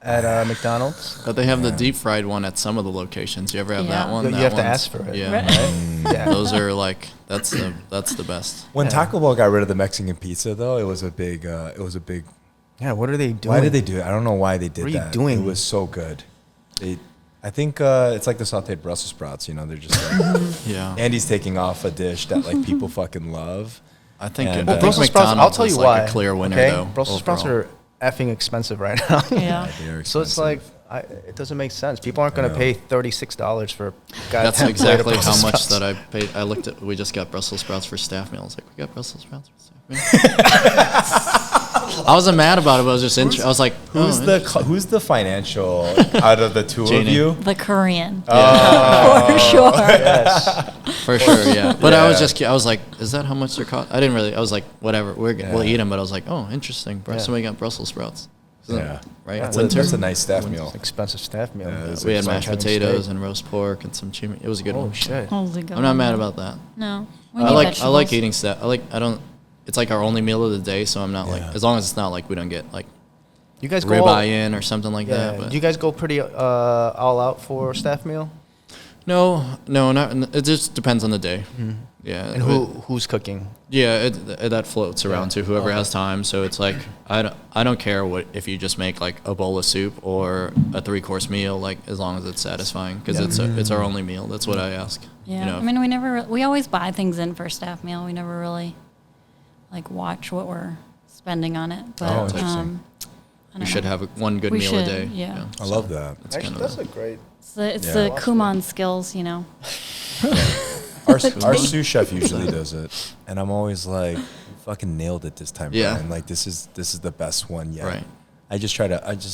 at McDonald's, but they have the deep fried one at some of the locations. You ever have Yeah. that one? You That have to one's- ask for it. Yeah. Right. yeah. Those are like, that's the best. When Yeah. Taco Bell got rid of the Mexican pizza, though, it was a big. Yeah, what are they doing? Why did they do it? I don't know why they did What are you that. doing? It was so good. I think it's like the sautéed Brussels sprouts. They're just like, Yeah. Andy's taking off a dish that like people fucking love. I think, And, I Well, think Brussels sprouts, I'll McDonald's tell is you like why. a clear winner, okay? though. Brussels sprouts overall. are effing expensive right now. Yeah. They're So it's like, it doesn't make sense. People aren't going to know. pay $36 for a That's goddamn plate of exactly how Brussels much sprouts. that I paid. I looked at, we just got Brussels sprouts for staff meal. I was like, we got Brussels sprouts for staff meal? I wasn't mad about it, but I was just I was like, who's the financial out of the two of Genie. you? The Korean. Oh. For sure. Yes. For sure, yeah. But I was Yeah. just, I was like, is that how much they're cost? I didn't really, I was like, whatever, we'll eat them. But I was like, oh, interesting. Yeah. Somebody got Brussels sprouts. Yeah, Right? That's, Winter. that's a nice staff meal. Expensive staff meal. Yeah, it's We had like mashed Chinese potatoes steak. and roast pork and some chimney. It was a good Oh, one. shit. Holy God. I'm not mad about that. No. We I need like vegetables. eating stuff. It's like our only meal of the day, so I'm not like, Yeah. as long as it's not like we don't get like You guys go ribeye in or something like that. Yeah. But Do you guys go pretty all out for staff meal? no, not. It just depends on the day. Yeah. And who's cooking? Yeah, that floats around to whoever Okay. has time. So it's like I don't care what if you just make like a bowl of soup or a 3-course meal, like as long as it's satisfying, because it's our only meal. That's what I ask. Yeah. You know, I mean, we always buy things in for staff meal. We never really like watch what we're spending on it. But Oh, interesting. I we don't should know. have one good We meal a should, day. yeah. I love that. That's Actually, kind of that's a great. It's Yeah. the Kumon skills, Our sous chef usually does it, and I'm always like, "You fucking nailed it this time, Yeah. Brian. Like this is the best one yet." Right. I just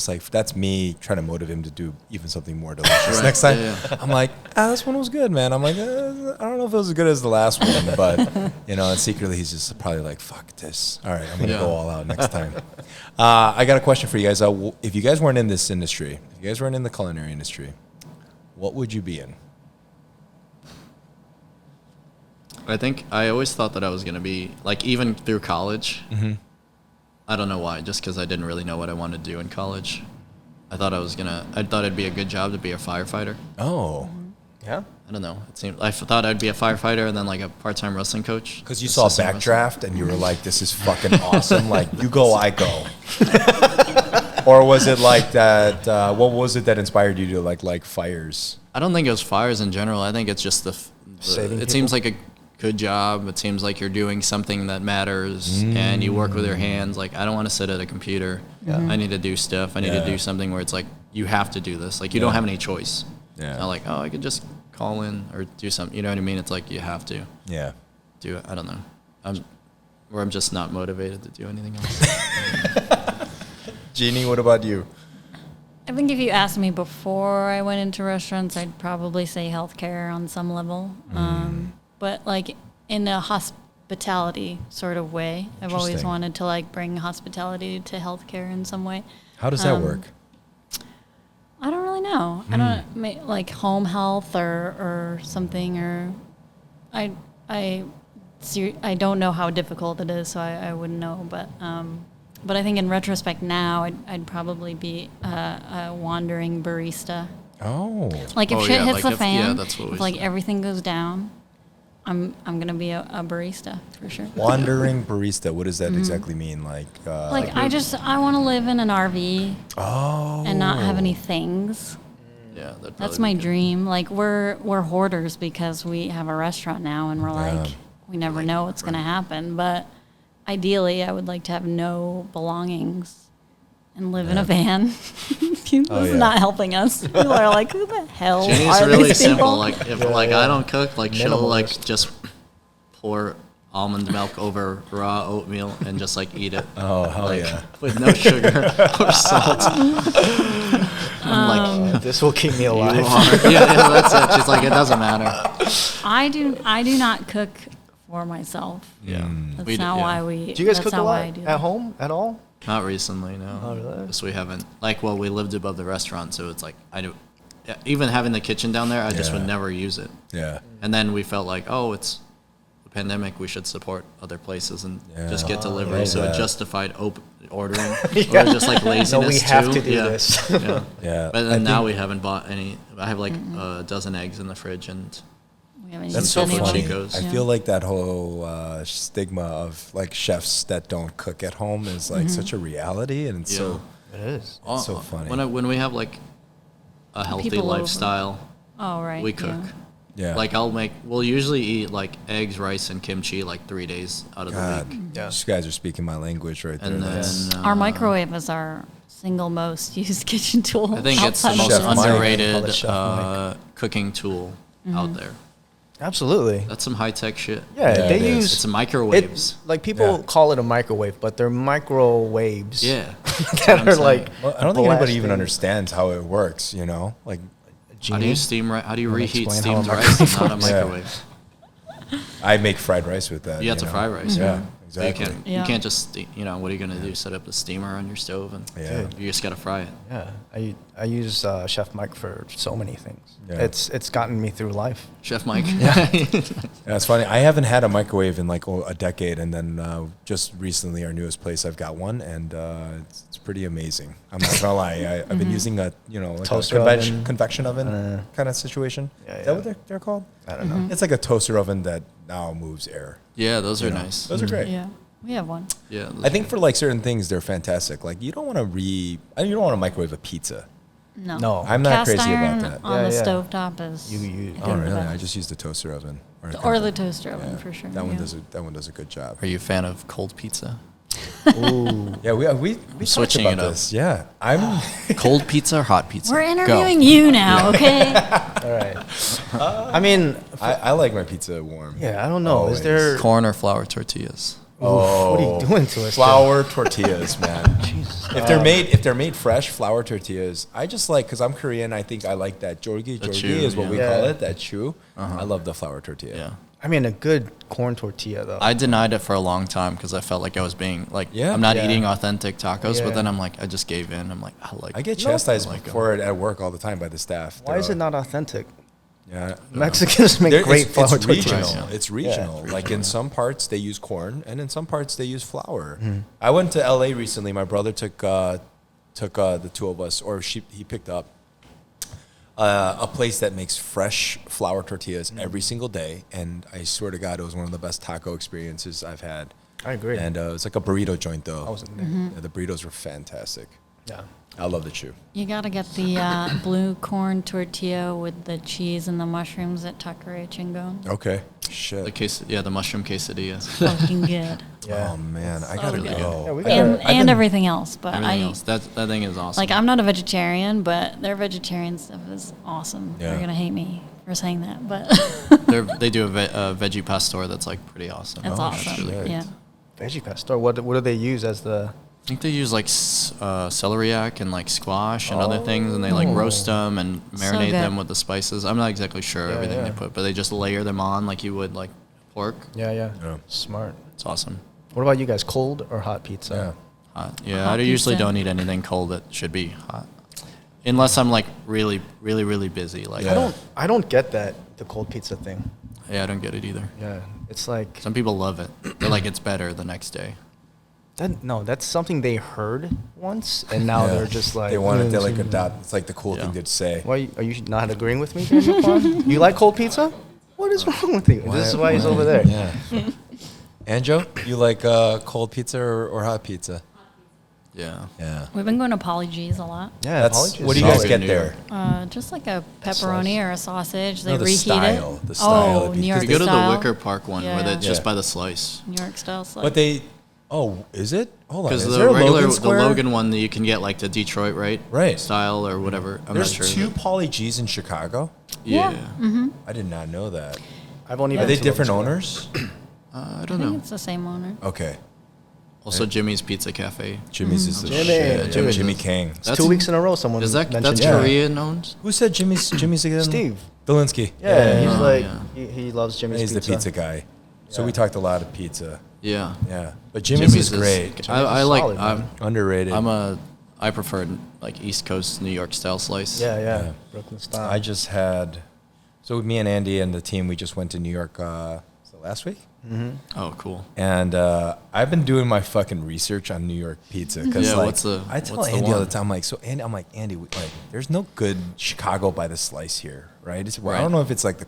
like that's me trying to motivate him to do even something more delicious Right. next time. Yeah. I'm like, this one was good, man. I'm like, I don't know if it was as good as the last one, but and secretly he's just probably like, fuck this. All right, I'm gonna Yeah. go all out next time. I got a question for you guys. If you guys weren't in this industry, if you guys weren't in the culinary industry, what would you be in? I think I always thought that I was gonna be like, even through college. I don't know why, just because I didn't really know what I wanted to do in college. I thought it'd be a good job to be a firefighter. Oh, Yeah. I don't know. I thought I'd be a firefighter and then like a part-time wrestling coach. because you saw Assistant wrestling. Backdraft and you were like, this is fucking awesome. Like, you go, I go. Or was it like that? What was it that inspired you to like fires? I don't think it was fires in general. I think it's just Saving it seems like a good job. It seems like you're doing something that matters and you work with your hands. Like, I don't want to sit at a computer. I need to do stuff. I need to do something where it's like, you have to do this. Like, you don't have any choice. Yeah. It's not like, oh, I could just call in or do something. You know what I mean? It's like, you have to Yeah. do it. I don't know. I'm just not motivated to do anything else. Jeannie, what about you? I think if you asked me before I went into restaurants, I'd probably say healthcare on some level. But like in a hospitality sort of way, I've always Interesting. wanted to like bring hospitality to healthcare in some way. How does that work? I don't really know. I don't like home health or something, or I don't know how difficult it is, so I wouldn't know. But I think in retrospect now, I'd probably be a wandering barista. Oh. Like if Oh, shit yeah, hits like the if- fan, yeah, that's what we if like said. everything goes down, I'm gonna be a barista for sure. Wandering barista. What does that exactly mean? Like Like I want to live in an RV oh. and not have any things. Yeah, that'd That's probably my be good. dream. Like we're hoarders because we have a restaurant now, and we're like we never know what's going to happen. But ideally, I would like to have no belongings and live in a van. This is not helping us. People are like, who the hell Genie's are really these simple. people? Like if I don't cook, like she'll like Minimalist. just pour almond milk over raw oatmeal and just like eat it. Oh, hell like, yeah. with no sugar or salt. I'm like, This will keep me you alive. are. Yeah, that's it. She's like, it doesn't matter. I do not cook for myself. Yeah, That's not why we. Do you guys that's cook a not why lot I do at that. home at all? Not recently, no. Oh, really? Just we haven't. Like, well, we lived above the restaurant, so it's like I do. Even having the kitchen down there, I just would never use it. Yeah. And then we felt like, oh, it's the pandemic. We should support other places and just get delivery. So it justified ordering. Or just like laziness No, we have too. to do this. Yeah. Yeah. But I then now think we haven't bought any. I have like a dozen eggs in the fridge, and We haven't that's used so any of funny. them. I feel like that whole stigma of like chefs that don't cook at home is like such a reality, and it's so It is. it's so funny. When we have like a healthy People over. lifestyle, Oh right. we cook. yeah. Like we'll usually eat like eggs, rice, and kimchi like 3 days out of God, the week. Yeah. you guys are speaking my language right there. And then That's- Our microwave is our single most used kitchen tool. I think it's the outside most Chef Mike. Call underrated it Chef cooking tool out there. Absolutely. That's some high tech shit. Yeah, Yeah, they it is. use It's microwaves. like people Yeah. call it a microwave, but they're microwaves. Yeah. that are like. well, I don't think anybody even blasting. understands how it works. You know, like How do you steam rice? How do you Wanna reheat explain how a steamed rice and not a Yeah. microwave? I make fried rice with that. You have to know? fry rice. Yeah, right? So exactly. you Yeah. can't just what are you gonna do? Set up a steamer on your stove and Yeah. you just gotta fry it. Yeah, I use Chef Mike for so many things. Yeah. It's gotten me through life. Chef Mike. Yeah, it's funny. I haven't had a microwave in like a decade, and then just recently, our newest place, I've got one, and it's pretty amazing. I'm not gonna lie. I've been using a like Toaster a oven. convection oven kind of situation. Yeah, Is yeah. that what they're called? I don't know. It's like a toaster oven that now moves air. Yeah, those are You know? nice. Those are great. Yeah, we have one. Yeah. those I think for like certain things, they're fantastic. Like you don't want to you don't want to microwave a pizza. No. No. I'm not Cast crazy iron about that. on Yeah, the yeah. stovetop is. You Oh the really? I best. just use the toaster oven. Or the toaster oven for sure. That one yeah. does a good job. Are you a fan of cold pizza? Ooh. Yeah, we talked Switching about it up. this. Yeah, I'm. Cold pizza or hot pizza? We're Go. interviewing you now, okay? All right. I mean, I like my pizza warm. yeah, I don't know. Always. Is there? Corn or flour tortillas? Oh, What are you doing to us? Flour tortillas, man. If they're made fresh, flour tortillas. I just like because I'm Korean. I think I like that jorgi. Jorgi chew, is what we yeah. call it. That chew. I love the flour tortilla. Yeah. I mean, a good corn tortilla though. I denied it for a long time because I felt like I was being like, Yeah. I'm not Yeah. eating authentic tacos, Yeah. but then I'm like, I just gave in. I'm like, I get chastised I like 'em. for it at work all the time by the staff. Why They're is it all- not authentic? Yeah. Mexicans make There- great flour it's tortillas. regional. Yeah. It's regional. Like in some parts they use corn, and in some parts they use flour. Mm-hmm. I went to LA recently. My brother took the two of us, or he picked up a place that makes fresh flour tortillas Mm-hmm. every single day, and I swear to God, it was one of the best taco experiences I've had. I agree. And it was like a burrito joint, though. I wasn't there. Yeah, the burritos were fantastic. Yeah. I love the chew. You gotta get the blue corn tortilla with the cheese and the mushrooms at Taqueria Chingon. Okay. Shit. the mushroom quesadilla. Fucking good. Yeah. Oh man, I gotta really go. Yeah, we And, gotta- and everything else, but Everything I else. That thing is awesome. like. I'm not a vegetarian, but their vegetarian stuff is awesome. Yeah. They're gonna hate me for saying that, but They do a veggie pastor that's like pretty awesome. that's Oh, awesome. shit. Yeah. Veggie pastor. What do they use as the? I think they use like celeriac and like squash and other things, and they like roast them and marinate good. them with the spices. I'm not exactly sure Yeah, everything they yeah. put, but they just layer them on like you would like pork. Yeah, yeah. Yeah. Smart. It's awesome. What about you guys? Cold or hot pizza? Yeah. Hot. Yeah, Hot I usually pizza. don't eat anything cold that should be hot, unless I'm like really, really, really busy. Like Yeah. I don't get that the cold pizza thing. yeah, I don't get it either. Yeah, it's like Some people love it. They're like it's better the next day. that's something they heard once, and now Yeah. they're just like They wanted to like adopt. It's like the cool thing Yeah. to say. Why are you not agreeing with me, Genie Kwon? You like cold pizza? What is wrong with you? This is why he's over there. Yeah. Anjo, you like cold pizza or hot pizza? Yeah. Yeah. We've been going to Polygs a lot. Yeah, That's apologies. what do you guys Solid get New there? Just like a pepperoni or a sausage. They No, the reheat style- it. the style of New pizza. York You go to the style. Wicker Park one Yeah, where yeah. it's just Yeah. by the slice. New York style slice. But they, oh, is it? Hold on. Because Is the there a regular, Logan the Square? Logan one that you can get like the Detroit, Right. style or whatever. I'm There's not sure. two Pauly G's in Chicago. Yeah. I did not know that. I've only Are been they to different Logan owners? I I don't think know. it's the same owner. Okay. Also, Jimmy's Pizza Cafe. Jimmy's is the Jimmy. shit. Dude. Jimmy King. Square. 2 weeks in a row, someone Is that mentioned that's Yeah. Korean owned? Who said Jimmy's again? Steve. Dolinsky. Yeah, he's Oh, like yeah. he loves Jimmy's He's pizza. the pizza guy. So Yeah. we talked a lot of pizza. Yeah. Yeah. But Jimmy's is great. I like. solid, man. Underrated. I prefer like East Coast New York style slice. Yeah, yeah, Yeah. Brooklyn style. I just had, so me and Andy and the team, we just went to New York was it last week? Oh, cool. And I've been doing my fucking research on New York pizza because Yeah, like, what's the- I tell what's the Andy all the one? time, like, so Andy, I'm like, Andy, like, there's no good Chicago by the slice here, right? I Right. don't know if it's like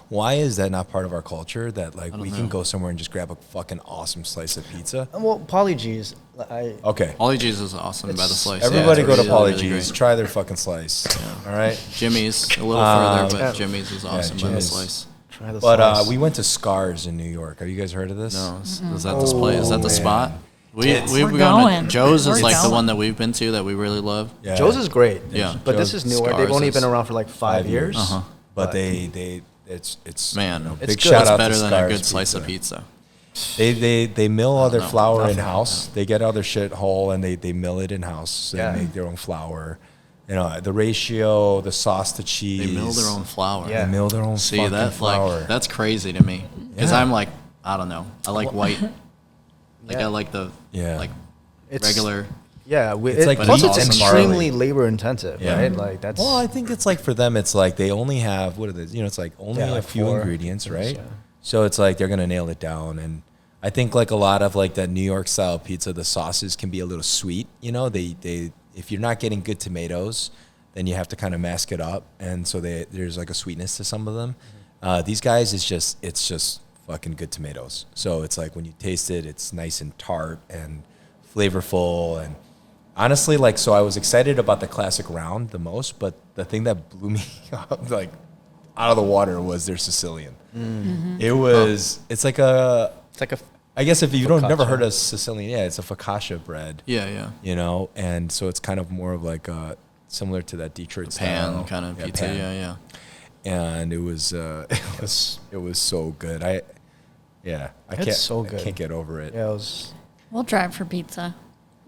why is that not part of our culture that like we can know. go somewhere and just grab a fucking awesome slice of pizza? Well, Pauly G's. Okay, Ollie G's is awesome by the It's- slice. everybody Yeah, go to it's Pauly really G's, great. try their fucking slice. All right. Jimmy's a little further, but Jimmy's is awesome by the Jimmy's. slice. Try the But slice. we went to Scars in New York. Have you guys heard of this? No, is that the play? Is that the man. spot? It's- We've We're gone going. to Joe's We're is like the going. one that we've been to that we really love. Yeah. Joe's is great. Yeah. but this Joe's is newer. They've Scars only is been around for like 5 years. Uh-huh. But it's Man, you know, it's big good. shout It's out better to than Scars a good slice of Pizza. pizza. They mill all their know. flour Nothing in like house. They get all their shit whole and they mill it in house. So Yeah. They make their own flour. You know the ratio, the sauce to cheese. They mill their own flour. Yeah. They mill their own See fucking that flour. like that's crazy to me because Yeah. I'm like I don't know. I like white. Like Yeah. I like the Yeah. like It's regular. Yeah, It's like plus wheat it's and extremely barley. labor intensive, Yeah. right? Like that's Well, I think it's like for them, it's like they only have what are they? You know, it's like only Yeah, a like few 4 ingredients, right? yeah. So it's like they're gonna nail it down, and I think like a lot of like that New York style pizza, the sauces can be a little sweet. You know, they if you're not getting good tomatoes, then you have to kind of mask it up, and so there's like a sweetness to some of them. These guys, it's just fucking good tomatoes. So it's like when you taste it, it's nice and tart and flavorful and. Honestly, like, so I was excited about the classic round the most, but the thing that blew me up, like, out of the water was their Sicilian. It was, it's like a, I guess if you don't never Focaccia. heard of Sicilian, yeah, it's a focaccia bread, Yeah, yeah. you know, and so it's kind of more of like similar to that Detroit Pan style. kind of pizza. pan. Yeah, yeah. And it was so good. I It's so good. I can't get over it. yeah, it was We'll drive for pizza.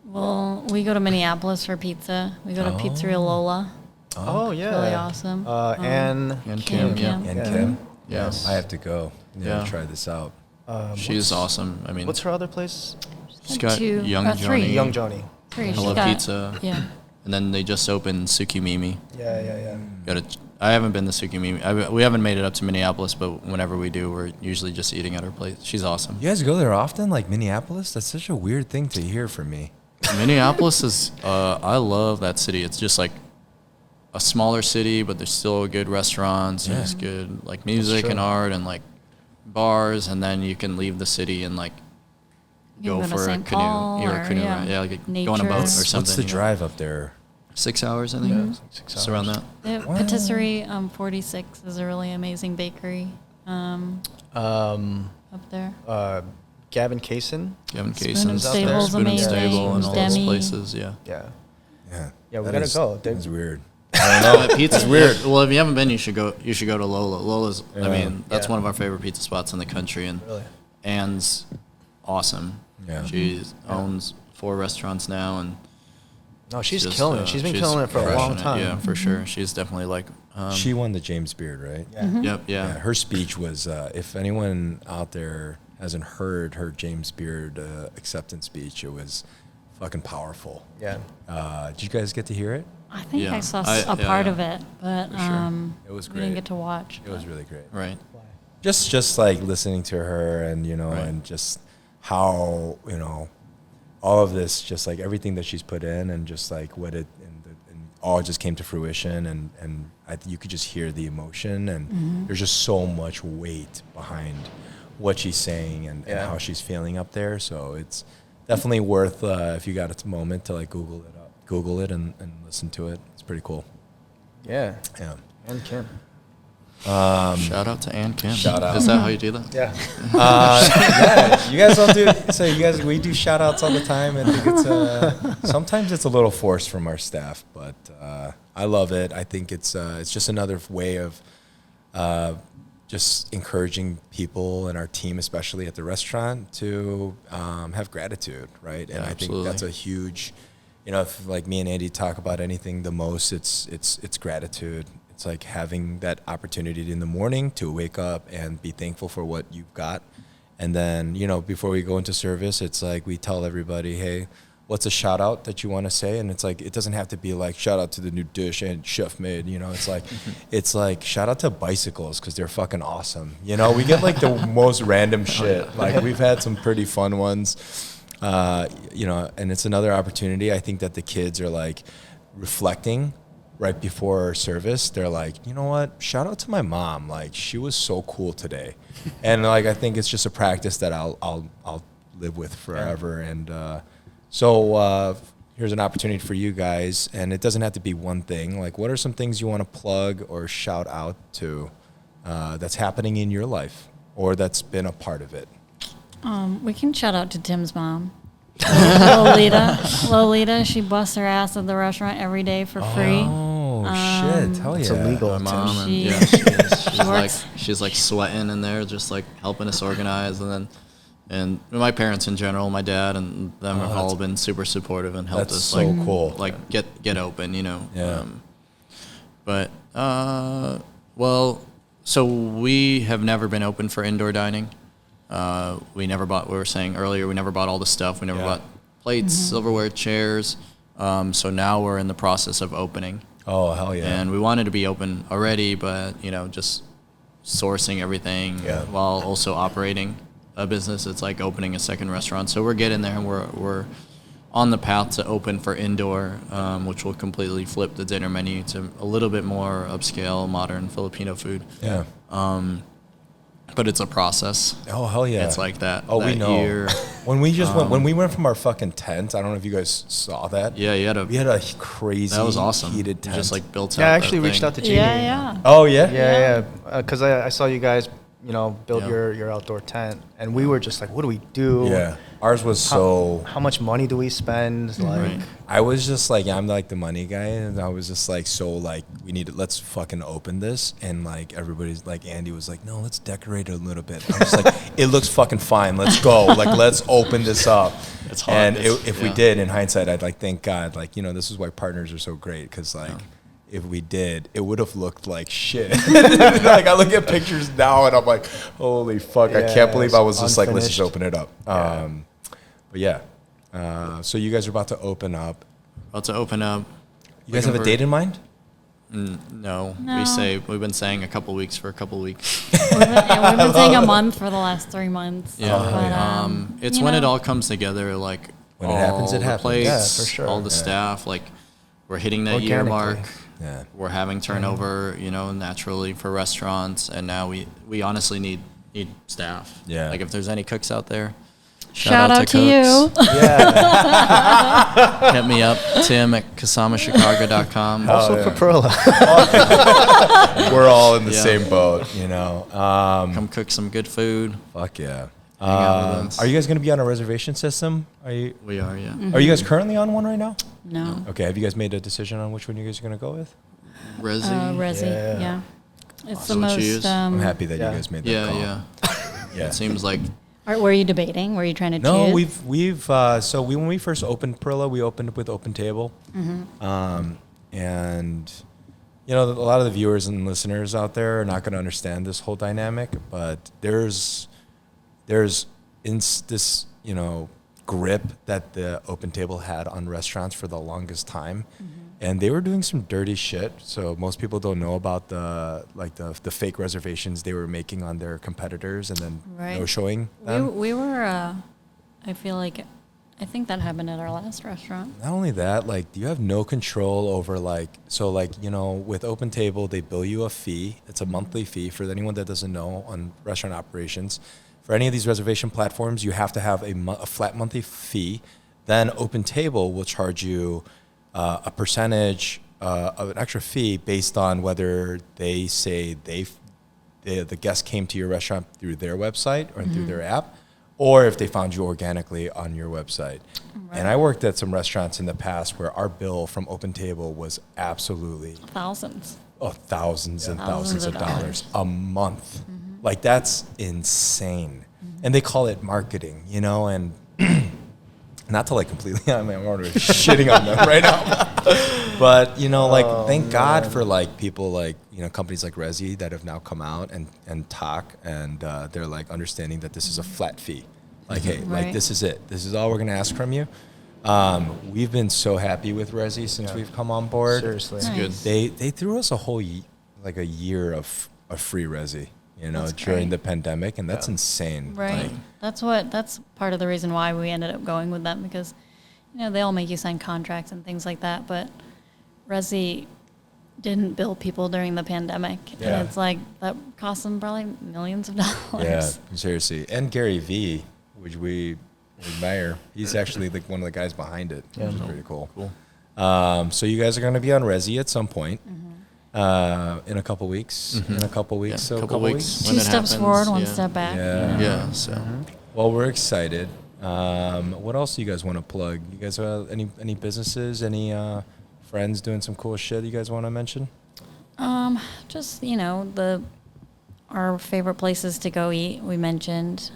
We go to Minneapolis for pizza. We go to Pizzeria Lola. oh It's yeah, really awesome. and And Kim, Kim, yeah. And Yeah. Kim, Yes. I have to go. Yeah. Try this out. She's awesome. I mean, what's her other place? she's got two- Young three. Johnny, Young Johnny. Three. Hello She got- Pizza. Yeah. and then they just opened Sukimimi. Yeah. I haven't been to Sukimimi. We haven't made it up to Minneapolis, but whenever we do, we're usually just eating at her place. She's awesome. You guys go there often, like Minneapolis? That's such a weird thing to hear from me. Minneapolis is. I love that city. It's just like a smaller city, but there's still good restaurants. Yeah. There's good like music true. and art and like bars, and then you can leave the city and like You go can for a St. canoe. Paul Or a or, canoe, yeah, right? Yeah, like go on a boat or nature. something. What's the you know. drive up there? 6 hours, I think. Yeah, it's like 6 Just around hours. that. They have Wow. Patisserie 46 is a really amazing bakery Um, up there. Gavin Kaysen. Kevin Spoon and Cason's Stable's there. Spoon and amazing. Stable and all those Demi. places. Yeah. Yeah. Yeah. Yeah, we That gotta is- go. They- That's weird. Pizza's weird. Well, if you haven't been, you should go. You should go to Lola. Lola's. I Yeah. mean, that's Yeah. one of our favorite pizza spots in the country, and Really? Anne's awesome. Yeah. She owns 4 restaurants now, and No, she's just, killing it. She's been killing it for a long crushing it. time. Yeah, for sure. She's definitely like. She won the James Beard, right? Yeah. Yep. Yeah. Her speech was, if anyone out there hasn't heard her James Beard acceptance speech, it was fucking powerful. Yeah. Did you guys get to hear it? I think Yeah. I saw Yeah, part yeah. of it, but For sure. It was we great. didn't get to watch. It was really great. Right. Just like listening to her and, you know, Right. and just how, you know, all of this, just like everything that she's put in and just like what it, and all just came to fruition and you could just hear the emotion and there's just so much weight behind what she's saying and Yeah. how she's feeling up there. So definitely worth if you got a moment to like Google it and listen to it. It's pretty cool. Yeah. Yeah. And Kim. Shout out to Ann Kim. Shout out. Is that how you do that? Yeah. Yeah, you guys don't do. So you guys, we do shout outs all the time. I think it's sometimes it's a little forced from our staff, but I love it. I think it's just another way of just encouraging people and our team, especially at the restaurant, to have gratitude, right? And I think that's a huge, if like me and Andy talk about anything the most, it's gratitude. It's like having that opportunity in the morning to wake up and be thankful for what you've got. And then, before we go into service, it's like we tell everybody, hey, what's a shout out that you want to say? And it's like, it doesn't have to be like shout out to the new dish and chef made, it's like shout out to bicycles because they're fucking awesome. We get like the most random shit. Like we've had some pretty fun ones, and it's another opportunity. I think that the kids are like reflecting right before service. They're like, you know what? Shout out to my mom. Like she was so cool today. And like, I think it's just a practice that I'll live with forever. And, so here's an opportunity for you guys, and it doesn't have to be one thing. Like, what are some things you want to plug or shout out to that's happening in your life or that's been a part of it? We can shout out to Tim's mom, Lolita. She busts her ass at the restaurant every day for free. Oh shit! Hell yeah! It's illegal. My mom, and She- she's like sweating in there, just like helping us organize, and my parents in general, my dad and them have all been super supportive and helped us so cool. like get open, Yeah. So we have never been open for indoor dining. We were saying earlier, we never bought all the stuff. We never bought plates, silverware, chairs. So now we're in the process of opening. Oh, hell yeah. And we wanted to be open already, but, just sourcing everything while also operating a business. It's like opening a second restaurant. So we're getting there, and we're on the path to open for indoor, which will completely flip the dinner menu to a little bit more upscale, modern Filipino food. Yeah. But it's a process. Oh, hell yeah. It's like that. Oh, that we know. Year. When we went from our fucking tent, I don't know if you guys saw that. Yeah, we had a crazy that was awesome. heated We tent. just like built out. Yeah, I actually that reached thing. out to Genie. Yeah. Oh, yeah? Yeah. Because I saw you guys, build Yeah. your outdoor tent, and we were just like, what do we do? Yeah. Ours was How much money do we spend? Like, Right. I was just like, I'm like the money guy, and I was just like, let's fucking open this. And like, everybody's like, Andy was like, no, let's decorate it a little bit. I'm just like, it looks fucking fine. Let's go. Like, let's open this up. It's hard. And if we did, in hindsight, I'd like, thank God, like, this is why partners are so great. Cause like, if we did, it would have looked like shit. Like I look at pictures now and I'm like, holy fuck, I can't believe I was just like, let's just open it up. But yeah, so you guys are about to open up. About to open up. You guys have a date in mind? No. No. We've been saying a couple weeks for a couple weeks. We've been saying a month for the last 3 months. Yeah. But, It's when it all comes together, like When it happens, it the happens. plates, Yeah, for sure. all the staff, like we're hitting that year Organically. mark. Yeah. We're having turnover, naturally for restaurants, and now we honestly need staff. Yeah. Like if there's any cooks out there, Shout out to you. cooks. Hit me up, Tim at KasamaChicago.com. Also for Perla. We're all in the Yeah. same boat, Come cook some good food. Fuck yeah. Hang out with us. Are you guys going to be on a reservation system? We are, yeah. Are you guys currently on one right now? No. Okay. Have you guys made a decision on which one you guys are going to go with? Resi. Resi, Yeah. yeah. It's So the what you most. use? I'm happy that Yeah. you guys made that Yeah, call. yeah. Yeah. It seems like Were you debating? Were you trying to No, choose? when we first opened Perla, we opened with Open Table, and a lot of the viewers and listeners out there are not going to understand this whole dynamic, but there's this grip that the Open Table had on restaurants for the longest time. And they were doing some dirty shit. So most people don't know about the fake reservations they were making on their competitors and then Right. no showing them. We were. I think that happened at our last restaurant. Not only that, like you have no control over with Open Table, they bill you a fee. It's a monthly fee for anyone that doesn't know on restaurant operations. for any of these reservation platforms, you have to have a flat monthly fee. Then OpenTable will charge you a percentage of an extra fee based on whether they say the guest came to your restaurant through their website or through their app, or if they found you organically on your website. Right. And I worked at some restaurants in the past where our bill from OpenTable was absolutely thousands and thousands of dollars a month. Like, that's insane. And they call it marketing, you know, and not to like completely, I mean, I'm already shitting on them right now. But, you know, like, thank God for like people like, you know, companies like Resi that have now come out and talk, and they're like understanding that this is a flat fee. Like, hey, like, this is it. This is all we're going to ask from you. We've been so happy with Resi since we've come on board. Seriously. It's good. They threw us a whole, like a year of free Resi, you know, during the pandemic, and that's insane. Right. Like, that's part of the reason why we ended up going with them, because, you know, they all make you sign contracts and things like that, but Resi didn't bill people during the pandemic. Yeah. And it's like, that cost them probably millions of dollars. yeah, seriously. And Gary V, which we admire, he's actually like one of the guys behind it, which is pretty cool. So you guys are going to be on Resi at some point. In a couple weeks. In a couple weeks. Yeah, so couple weeks. Two steps forward, one step back. Yeah. Yeah. So. Well, we're excited. What else do you guys want to plug? You guys have any businesses, any friends doing some cool shit you guys want to mention? Just, you know, our favorite places to go eat, we mentioned.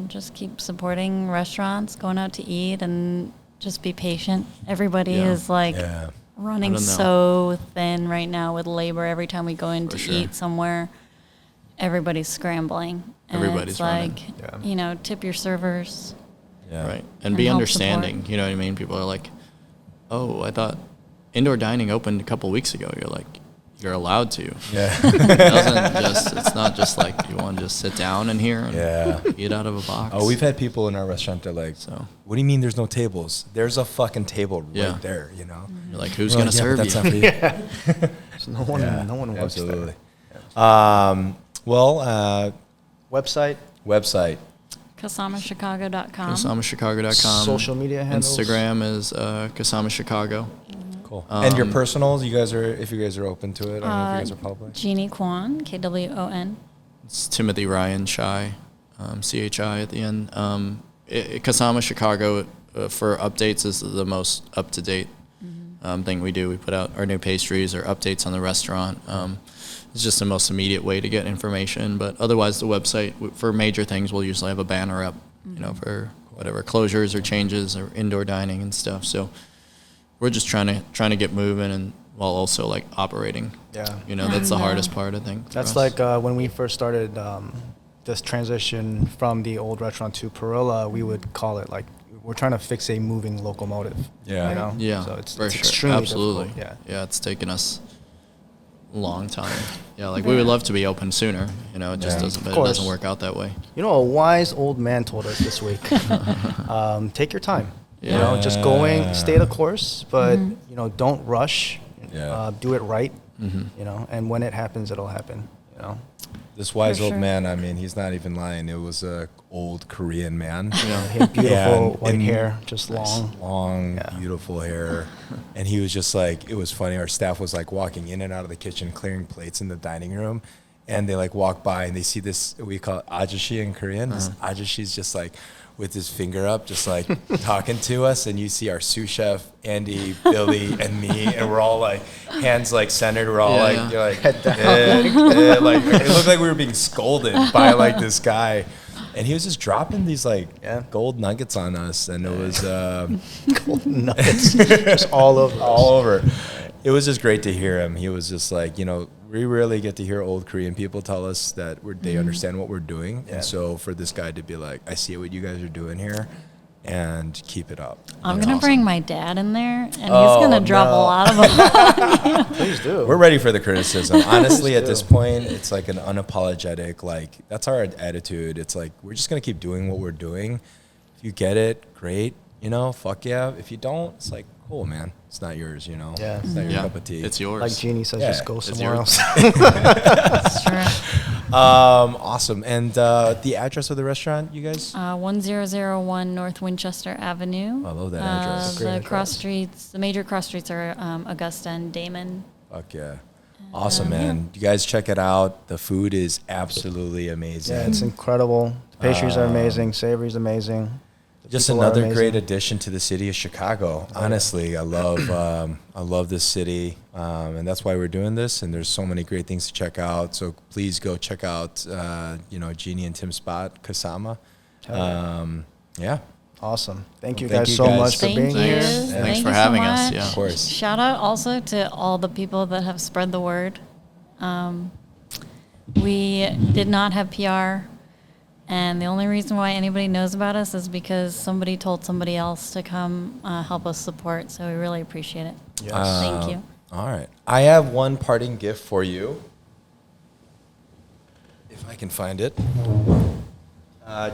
Just keep supporting restaurants, going out to eat, and just be patient. Everybody is like running so thin right now with labor. Every time we go in to eat somewhere, everybody's scrambling. And everybody's it's like, you know, tip your servers. Yeah. Right. And be understanding. Support. You know what I mean? People are like, oh, I thought indoor dining opened a couple weeks ago. You're like, you're allowed to. Yeah. It's not just like you want to just sit down in here and eat out of a box. Oh, we've had people in our restaurant that are like, what do you mean there's no tables? There's a fucking table right there, you know? You're like, who's going to serve you? That's not for you. So no one works absolutely. there. Website. KasamaChicago.com. KasamaChicago.com. Social media handles. Instagram is Kasama Chicago. Cool. And your personals, if you guys are open to it, I don't know if you guys are public. Genie Kwon, Kwon. It's Timothy Ryan Chai, CHI at the end. Kasama Chicago for updates is the most up-to-date thing we do. We put out our new pastries or updates on the restaurant. It's just the most immediate way to get information. But otherwise, the website, for major things, we'll usually have a banner up, you know, for whatever closures or changes or indoor dining and stuff. So we're just trying to get moving, and while also like operating. Yeah. You know, that's the hardest part, I think. That's like when we first started this transition from the old restaurant to Perilla, we would call it like, we're trying to fix a moving locomotive. Yeah. You know? Yeah. So it's for sure. extremely Absolutely. difficult. Yeah. It's taken us a long time. Yeah. Like we would love to be open sooner. You know, it just doesn't work out that way. You know, a wise old man told us this week, take your time. Yeah. You know, just stay the course, but you know, don't rush. Do it right. You know, and when it happens, it'll happen. You know, this wise old man. I mean, he's not even lying. It was a old Korean man. You know, he had beautiful white hair, just long, beautiful hair, and he was just like, it was funny. Our staff was like walking in and out of the kitchen, clearing plates in the dining room, and they like walk by and they see this, we call it ajashi in Korean. This ajashi's just like, with his finger up, just like talking to us, and you see our sous chef, Andy, Billy, and me, and we're all like, hands like centered, we're all you're like, head down. Like, it looked like we were being scolded by like this guy, and he was just dropping these like gold nuggets on us, and it was gold nuggets, just all over. It was just great to hear him. He was just like, you know, we rarely get to hear old Korean people tell us that they understand what we're doing. And so for this guy to be like, I see what you guys are doing here, and keep it up. I'm going to bring my dad in there, and he's going to drop a lot of them. Please do. We're ready for the criticism. Honestly, at this point, it's like an unapologetic, like, that's our attitude. It's like, we're just going to keep doing what we're doing. If you get it, great. you know, fuck yeah. If you don't, it's like, cool, man. It's not yours, you know. Yeah. It's not your cup of tea. It's yours. Like Genie says, Yeah, just go it's somewhere yours. else. That's true. Awesome. And the address of the restaurant, you guys? 1001 North Winchester Avenue. I love that address. Great The address. cross streets, the major cross streets are Augusta and Damon. Fuck yeah. Awesome, man. You guys check it out. The food is absolutely amazing. Yeah, it's incredible. The pastries are amazing. Savory's amazing. The Just people are another amazing. great addition to the city of Chicago. Honestly, I love this city, and that's why we're doing this. And there's so many great things to check out. So please go check out, Genie and Tim's spot, Kasama. Yeah, Awesome. Thank you Thank guys you so guys. much for Thank being you. here. Thanks Thank for you having so us. much. Yeah. of course. Shout out also to all the people that have spread the word. We did not have PR, and the only reason why anybody knows about us is because somebody told somebody else to come help us support. So we really appreciate it. Yes. Thank you. All right. I have one parting gift for you, if I can find it.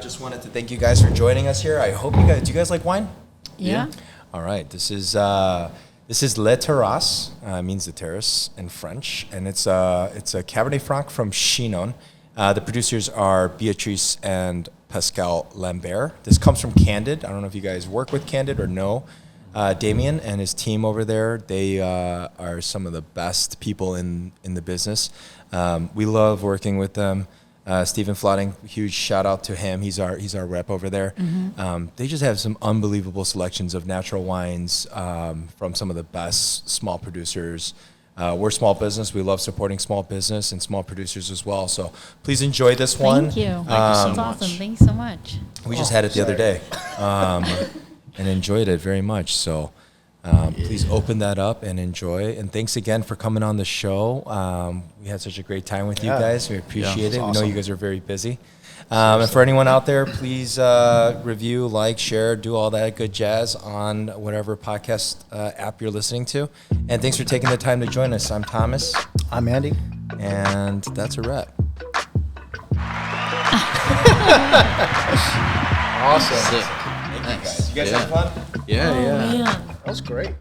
Just wanted to thank you guys for joining us here. I hope you guys. Do you guys like wine? Yeah. All right. This is Le Terrasse, means the terrace in French, and it's a Cabernet Franc from Chinon. The producers are Beatrice and Pascal Lambert. This comes from Candid. I don't know if you guys work with Candid or know. Damien and his team over there, they are some of the best people in the business. We love working with them. Stephen Flotting, huge shout out to him. He's our rep over there. They just have some unbelievable selections of natural wines from some of the best small producers. We're a small business. We love supporting small business and small producers as well. So please enjoy this one. Thank you. so That's much. awesome. Thanks so much. We just had it the other day and enjoyed it very much. So please open that up and enjoy. And thanks again for coming on the show. We had such a great time with you Yeah. guys. We appreciate it's it. We know awesome. you guys are very busy. And for anyone out there, please review, like, share, do all that good jazz on whatever podcast app you're listening to. And thanks for taking the time to join us. I'm Thomas, I'm Andy. and that's a wrap. Awesome. Sick. Thank you Nice. guys. You guys Yeah. have fun? Yeah, Oh, yeah. man. That was great.